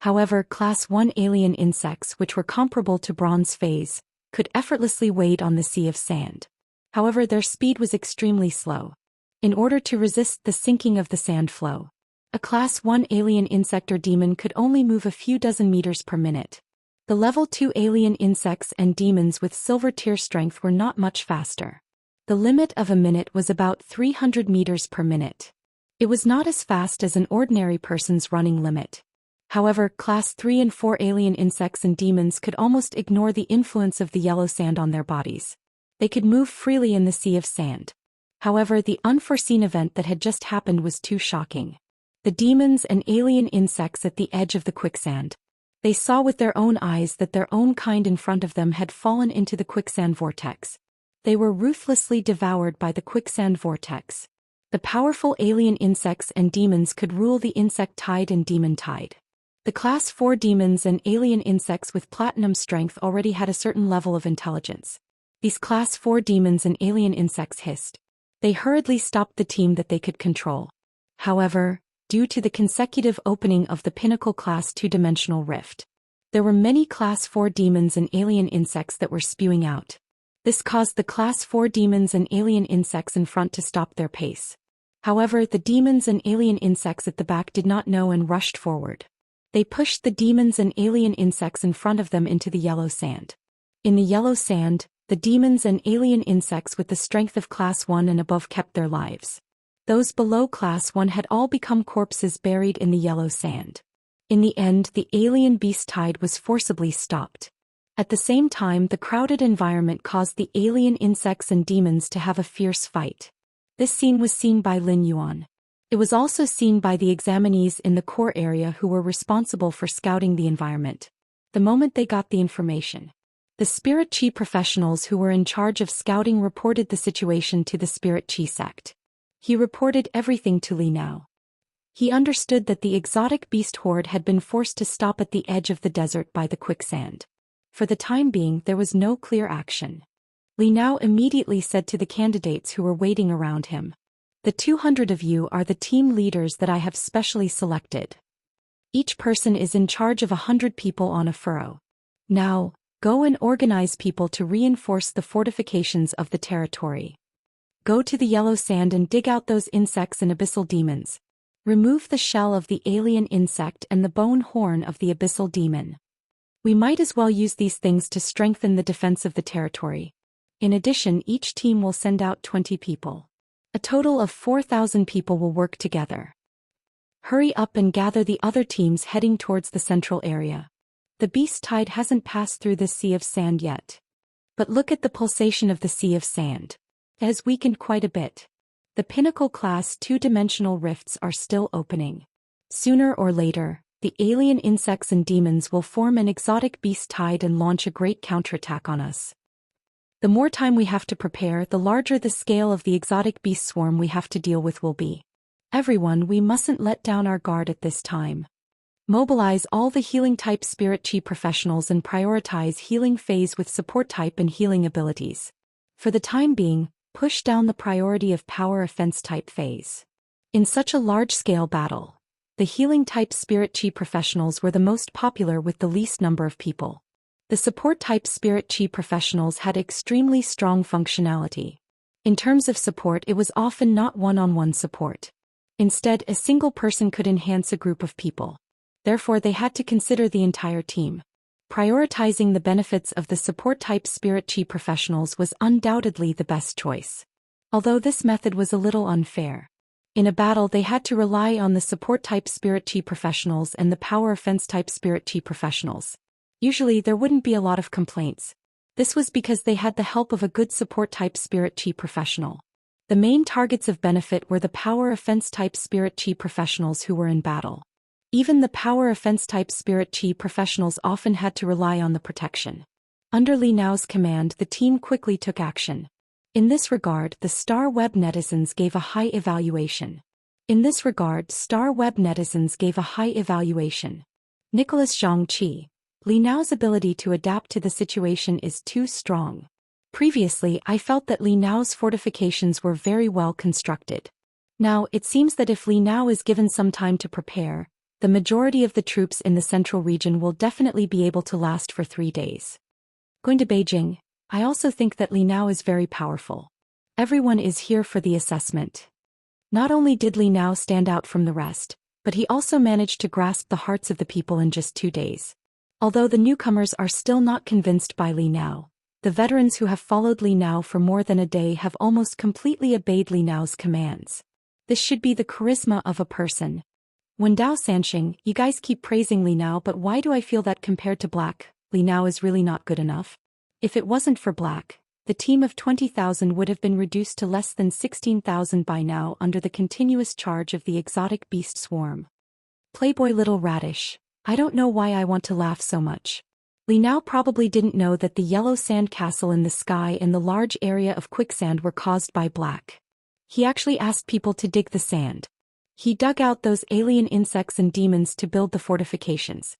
However, Class 1 alien insects, which were comparable to bronze phase, could effortlessly wade on the sea of sand. However, their speed was extremely slow. In order to resist the sinking of the sand flow, a Class 1 alien insect or demon could only move a few dozen meters per minute. The Level 2 alien insects and demons with silver tier strength were not much faster. The limit of a minute was about 300 meters per minute. It was not as fast as an ordinary person's running limit. However, Class 3 and 4 alien insects and demons could almost ignore the influence of the yellow sand on their bodies. They could move freely in the sea of sand. However, the unforeseen event that had just happened was too shocking. The demons and alien insects at the edge of the quicksand. They saw with their own eyes that their own kind in front of them had fallen into the quicksand vortex. They were ruthlessly devoured by the quicksand vortex. The powerful alien insects and demons could rule the insect tide and demon tide. The Class 4 demons and alien insects with platinum strength already had a certain level of intelligence. These Class 4 demons and alien insects hissed. They hurriedly stopped the team that they could control. However, due to the consecutive opening of the pinnacle Class 2-dimensional rift, there were many Class 4 demons and alien insects that were spewing out. This caused the Class 4 demons and alien insects in front to stop their pace. However, the demons and alien insects at the back did not know and rushed forward. They pushed the demons and alien insects in front of them into the yellow sand. In the yellow sand, the demons and alien insects with the strength of Class 1 and above kept their lives. Those below Class 1 had all become corpses buried in the yellow sand. In the end, the alien beast tide was forcibly stopped. At the same time, the crowded environment caused the alien insects and demons to have a fierce fight. This scene was seen by Lin Yuan. It was also seen by the examinees in the core area who were responsible for scouting the environment. The moment they got the information, the Spirit Chi professionals who were in charge of scouting reported the situation to the Spirit Chi sect. He reported everything to Li Nao. He understood that the exotic beast horde had been forced to stop at the edge of the desert by the quicksand. For the time being, there was no clear action. Li Nao immediately said to the candidates who were waiting around him, "The 200 of you are the team leaders that I have specially selected. Each person is in charge of 100 people on a furrow. Now, go and organize people to reinforce the fortifications of the territory. Go to the yellow sand and dig out those insects and abyssal demons. Remove the shell of the alien insect and the bone horn of the abyssal demon. We might as well use these things to strengthen the defense of the territory. In addition, each team will send out 20 people. A total of 4,000 people will work together. Hurry up and gather the other teams heading towards the central area. The beast tide hasn't passed through this sea of sand yet. But look at the pulsation of the sea of sand. It has weakened quite a bit. The pinnacle class 2-dimensional rifts are still opening. Sooner or later, the alien insects and demons will form an exotic beast tide and launch a great counterattack on us. The more time we have to prepare, the larger the scale of the exotic beast swarm we have to deal with will be. Everyone, we mustn't let down our guard at this time. Mobilize all the healing type Spirit Chi professionals and prioritize healing phase with support type and healing abilities. For the time being, push down the priority of power offense type phase. In such a large-scale battle, the healing type Spirit Chi professionals were the most popular with the least number of people. The support type Spirit Chi professionals had extremely strong functionality. In terms of support, it was often not one-on-one support. Instead, a single person could enhance a group of people. Therefore, they had to consider the entire team. Prioritizing the benefits of the support type Spirit Chi professionals was undoubtedly the best choice. Although this method was a little unfair. In a battle, they had to rely on the support type Spirit Chi professionals and the power offense type Spirit Chi professionals. Usually, there wouldn't be a lot of complaints. This was because they had the help of a good support type Spirit Chi professional. The main targets of benefit were the power offense-type spirit chi professionals who were in battle. Even the power offense-type spirit chi professionals often had to rely on the protection. Under Li Nao's command, the team quickly took action. In this regard, the Star Web netizens gave a high evaluation. Nicholas Zhang. Li Nao's ability to adapt to the situation is too strong. Previously, I felt that Li Nao's fortifications were very well constructed. Now, it seems that if Li Nao is given some time to prepare, the majority of the troops in the central region will definitely be able to last for 3 days. Going to Beijing, I also think that Li Nao is very powerful. Everyone is here for the assessment. Not only did Li Nao stand out from the rest, but he also managed to grasp the hearts of the people in just 2 days. Although the newcomers are still not convinced by Li Nao, the veterans who have followed Li Nao for more than a day have almost completely obeyed Li Nao's commands. This should be the charisma of a person. When Dao Sanxing, you guys keep praising Li Nao, but why do I feel that compared to Black, Li Nao is really not good enough? If it wasn't for Black, the team of 20,000 would have been reduced to less than 16,000 by now under the continuous charge of the exotic beast swarm. Playboy Little Radish, I don't know why I want to laugh so much. Li Nao probably didn't know that the yellow sand castle in the sky and the large area of quicksand were caused by Black. He actually asked people to dig the sand. He dug out those alien insects and demons to build the fortifications.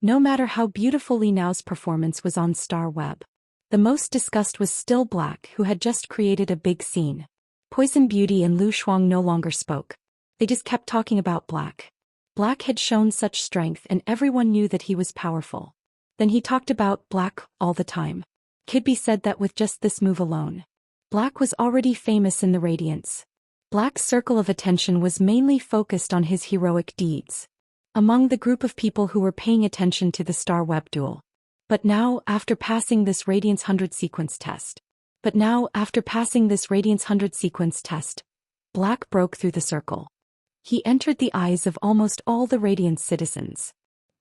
No matter how beautiful Li Nao's performance was on Star Web, the most discussed was still Black, who had just created a big scene. Poison Beauty and Lu Shuang no longer spoke. They just kept talking about Black. Black had shown such strength and everyone knew that he was powerful. Then he talked about Black all the time. Could be said that with just this move alone, Black was already famous in the Radiance. Black's circle of attention was mainly focused on his heroic deeds among the group of people who were paying attention to the Star Web duel. But now, after passing this Radiance 100 sequence test, Black broke through the circle. He entered the eyes of almost all the Radiance citizens.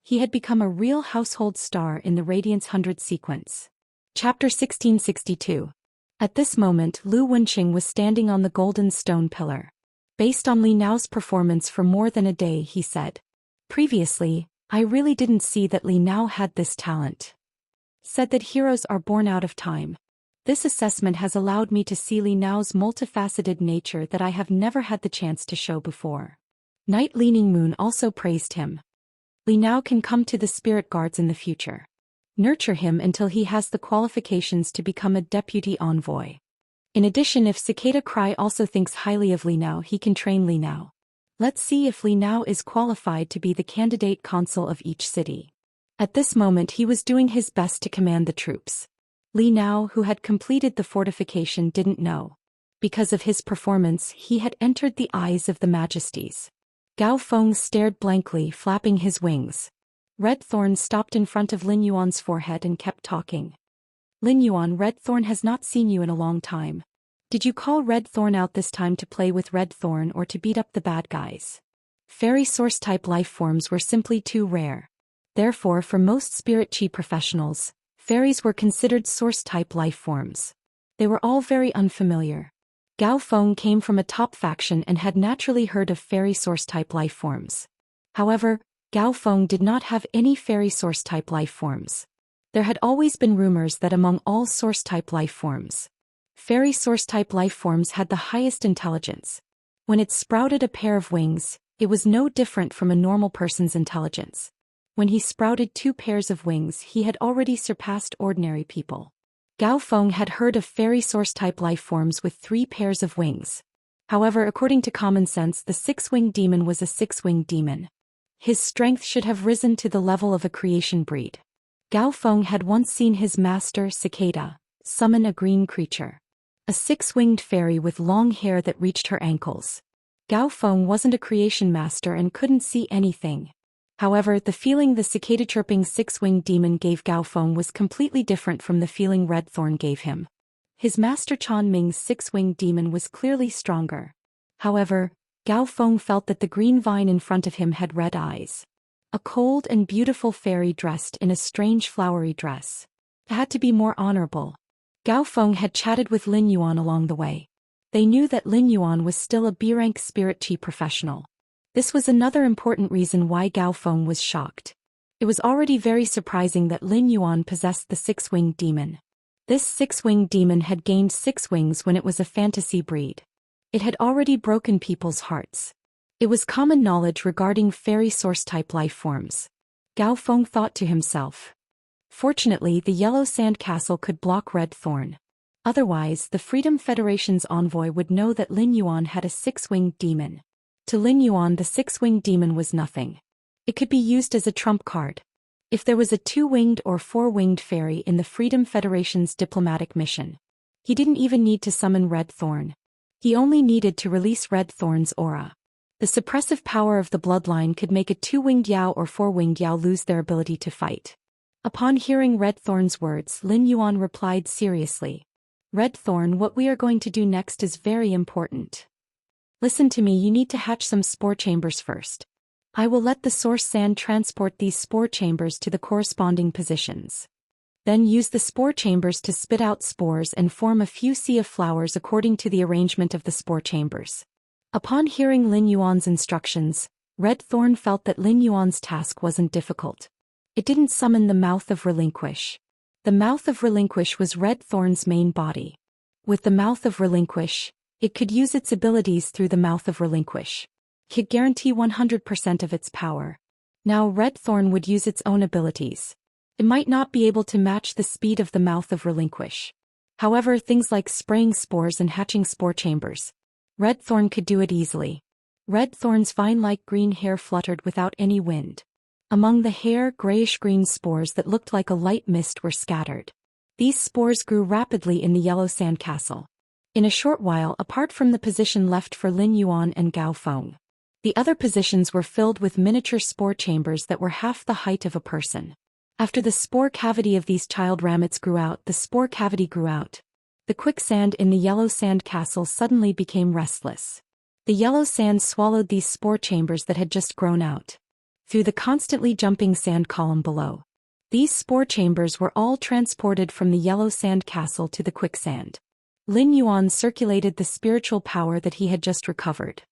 He had become a real household star in the Radiance 100 sequence. Chapter 1662. At this moment, Lu Wenqing was standing on the golden stone pillar. Based on Li Nao's performance for more than a day, he said. Previously, I really didn't see that Li Nao had this talent. Said that heroes are born out of time. This assessment has allowed me to see Li Nao's multifaceted nature that I have never had the chance to show before. Night Leaning Moon also praised him. Li Nao can come to the spirit guards in the future. Nurture him until he has the qualifications to become a deputy envoy. In addition, if Cicada Cry also thinks highly of Li Nao, he can train Li Nao. Let's see if Li Nao is qualified to be the candidate consul of each city. At this moment he was doing his best to command the troops. Li Nao, who had completed the fortification, didn't know. Because of his performance, he had entered the eyes of the majesties. Gao Feng stared blankly, flapping his wings. Red Thorn stopped in front of Lin Yuan's forehead and kept talking. Lin Yuan, Red Thorn has not seen you in a long time. Did you call Red Thorn out this time to play with Red Thorn or to beat up the bad guys? Fairy source-type life forms were simply too rare. Therefore, for most spirit chi professionals, fairies were considered source-type life forms. They were all very unfamiliar. Gao Feng came from a top faction and had naturally heard of fairy source-type life forms. However, Gao Feng did not have any fairy source-type life forms. There had always been rumors that among all source-type life forms, fairy source-type life forms had the highest intelligence. When it sprouted a pair of wings, it was no different from a normal person's intelligence. When he sprouted 2 pairs of wings, he had already surpassed ordinary people. Gao Feng had heard of fairy source-type life forms with 3 pairs of wings. However, according to common sense, the 6-winged demon was a 6-winged demon. His strength should have risen to the level of a creation breed. Gao Feng had once seen his master, Cicada, summon a green creature. A 6-winged fairy with long hair that reached her ankles. Gao Feng wasn't a creation master and couldn't see anything. However, the feeling the cicada-chirping 6-winged demon gave Gao Feng was completely different from the feeling Red Thorn gave him. His master Chan Ming's 6-winged demon was clearly stronger. However, Gao Feng felt that the green vine in front of him had red eyes. A cold and beautiful fairy dressed in a strange flowery dress. It had to be more honorable. Gao Feng had chatted with Lin Yuan along the way. They knew that Lin Yuan was still a B-rank spirit chi professional. This was another important reason why Gao Feng was shocked. It was already very surprising that Lin Yuan possessed the six-winged demon. This six-winged demon had gained 6 wings when it was a fantasy breed. It had already broken people's hearts. It was common knowledge regarding fairy source-type life forms. Gao Feng thought to himself. Fortunately, the yellow sand castle could block Red Thorn. Otherwise, the Freedom Federation's envoy would know that Lin Yuan had a six-winged demon. To Lin Yuan, the six-winged demon was nothing. It could be used as a trump card. If there was a 2-winged or 4-winged fairy in the Freedom Federation's diplomatic mission, he didn't even need to summon Red Thorn. He only needed to release Red Thorn's aura. The suppressive power of the bloodline could make a 2-winged Yao or 4-winged Yao lose their ability to fight. Upon hearing Red Thorn's words, Lin Yuan replied seriously. Red Thorn, what we are going to do next is very important. Listen to me, you need to hatch some spore chambers first. I will let the source sand transport these spore chambers to the corresponding positions. Then use the spore chambers to spit out spores and form a few sea of flowers according to the arrangement of the spore chambers. Upon hearing Lin Yuan's instructions, Red Thorn felt that Lin Yuan's task wasn't difficult. It didn't summon the Mouth of Relinquish. The Mouth of Relinquish was Red Thorn's main body. With the Mouth of Relinquish, it could use its abilities through the Mouth of Relinquish. It could guarantee 100% of its power. Now Red Thorn would use its own abilities. It might not be able to match the speed of the Mouth of Relinquish. However, things like spraying spores and hatching spore chambers, Red Thorn could do it easily. Red Thorn's vine-like green hair fluttered without any wind. Among the hair, grayish-green spores that looked like a light mist were scattered. These spores grew rapidly in the yellow sand castle. In a short while, apart from the position left for Lin Yuan and Gao Feng, the other positions were filled with miniature spore chambers that were half the height of a person. After the spore cavity of these child ramets grew out, the spore cavity grew out. The quicksand in the yellow sand castle suddenly became restless. The yellow sand swallowed these spore chambers that had just grown out. Through the constantly jumping sand column below, these spore chambers were all transported from the yellow sand castle to the quicksand. Lin Yuan circulated the spiritual power that he had just recovered.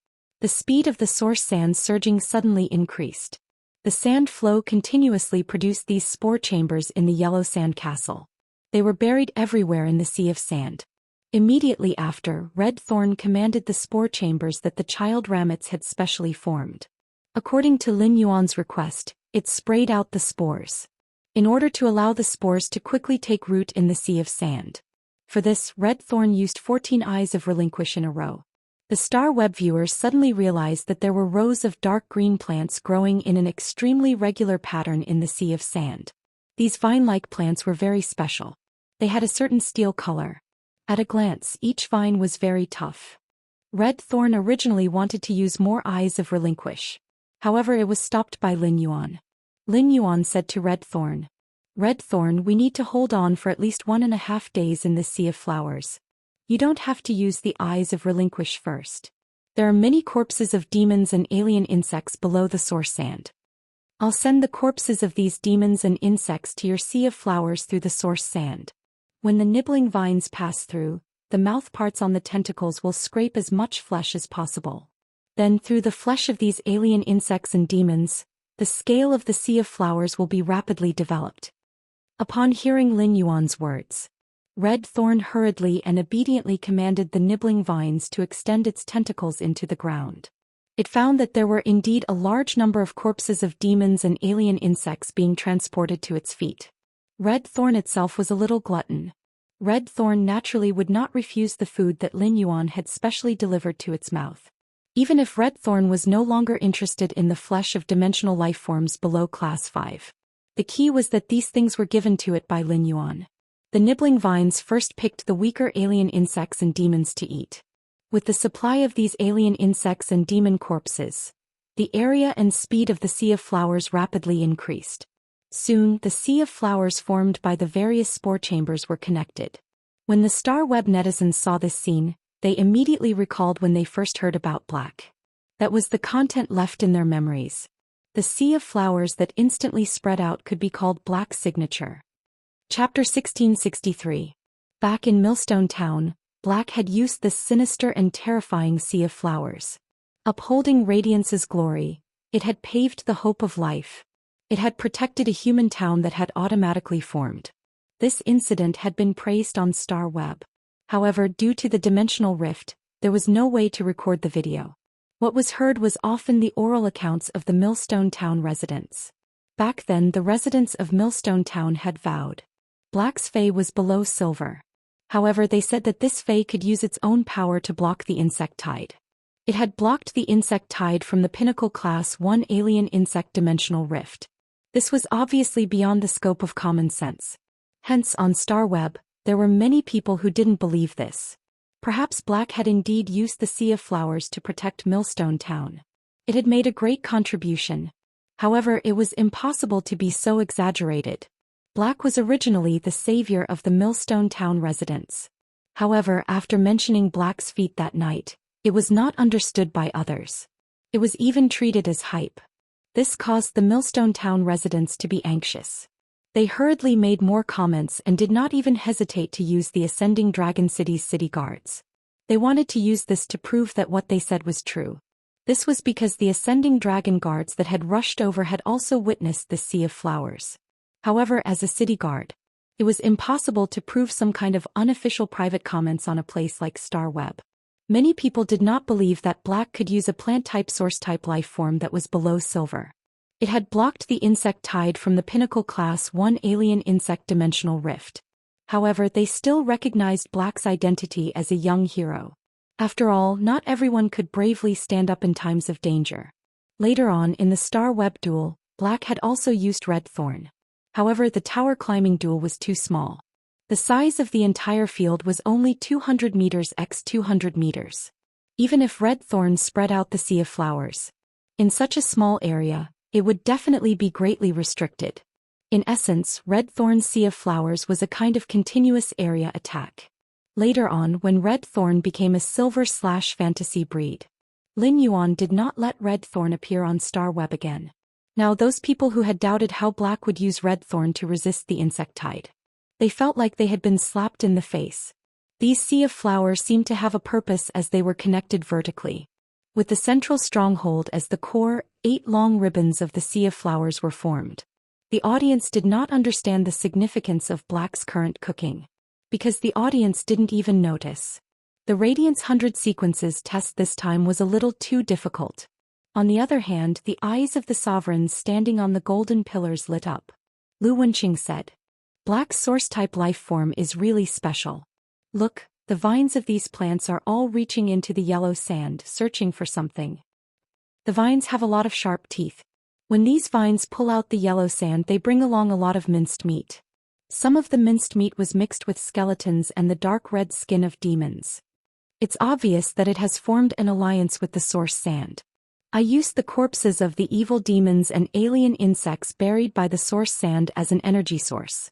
The speed of the source sand surging suddenly increased. The sand flow continuously produced these spore chambers in the yellow sand castle. They were buried everywhere in the sea of sand. Immediately after, Red Thorn commanded the spore chambers that the child ramets had specially formed. According to Lin Yuan's request, it sprayed out the spores, in order to allow the spores to quickly take root in the sea of sand. For this, Red Thorn used 14 eyes of Relinquish in a row. The star web viewers suddenly realized that there were rows of dark green plants growing in an extremely regular pattern in the sea of sand. These vine-like plants were very special. They had a certain steel color. At a glance, each vine was very tough. Red Thorn originally wanted to use more eyes of Relinquish. However, it was stopped by Lin Yuan. Lin Yuan said to Red Thorn, Red Thorn, we need to hold on for at least 1.5 days in this sea of flowers. You don't have to use the eyes of Relinquish first. There are many corpses of demons and alien insects below the source sand. I'll send the corpses of these demons and insects to your sea of flowers through the source sand. When the nibbling vines pass through, the mouth parts on the tentacles will scrape as much flesh as possible. Then through the flesh of these alien insects and demons, the scale of the sea of flowers will be rapidly developed. Upon hearing Lin Yuan's words, Red Thorn hurriedly and obediently commanded the nibbling vines to extend its tentacles into the ground. It found that there were indeed a large number of corpses of demons and alien insects being transported to its feet. Red Thorn itself was a little glutton. Red Thorn naturally would not refuse the food that Lin Yuan had specially delivered to its mouth. Even if Red Thorn was no longer interested in the flesh of dimensional life forms below Class 5. The key was that these things were given to it by Lin Yuan. The nibbling vines first picked the weaker alien insects and demons to eat. With the supply of these alien insects and demon corpses, the area and speed of the sea of flowers rapidly increased. Soon, the sea of flowers formed by the various spore chambers were connected. When the Star Web netizens saw this scene, they immediately recalled when they first heard about Black. That was the content left in their memories. The sea of flowers that instantly spread out could be called Black Signature. Chapter 1663. Back in Millstone Town, Black had used this sinister and terrifying sea of flowers. Upholding radiance's glory, it had paved the hope of life. It had protected a human town that had automatically formed. This incident had been praised on Star Web. However, due to the dimensional rift, there was no way to record the video. What was heard was often the oral accounts of the Millstone Town residents. Back then, the residents of Millstone Town had vowed. Black's Fae was below silver. However, they said that this Fae could use its own power to block the insect tide. It had blocked the insect tide from the Pinnacle Class 1 alien insect dimensional rift. This was obviously beyond the scope of common sense. Hence, on Star Web, there were many people who didn't believe this. Perhaps Black had indeed used the Sea of Flowers to protect Millstone Town. It had made a great contribution. However, it was impossible to be so exaggerated. Black was originally the savior of the Millstone Town residents. However, after mentioning Black's feat that night, it was not understood by others. It was even treated as hype. This caused the Millstone Town residents to be anxious. They hurriedly made more comments and did not even hesitate to use the Ascending Dragon City's city guards. They wanted to use this to prove that what they said was true. This was because the Ascending Dragon guards that had rushed over had also witnessed the Sea of Flowers. However, as a city guard, it was impossible to prove some kind of unofficial private comments on a place like Star Web. Many people did not believe that Black could use a plant-type source-type life form that was below silver. It had blocked the insect tide from the Pinnacle Class 1 alien insect dimensional rift. However, they still recognized Black's identity as a young hero. After all, not everyone could bravely stand up in times of danger. Later on in the Star Web duel, Black had also used Red Thorn. However, the tower climbing duel was too small. The size of the entire field was only 200 meters x 200 meters. Even if Red Thorn spread out the Sea of Flowers in such a small area, it would definitely be greatly restricted. In essence, Red Thorn's Sea of Flowers was a kind of continuous area attack. Later on, when Red Thorn became a silver/fantasy breed, Lin Yuan did not let Red Thorn appear on Star Web again. Now those people who had doubted how Black would use Red Thorn to resist the insect tide, they felt like they had been slapped in the face. These Sea of Flowers seemed to have a purpose as they were connected vertically. With the central stronghold as the core, 8 long ribbons of the Sea of Flowers were formed. The audience did not understand the significance of Black's current cooking, because the audience didn't even notice. The Radiance 100 sequences test this time was a little too difficult. On the other hand, the eyes of the sovereigns standing on the golden pillars lit up. Lu Wenqing said, "Black's source-type life form is really special. Look, the vines of these plants are all reaching into the yellow sand, searching for something. The vines have a lot of sharp teeth. When these vines pull out the yellow sand, they bring along a lot of minced meat. Some of the minced meat was mixed with skeletons and the dark red skin of demons. It's obvious that it has formed an alliance with the source sand. I used the corpses of the evil demons and alien insects buried by the source sand as an energy source.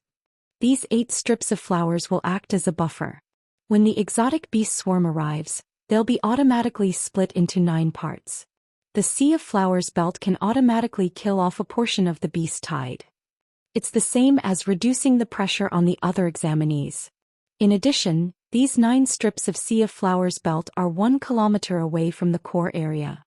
These 8 strips of flowers will act as a buffer. When the exotic beast swarm arrives, they'll be automatically split into 9 parts. The Sea of Flowers belt can automatically kill off a portion of the beast tide. It's the same as reducing the pressure on the other examinees. In addition, these 9 strips of Sea of Flowers belt are 1 kilometer away from the core area.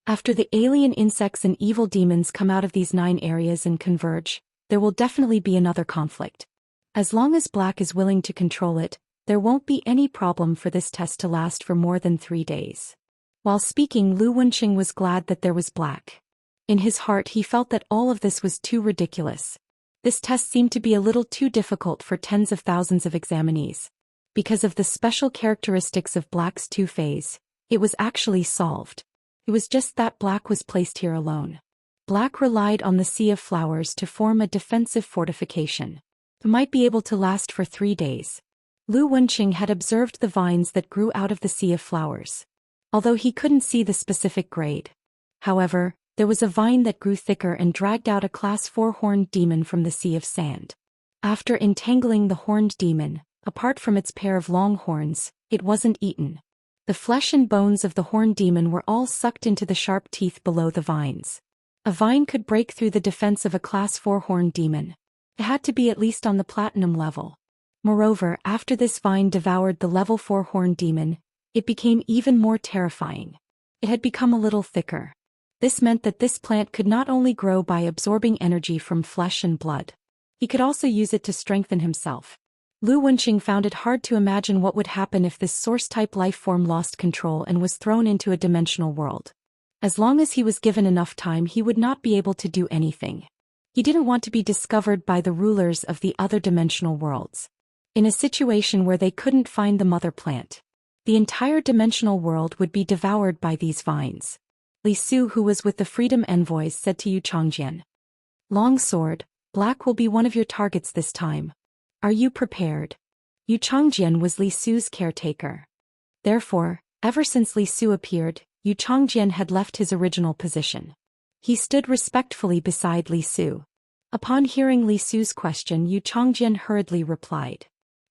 After the alien insects and evil demons come out of these 9 areas and converge, there will definitely be another conflict. As long as Black is willing to control it, there won't be any problem for this test to last for more than 3 days. While speaking, Lu Wenqing was glad that there was Black. In his heart he felt that all of this was too ridiculous. This test seemed to be a little too difficult for tens of thousands of examinees. Because of the special characteristics of Black's 2 phase, it was actually solved. It was just that Black was placed here alone. Black relied on the Sea of Flowers to form a defensive fortification. It might be able to last for 3 days. Lu Wenqing had observed the vines that grew out of the Sea of Flowers, although he couldn't see the specific grade. However, there was a vine that grew thicker and dragged out a Class 4 horned demon from the Sea of Sand. After entangling the horned demon, apart from its pair of long horns, it wasn't eaten. The flesh and bones of the horned demon were all sucked into the sharp teeth below the vines. A vine could break through the defense of a Class 4 horned demon. It had to be at least on the platinum level. Moreover, after this vine devoured the level 4 horned demon, it became even more terrifying. It had become a little thicker. This meant that this plant could not only grow by absorbing energy from flesh and blood. He could also use it to strengthen himself. Lu Wenqing found it hard to imagine what would happen if this source-type life form lost control and was thrown into a dimensional world. As long as he was given enough time, he would not be able to do anything. He didn't want to be discovered by the rulers of the other dimensional worlds. In a situation where they couldn't find the mother plant, the entire dimensional world would be devoured by these vines. Li Su, who was with the Freedom Envoys, said to Yu Changjian, "Long Sword, black will be one of your targets this time. Are you prepared?" Yu Changjian was Li Su's caretaker. Therefore, ever since Li Su appeared, Yu Changjian had left his original position. He stood respectfully beside Li Su. Upon hearing Li Su's question, Yu Changjian hurriedly replied,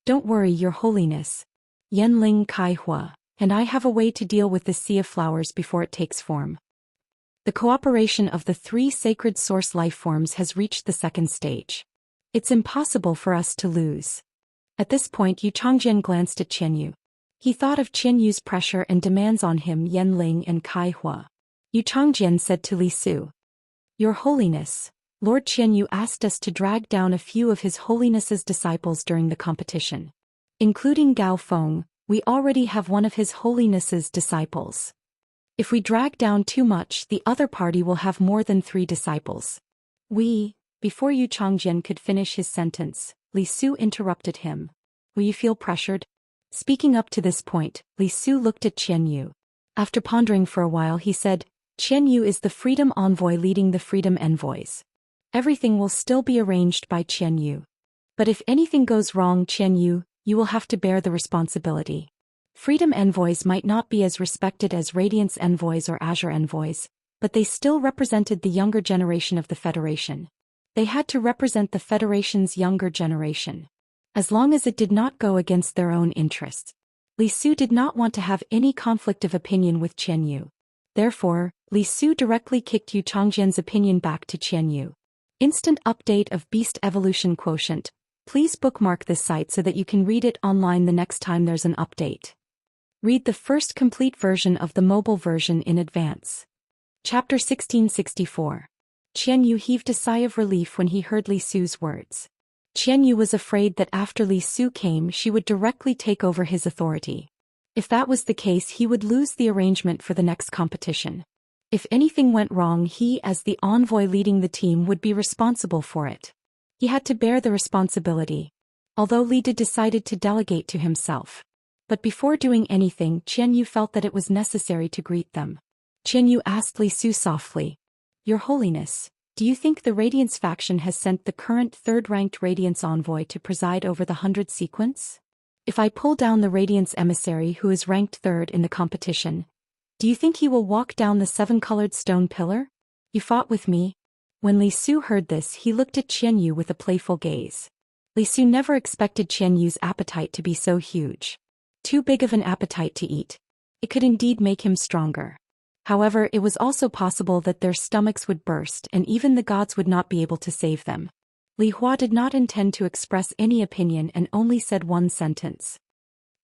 "Don't worry, Your Holiness. Yanling Kaihua, and I have a way to deal with the sea of flowers before it takes form." The cooperation of the 3 sacred source life forms has reached the second stage. It's impossible for us to lose. At this point, Yu Changjian glanced at Qianyu. He thought of Qianyu's pressure and demands on him, Yanling and Kaihua. Yu Changjian said to Li Su, "Your Holiness, Lord Qianyu asked us to drag down a few of His Holiness's disciples during the competition. Including Gao Feng, we already have one of His Holiness's disciples. If we drag down too much, the other party will have more than 3 disciples." Before Yu Changjian could finish his sentence, Li Su interrupted him. "Will you feel pressured?" Speaking up to this point, Li Su looked at Qianyu. After pondering for a while, he said, "Qianyu is the Freedom Envoy leading the Freedom Envoys. Everything will still be arranged by Qianyu. But if anything goes wrong, Qianyu, you will have to bear the responsibility. Freedom Envoys might not be as respected as Radiance Envoys or Azure Envoys, but they still represented the younger generation of the Federation. They had to represent the Federation's younger generation. As long as it did not go against their own interests. Li Su did not want to have any conflict of opinion with Qianyu. Therefore, Li Su directly kicked Yu Changjian's opinion back to Qianyu. Instant update of Beast Evolution Quotient. Please bookmark this site so that you can read it online the next time there's an update. Read the first complete version of the mobile version in advance. Chapter 1664. Qianyu heaved a sigh of relief when he heard Li Su's words. Qianyu was afraid that after Li Su came, she would directly take over his authority. If that was the case, he would lose the arrangement for the next competition. If anything went wrong, he, as the envoy leading the team, would be responsible for it. He had to bear the responsibility. Although Li De decided to delegate to himself. But before doing anything, Qianyu felt that it was necessary to greet them. Qianyu asked Li Su softly, "Your Holiness, do you think the Radiance faction has sent the current 3rd-ranked Radiance envoy to preside over the 100 sequence? If I pull down the Radiance emissary who is ranked 3rd in the competition, do you think he will walk down the 7-colored stone pillar? You fought with me?" When Li Su heard this, he looked at Qianyu with a playful gaze. Li Su never expected Qianyu's appetite to be so huge. Too big of an appetite to eat. It could indeed make him stronger. However, it was also possible that their stomachs would burst and even the gods would not be able to save them. Li Hua did not intend to express any opinion and only said one sentence.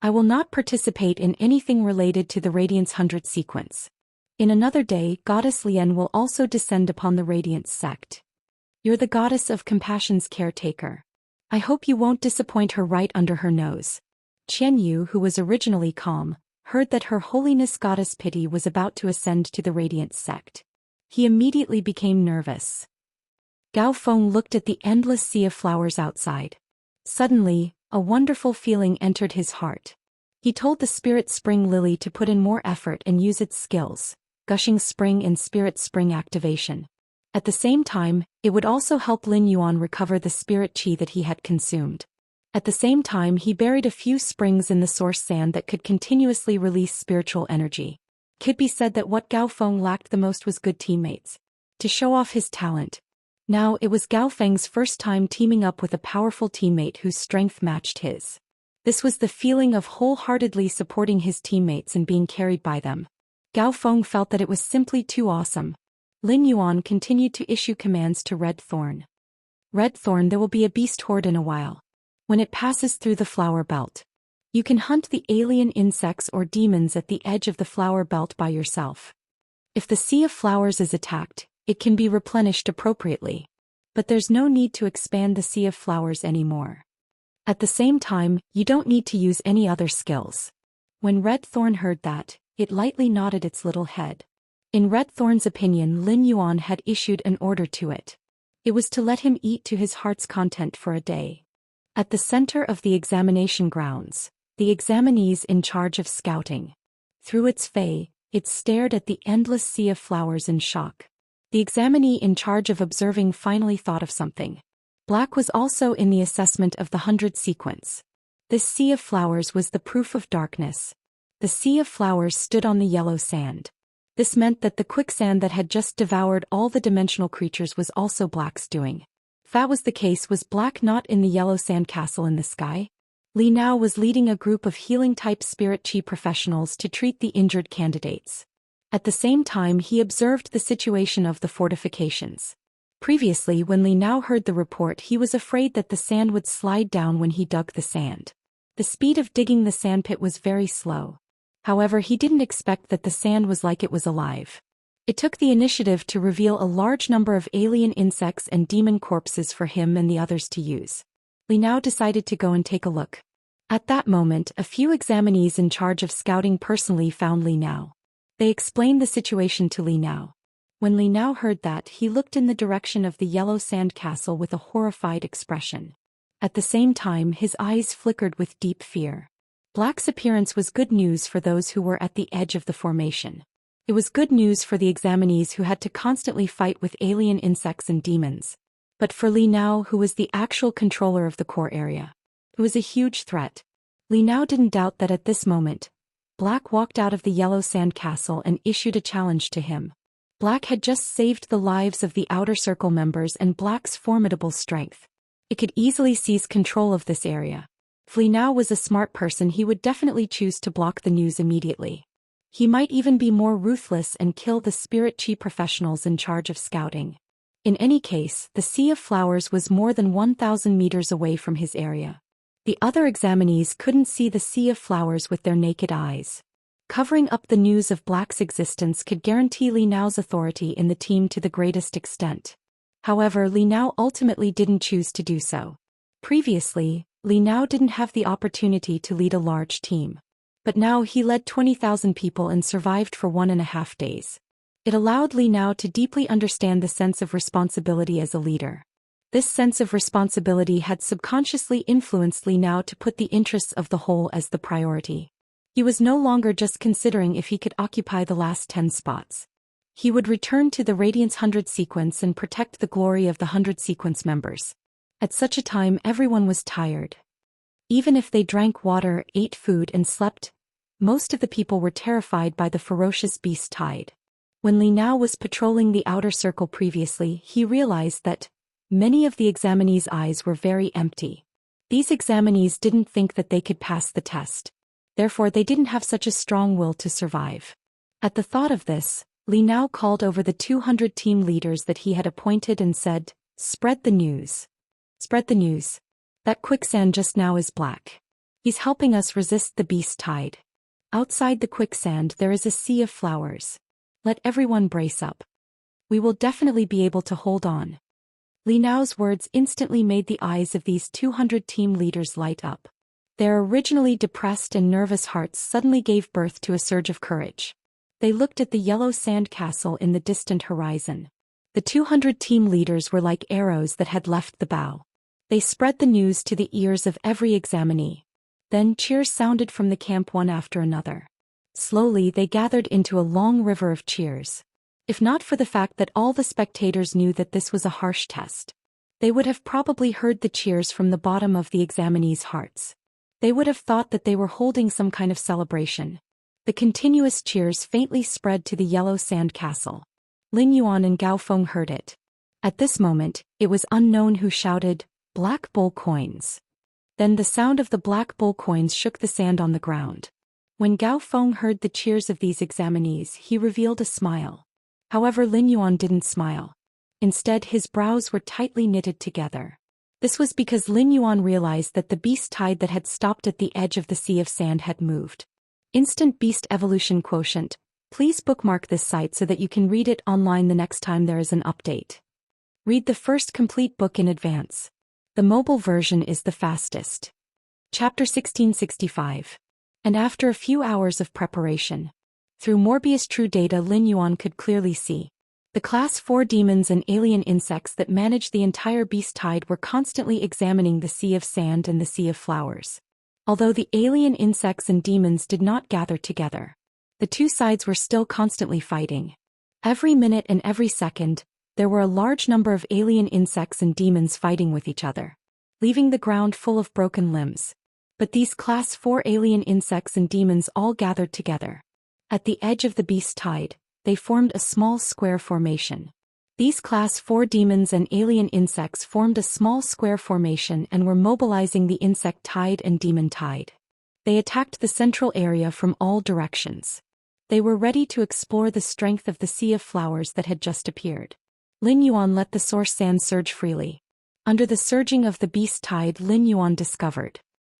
"I will not participate in anything related to the Radiance 100 sequence. In another day, Goddess Lian will also descend upon the Radiance sect. You're the Goddess of Compassion's caretaker. I hope you won't disappoint her right under her nose." Qianyu, who was originally calm, heard that Her Holiness Goddess Pity was about to ascend to the Radiance sect. He immediately became nervous. Gao Feng looked at the endless sea of flowers outside. Suddenly, a wonderful feeling entered his heart. He told the Spirit Spring Lily to put in more effort and use its skills, Gushing Spring and Spirit Spring activation. At the same time, it would also help Lin Yuan recover the spirit qi that he had consumed. At the same time, he buried a few springs in the source sand that could continuously release spiritual energy. Could be said that what Gao Feng lacked the most was good teammates. To show off his talent. Now it was Gao Feng's first time teaming up with a powerful teammate whose strength matched his. This was the feeling of wholeheartedly supporting his teammates and being carried by them. Gao Feng felt that it was simply too awesome. Lin Yuan continued to issue commands to Red Thorn. "Red Thorn, there will be a beast horde in a while. when it passes through the flower belt. You can hunt the alien insects or demons at the edge of the flower belt by yourself. If the sea of flowers is attacked, it can be replenished appropriately. But there's no need to expand the sea of flowers anymore. At the same time, you don't need to use any other skills. When Red Thorn heard that, it lightly nodded its little head. In Red Thorn's opinion, Lin Yuan had issued an order to it. It was to let him eat to his heart's content for a day. At the center of the examination grounds, the examinees in charge of scouting. Through its fey, it stared at the endless sea of flowers in shock. The examinee in charge of observing finally thought of something. Black was also in the assessment of the 100 sequence. This sea of flowers was the proof of darkness. The sea of flowers stood on the yellow sand. This meant that the quicksand that had just devoured all the dimensional creatures was also Black's doing. If that was the case, was Black not in the yellow sand castle in the sky? Li Nao was leading a group of healing-type spirit chi professionals to treat the injured candidates. At the same time, he observed the situation of the fortifications. Previously, when Li Nao heard the report, he was afraid that the sand would slide down when he dug the sand. The speed of digging the sandpit was very slow. However, he didn't expect that the sand was like it was alive. It took the initiative to reveal a large number of alien insects and demon corpses for him and the others to use. Li Nao decided to go and take a look. At that moment, a few examinees in charge of scouting personally found Li Nao. They explained the situation to Li Nao. When Li Nao heard that, he looked in the direction of the yellow sand castle with a horrified expression. At the same time, his eyes flickered with deep fear. Black's appearance was good news for those who were at the edge of the formation. It was good news for the examinees who had to constantly fight with alien insects and demons. But for Li Nao, who was the actual controller of the core area, it was a huge threat. Li Nao didn't doubt that at this moment, Black walked out of the yellow sand castle and issued a challenge to him. Black had just saved the lives of the Outer Circle members and Black's formidable strength. It could easily seize control of this area. If Li Nao was a smart person, he would definitely choose to block the news immediately. He might even be more ruthless and kill the spirit chi professionals in charge of scouting. In any case, the Sea of Flowers was more than 1,000 meters away from his area. The other examinees couldn't see the Sea of Flowers with their naked eyes. Covering up the news of Black's existence could guarantee Li Nao's authority in the team to the greatest extent. However, Li Nao ultimately didn't choose to do so. Previously, Li Nao didn't have the opportunity to lead a large team. But now he led 20,000 people and survived for 1.5 days. It allowed Li Nao to deeply understand the sense of responsibility as a leader. This sense of responsibility had subconsciously influenced Li Nao to put the interests of the whole as the priority. He was no longer just considering if he could occupy the last 10 spots. He would return to the Radiance 100 sequence and protect the glory of the 100 sequence members. At such a time, everyone was tired. Even if they drank water, ate food and slept, most of the people were terrified by the ferocious beast tide. When Li Nao was patrolling the outer circle previously, he realized that many of the examinees' eyes were very empty. These examinees didn't think that they could pass the test. Therefore, they didn't have such a strong will to survive. At the thought of this, Li Nao called over the 200 team leaders that he had appointed and said, "Spread the news. Spread the news. That quicksand just now is Black. He's helping us resist the beast tide. Outside the quicksand there is a sea of flowers. Let everyone brace up. We will definitely be able to hold on." Li Nao's words instantly made the eyes of these 200 team leaders light up. Their originally depressed and nervous hearts suddenly gave birth to a surge of courage. They looked at the yellow sand castle in the distant horizon. The 200 team leaders were like arrows that had left the bow. They spread the news to the ears of every examinee. Then cheers sounded from the camp one after another. Slowly they gathered into a long river of cheers. If not for the fact that all the spectators knew that this was a harsh test, they would have probably heard the cheers from the bottom of the examinees' hearts. They would have thought that they were holding some kind of celebration. The continuous cheers faintly spread to the yellow sand castle. Lin Yuan and Gao Feng heard it. At this moment, it was unknown who shouted, "Black bull coins." Then the sound of the black bull coins shook the sand on the ground. When Gao Feng heard the cheers of these examinees, he revealed a smile. However, Lin Yuan didn't smile. Instead, his brows were tightly knitted together. This was because Lin Yuan realized that the beast tide that had stopped at the edge of the sea of sand had moved. Instant Beast Evolution Quotient. Please bookmark this site so that you can read it online the next time there is an update. Read the first complete book in advance. The mobile version is the fastest. Chapter 1665. And after a few hours of preparation, through Morbius True Data, Lin Yuan could clearly see the Class 4 demons and alien insects that managed the entire beast tide were constantly examining the Sea of Sand and the Sea of Flowers. Although the alien insects and demons did not gather together, the two sides were still constantly fighting. Every minute and every second, there were a large number of alien insects and demons fighting with each other, leaving the ground full of broken limbs. But these Class 4 alien insects and demons all gathered together. At the edge of the beast tide, they formed a small square formation. These Class 4 demons and alien insects formed a small square formation and were mobilizing the insect tide and demon tide. They attacked the central area from all directions. They were ready to explore the strength of the Sea of Flowers that had just appeared. Lin Yuan let the source sand surge freely. Under the surging of the beast tide, Lin Yuan discovered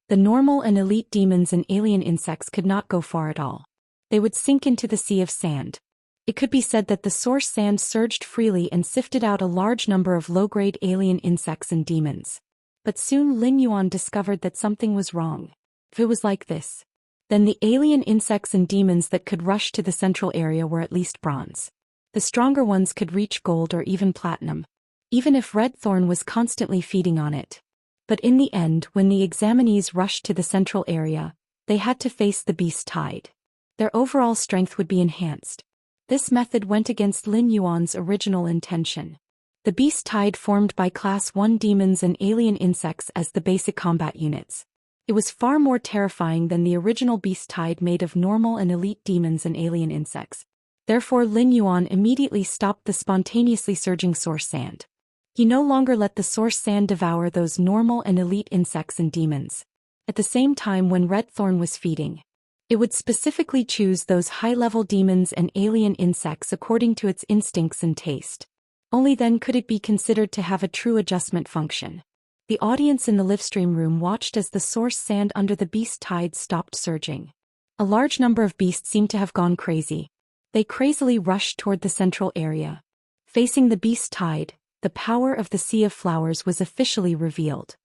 the normal and elite demons and alien insects could not go far at all. They would sink into the sea of sand. It could be said that the source sand surged freely and sifted out a large number of low-grade alien insects and demons. But soon Lin Yuan discovered that something was wrong. If it was like this, then the alien insects and demons that could rush to the central area were at least bronze. The stronger ones could reach gold or even platinum, even if Red Thorn was constantly feeding on it. But in the end, when the examinees rushed to the central area, they had to face the beast tide. Their overall strength would be enhanced. This method went against Lin Yuan's original intention. The beast tide formed by Class 1 demons and alien insects as the basic combat units. It was far more terrifying than the original beast tide made of normal and elite demons and alien insects. Therefore Lin Yuan immediately stopped the spontaneously surging source sand. He no longer let the source sand devour those normal and elite insects and demons. At the same time, when Red Thorn was feeding, it would specifically choose those high-level demons and alien insects according to its instincts and taste. Only then could it be considered to have a true adjustment function. The audience in the livestream room watched as the source sand under the beast tide stopped surging. A large number of beasts seemed to have gone crazy. They crazily rushed toward the central area. Facing the beast tide, the power of the Sea of Flowers was officially revealed.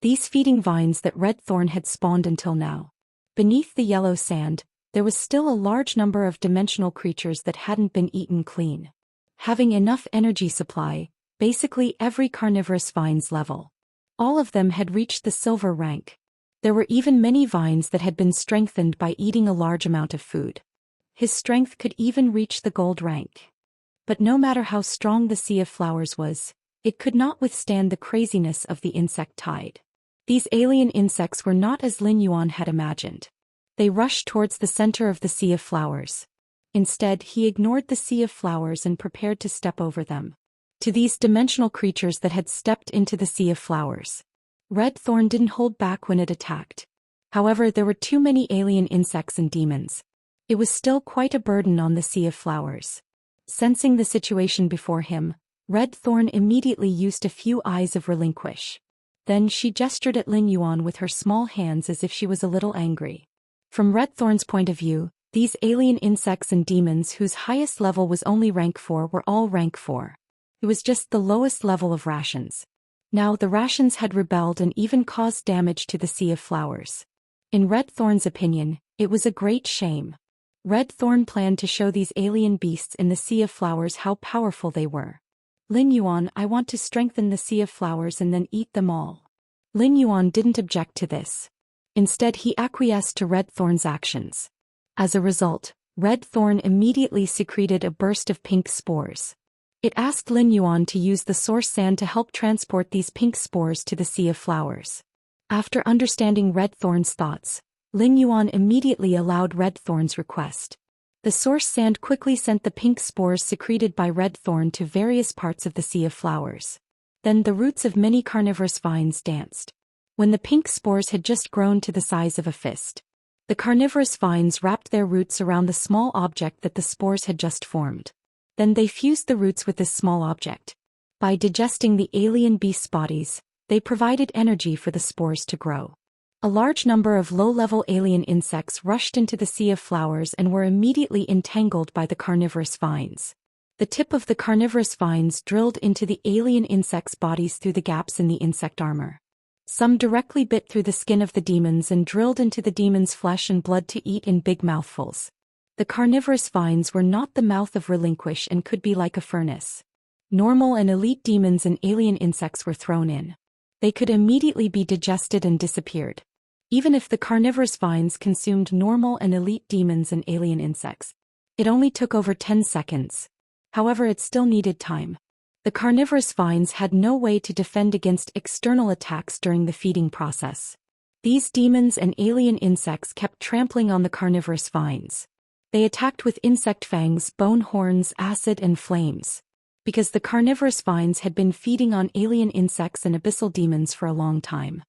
These feeding vines that Red Thorn had spawned until now. Beneath the yellow sand, there was still a large number of dimensional creatures that hadn't been eaten clean. Having enough energy supply, basically every carnivorous vine's level. All of them had reached the silver rank. There were even many vines that had been strengthened by eating a large amount of food. His strength could even reach the gold rank. But no matter how strong the Sea of Flowers was, it could not withstand the craziness of the insect tide. These alien insects were not as Lin Yuan had imagined. They rushed towards the center of the Sea of Flowers. Instead, he ignored the Sea of Flowers and prepared to step over them. To these dimensional creatures that had stepped into the Sea of Flowers, Red Thorn didn't hold back when it attacked. However, there were too many alien insects and demons. It was still quite a burden on the Sea of Flowers. Sensing the situation before him, Red Thorn immediately used a few eyes of relinquish. Then she gestured at Lin Yuan with her small hands as if she was a little angry. From Red Thorn's point of view, these alien insects and demons whose highest level was only rank 4 were all rank 4. It was just the lowest level of rations. Now the rations had rebelled and even caused damage to the Sea of Flowers. In Red Thorn's opinion, it was a great shame. Red Thorn planned to show these alien beasts in the Sea of Flowers how powerful they were. Lin Yuan, I want to strengthen the Sea of Flowers and then eat them all. Lin Yuan didn't object to this. Instead, he acquiesced to Red Thorn's actions. As a result, Red Thorn immediately secreted a burst of pink spores. It asked Lin Yuan to use the source sand to help transport these pink spores to the Sea of Flowers. After understanding Red Thorn's thoughts, Lin Yuan immediately allowed Red Thorn's request. The source sand quickly sent the pink spores secreted by Red Thorn to various parts of the Sea of Flowers. Then the roots of many carnivorous vines danced. When the pink spores had just grown to the size of a fist, the carnivorous vines wrapped their roots around the small object that the spores had just formed. Then they fused the roots with this small object. By digesting the alien beasts' bodies, They provided energy for the spores to grow. A large number of low-level alien insects rushed into the sea of flowers and were immediately entangled by the carnivorous vines. The tip of the carnivorous vines drilled into the alien insects' bodies through the gaps in the insect armor. Some directly bit through the skin of the demons and drilled into the demons' flesh and blood to eat in big mouthfuls. The carnivorous vines were not the mouth of relinquish and could be like a furnace. Normal and elite demons and alien insects were thrown in. They could immediately be digested and disappeared. Even if the carnivorous vines consumed normal and elite demons and alien insects, it only took over 10 seconds. However, it still needed time. The carnivorous vines had no way to defend against external attacks during the feeding process. These demons and alien insects kept trampling on the carnivorous vines. They attacked with insect fangs, bone horns, acid, and flames. Because the carnivorous vines had been feeding on alien insects and abyssal demons for a long time.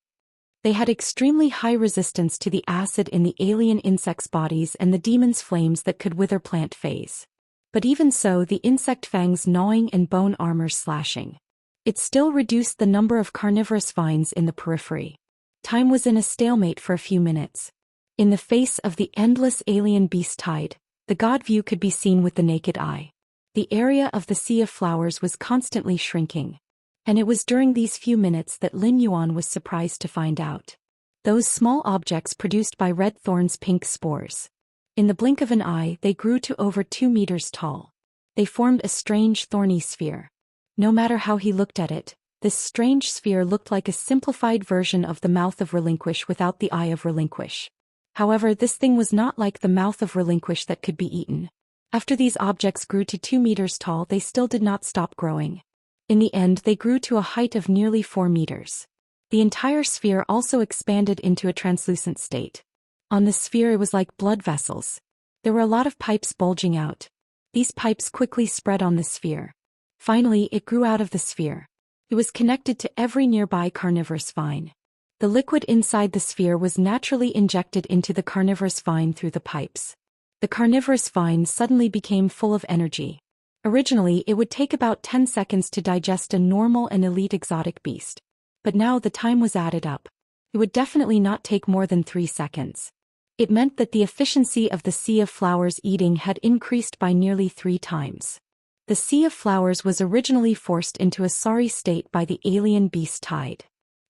They had extremely high resistance to the acid in the alien insects' bodies and the demons' flames that could wither plant phase. But even so, the insect fangs gnawing and bone armors slashing. It still reduced the number of carnivorous vines in the periphery. Time was in a stalemate for a few minutes. In the face of the endless alien beast tide, the god view could be seen with the naked eye. The area of the sea of flowers was constantly shrinking. And it was during these few minutes that Lin Yuan was surprised to find out. Those small objects produced by red thorn's pink spores. In the blink of an eye, they grew to over 2 meters tall. They formed a strange thorny sphere. No matter how he looked at it, this strange sphere looked like a simplified version of the mouth of relinquish without the eye of relinquish. However, this thing was not like the mouth of relinquish that could be eaten. After these objects grew to 2 meters tall, they still did not stop growing. In the end, they grew to a height of nearly 4 meters. The entire sphere also expanded into a translucent state. On the sphere, it was like blood vessels. There were a lot of pipes bulging out. These pipes quickly spread on the sphere. Finally, it grew out of the sphere. It was connected to every nearby carnivorous vine. The liquid inside the sphere was naturally injected into the carnivorous vine through the pipes. The carnivorous vine suddenly became full of energy. Originally, it would take about 10 seconds to digest a normal and elite exotic beast. But now the time was added up. It would definitely not take more than 3 seconds. It meant that the efficiency of the sea of flowers eating had increased by nearly 3 times. The sea of flowers was originally forced into a sorry state by the alien beast tide.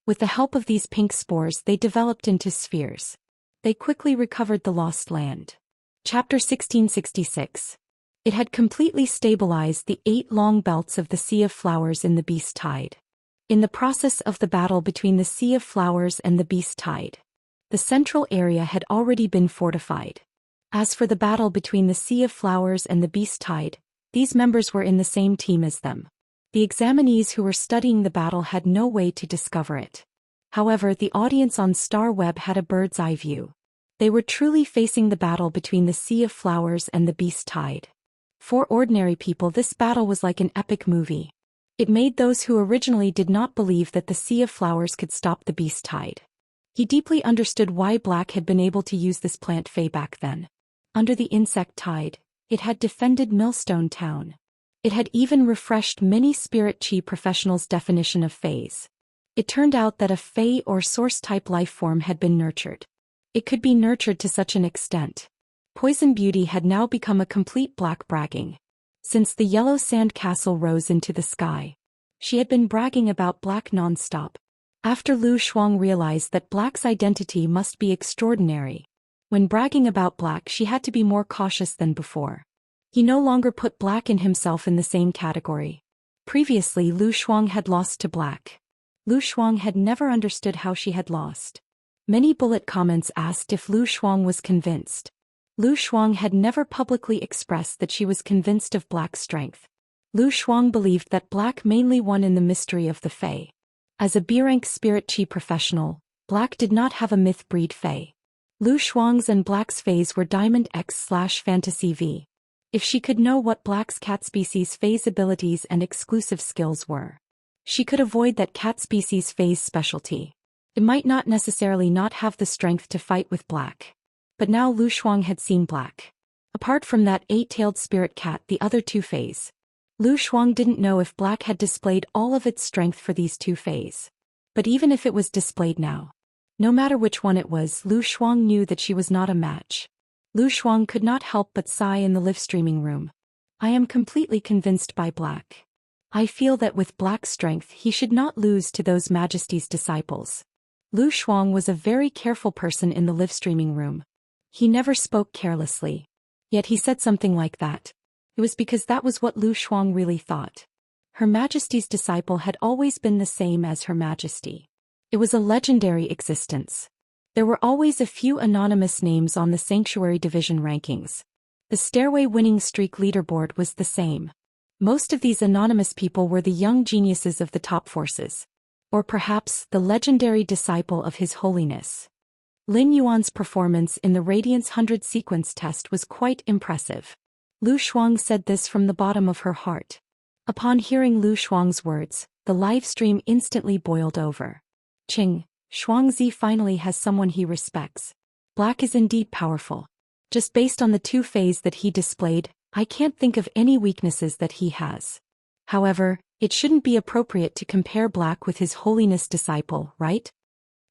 With the help of these pink spores, they developed into spheres. They quickly recovered the lost land. Chapter 1666. It had completely stabilized the 8 long belts of the sea of flowers in the beast tide. In the process of the battle between the sea of flowers and the beast tide, the central area had already been fortified. As for the battle between the sea of flowers and the beast tide, these members were in the same team as them. The examinees who were studying the battle had no way to discover it. However, the audience on Star Web had a bird's eye view. They were truly facing the battle between the sea of flowers and the beast tide. For ordinary people, this battle was like an epic movie. It made those who originally did not believe that the sea of flowers could stop the beast tide. He deeply understood why Black had been able to use this plant fey back then. Under the insect tide, it had defended Millstone Town. It had even refreshed many spirit chi professionals' definition of fays. It turned out that a fey or source-type life form had been nurtured. It could be nurtured to such an extent. Poison Beauty had now become a complete Black bragging. Since the yellow sand castle rose into the sky, she had been bragging about Black non-stop. After Lu Shuang realized that Black's identity must be extraordinary, when bragging about Black, she had to be more cautious than before. He no longer put Black and himself in the same category. Previously, Lu Shuang had lost to Black. Lu Shuang had never understood how she had lost. Many bullet comments asked if Lu Shuang was convinced. Lu Shuang had never publicly expressed that she was convinced of Black's strength. Lu Shuang believed that Black mainly won in the mystery of the Fae. As a B-rank spirit chi professional, Black did not have a myth breed Fae. Lu Shuang's and Black's Faes were Diamond X/Fantasy V. If she could know what Black's cat species Fae's abilities and exclusive skills were, she could avoid that cat species Fae's specialty. It might not necessarily not have the strength to fight with Black. But now Lu Shuang had seen Black. Apart from that 8-tailed spirit cat, the other 2 Faes. Lu Shuang didn't know if Black had displayed all of its strength for these 2 Faes. But even if it was displayed now, no matter which one it was, Lu Shuang knew that she was not a match. Lu Shuang could not help but sigh in the live streaming room. I am completely convinced by Black. I feel that with Black's strength he should not lose to those Majesty's disciples. Lu Shuang was a very careful person in the live streaming room. He never spoke carelessly. Yet he said something like that. It was because that was what Lu Shuang really thought. Her Majesty's disciple had always been the same as Her Majesty. It was a legendary existence. There were always a few anonymous names on the Sanctuary Division rankings. The Stairway winning streak leaderboard was the same. Most of these anonymous people were the young geniuses of the top forces. Or perhaps the legendary disciple of His Holiness. Lin Yuan's performance in the Radiance 100 sequence test was quite impressive. Lu Shuang said this from the bottom of her heart. Upon hearing Lu Shuang's words, the live stream instantly boiled over. Qing, Shuangzi finally has someone he respects. Black is indeed powerful. Just based on the two phases that he displayed, I can't think of any weaknesses that he has. However, it shouldn't be appropriate to compare Black with His Holiness disciple, right?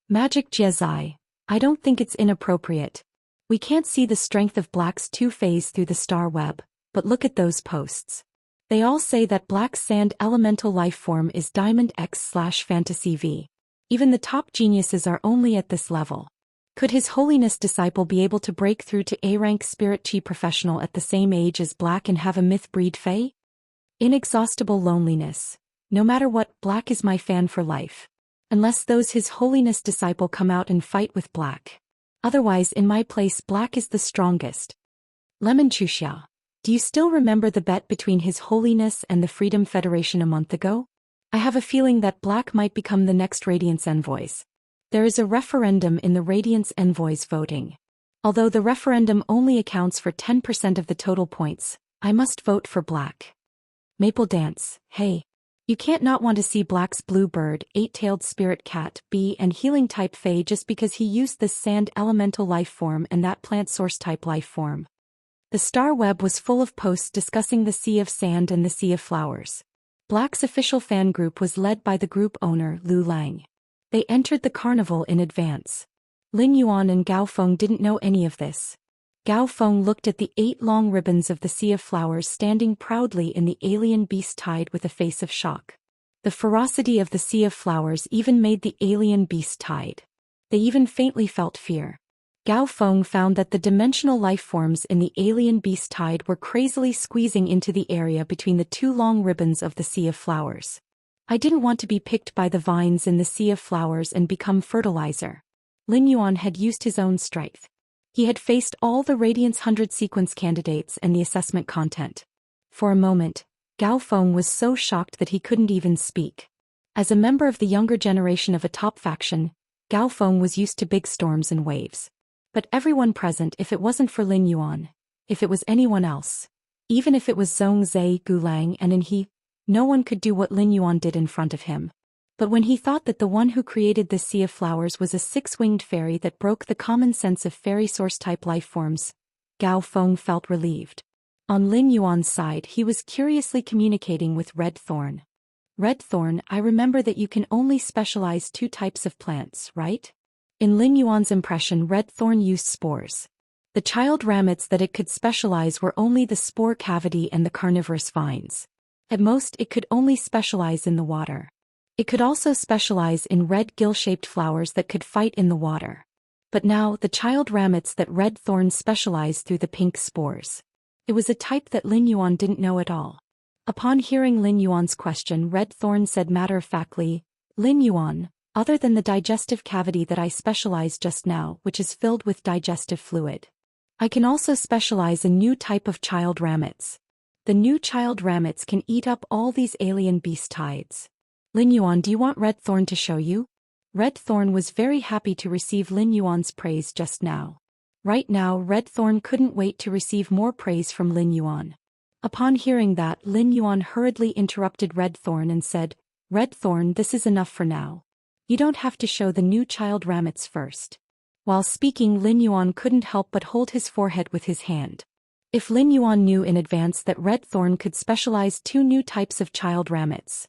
Magic Jiezai, I don't think it's inappropriate. We can't see the strength of Black's two phases through the star web, but look at those posts. They all say that Black's sand elemental life form is Diamond X/Fantasy V. Even the top geniuses are only at this level. Could His Holiness disciple be able to break through to A-rank Spirit Chi professional at the same age as Black and have a myth breed Fae? Inexhaustible loneliness. No matter what, Black is my fan for life. Unless those His Holiness disciple come out and fight with Black. Otherwise, in my place, Black is the strongest. Lemon Chuxia. Do you still remember the bet between His Holiness and the Freedom Federation a month ago? I have a feeling that Black might become the next Radiance Envoys. There is a referendum in the Radiance Envoys voting. Although the referendum only accounts for 10% of the total points, I must vote for Black. Maple Dance, hey. You can't not want to see Black's blue bird, eight-tailed spirit cat, bee and healing type Fae just because he used this sand elemental life form and that plant source type life form. The star web was full of posts discussing the Sea of Sand and the Sea of Flowers. Black's official fan group was led by the group owner, Lu Lang. They entered the carnival in advance. Lin Yuan and Gao Feng didn't know any of this. Gao Feng looked at the 8 long ribbons of the Sea of Flowers standing proudly in the alien beast tide with a face of shock. The ferocity of the Sea of Flowers even made the alien beast tide. They even faintly felt fear. Gao Feng found that the dimensional life forms in the alien beast tide were crazily squeezing into the area between the 2 long ribbons of the Sea of Flowers. I didn't want to be picked by the vines in the Sea of Flowers and become fertilizer. Lin Yuan had used his own strength. He had faced all the Radiance 100 sequence candidates and the assessment content. For a moment, Gao Feng was so shocked that he couldn't even speak. As a member of the younger generation of a top faction, Gao Feng was used to big storms and waves. But everyone present, if it wasn't for Lin Yuan, if it was anyone else, even if it was Zhongzhe, Gulang and Inhe, no one could do what Lin Yuan did in front of him. But when he thought that the one who created this Sea of Flowers was a 6-winged fairy that broke the common sense of fairy source-type life forms, Gao Feng felt relieved. On Lin Yuan's side, he was curiously communicating with Red Thorn. Red Thorn, I remember that you can only specialize 2 types of plants, right? In Lin Yuan's impression, Red Thorn used spores. The child ramets that it could specialize were only the spore cavity and the carnivorous vines. At most, it could only specialize in the water. It could also specialize in red gill-shaped flowers that could fight in the water. But now, the child ramets that Red Thorn specialized through the pink spores. It was a type that Lin Yuan didn't know at all. Upon hearing Lin Yuan's question, Red Thorn said matter-of-factly, Lin Yuan, other than the digestive cavity that I specialized just now, which is filled with digestive fluid, I can also specialize a new type of child ramets. The new child ramets can eat up all these alien beast tides. Lin Yuan, do you want Red Thorn to show you? Red Thorn was very happy to receive Lin Yuan's praise just now. Right now, Red Thorn couldn't wait to receive more praise from Lin Yuan. Upon hearing that, Lin Yuan hurriedly interrupted Red Thorn and said, Red Thorn, this is enough for now. You don't have to show the new child ramets first. While speaking, Lin Yuan couldn't help but hold his forehead with his hand. If Lin Yuan knew in advance that Red Thorn could specialize 2 new types of child ramets,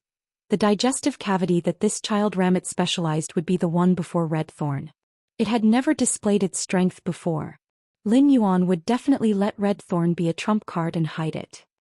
The digestive cavity that this child rammet specialized would be the one before Red Thorn. It had never displayed its strength before. Lin Yuan would definitely let Red Thorn be a trump card and hide it.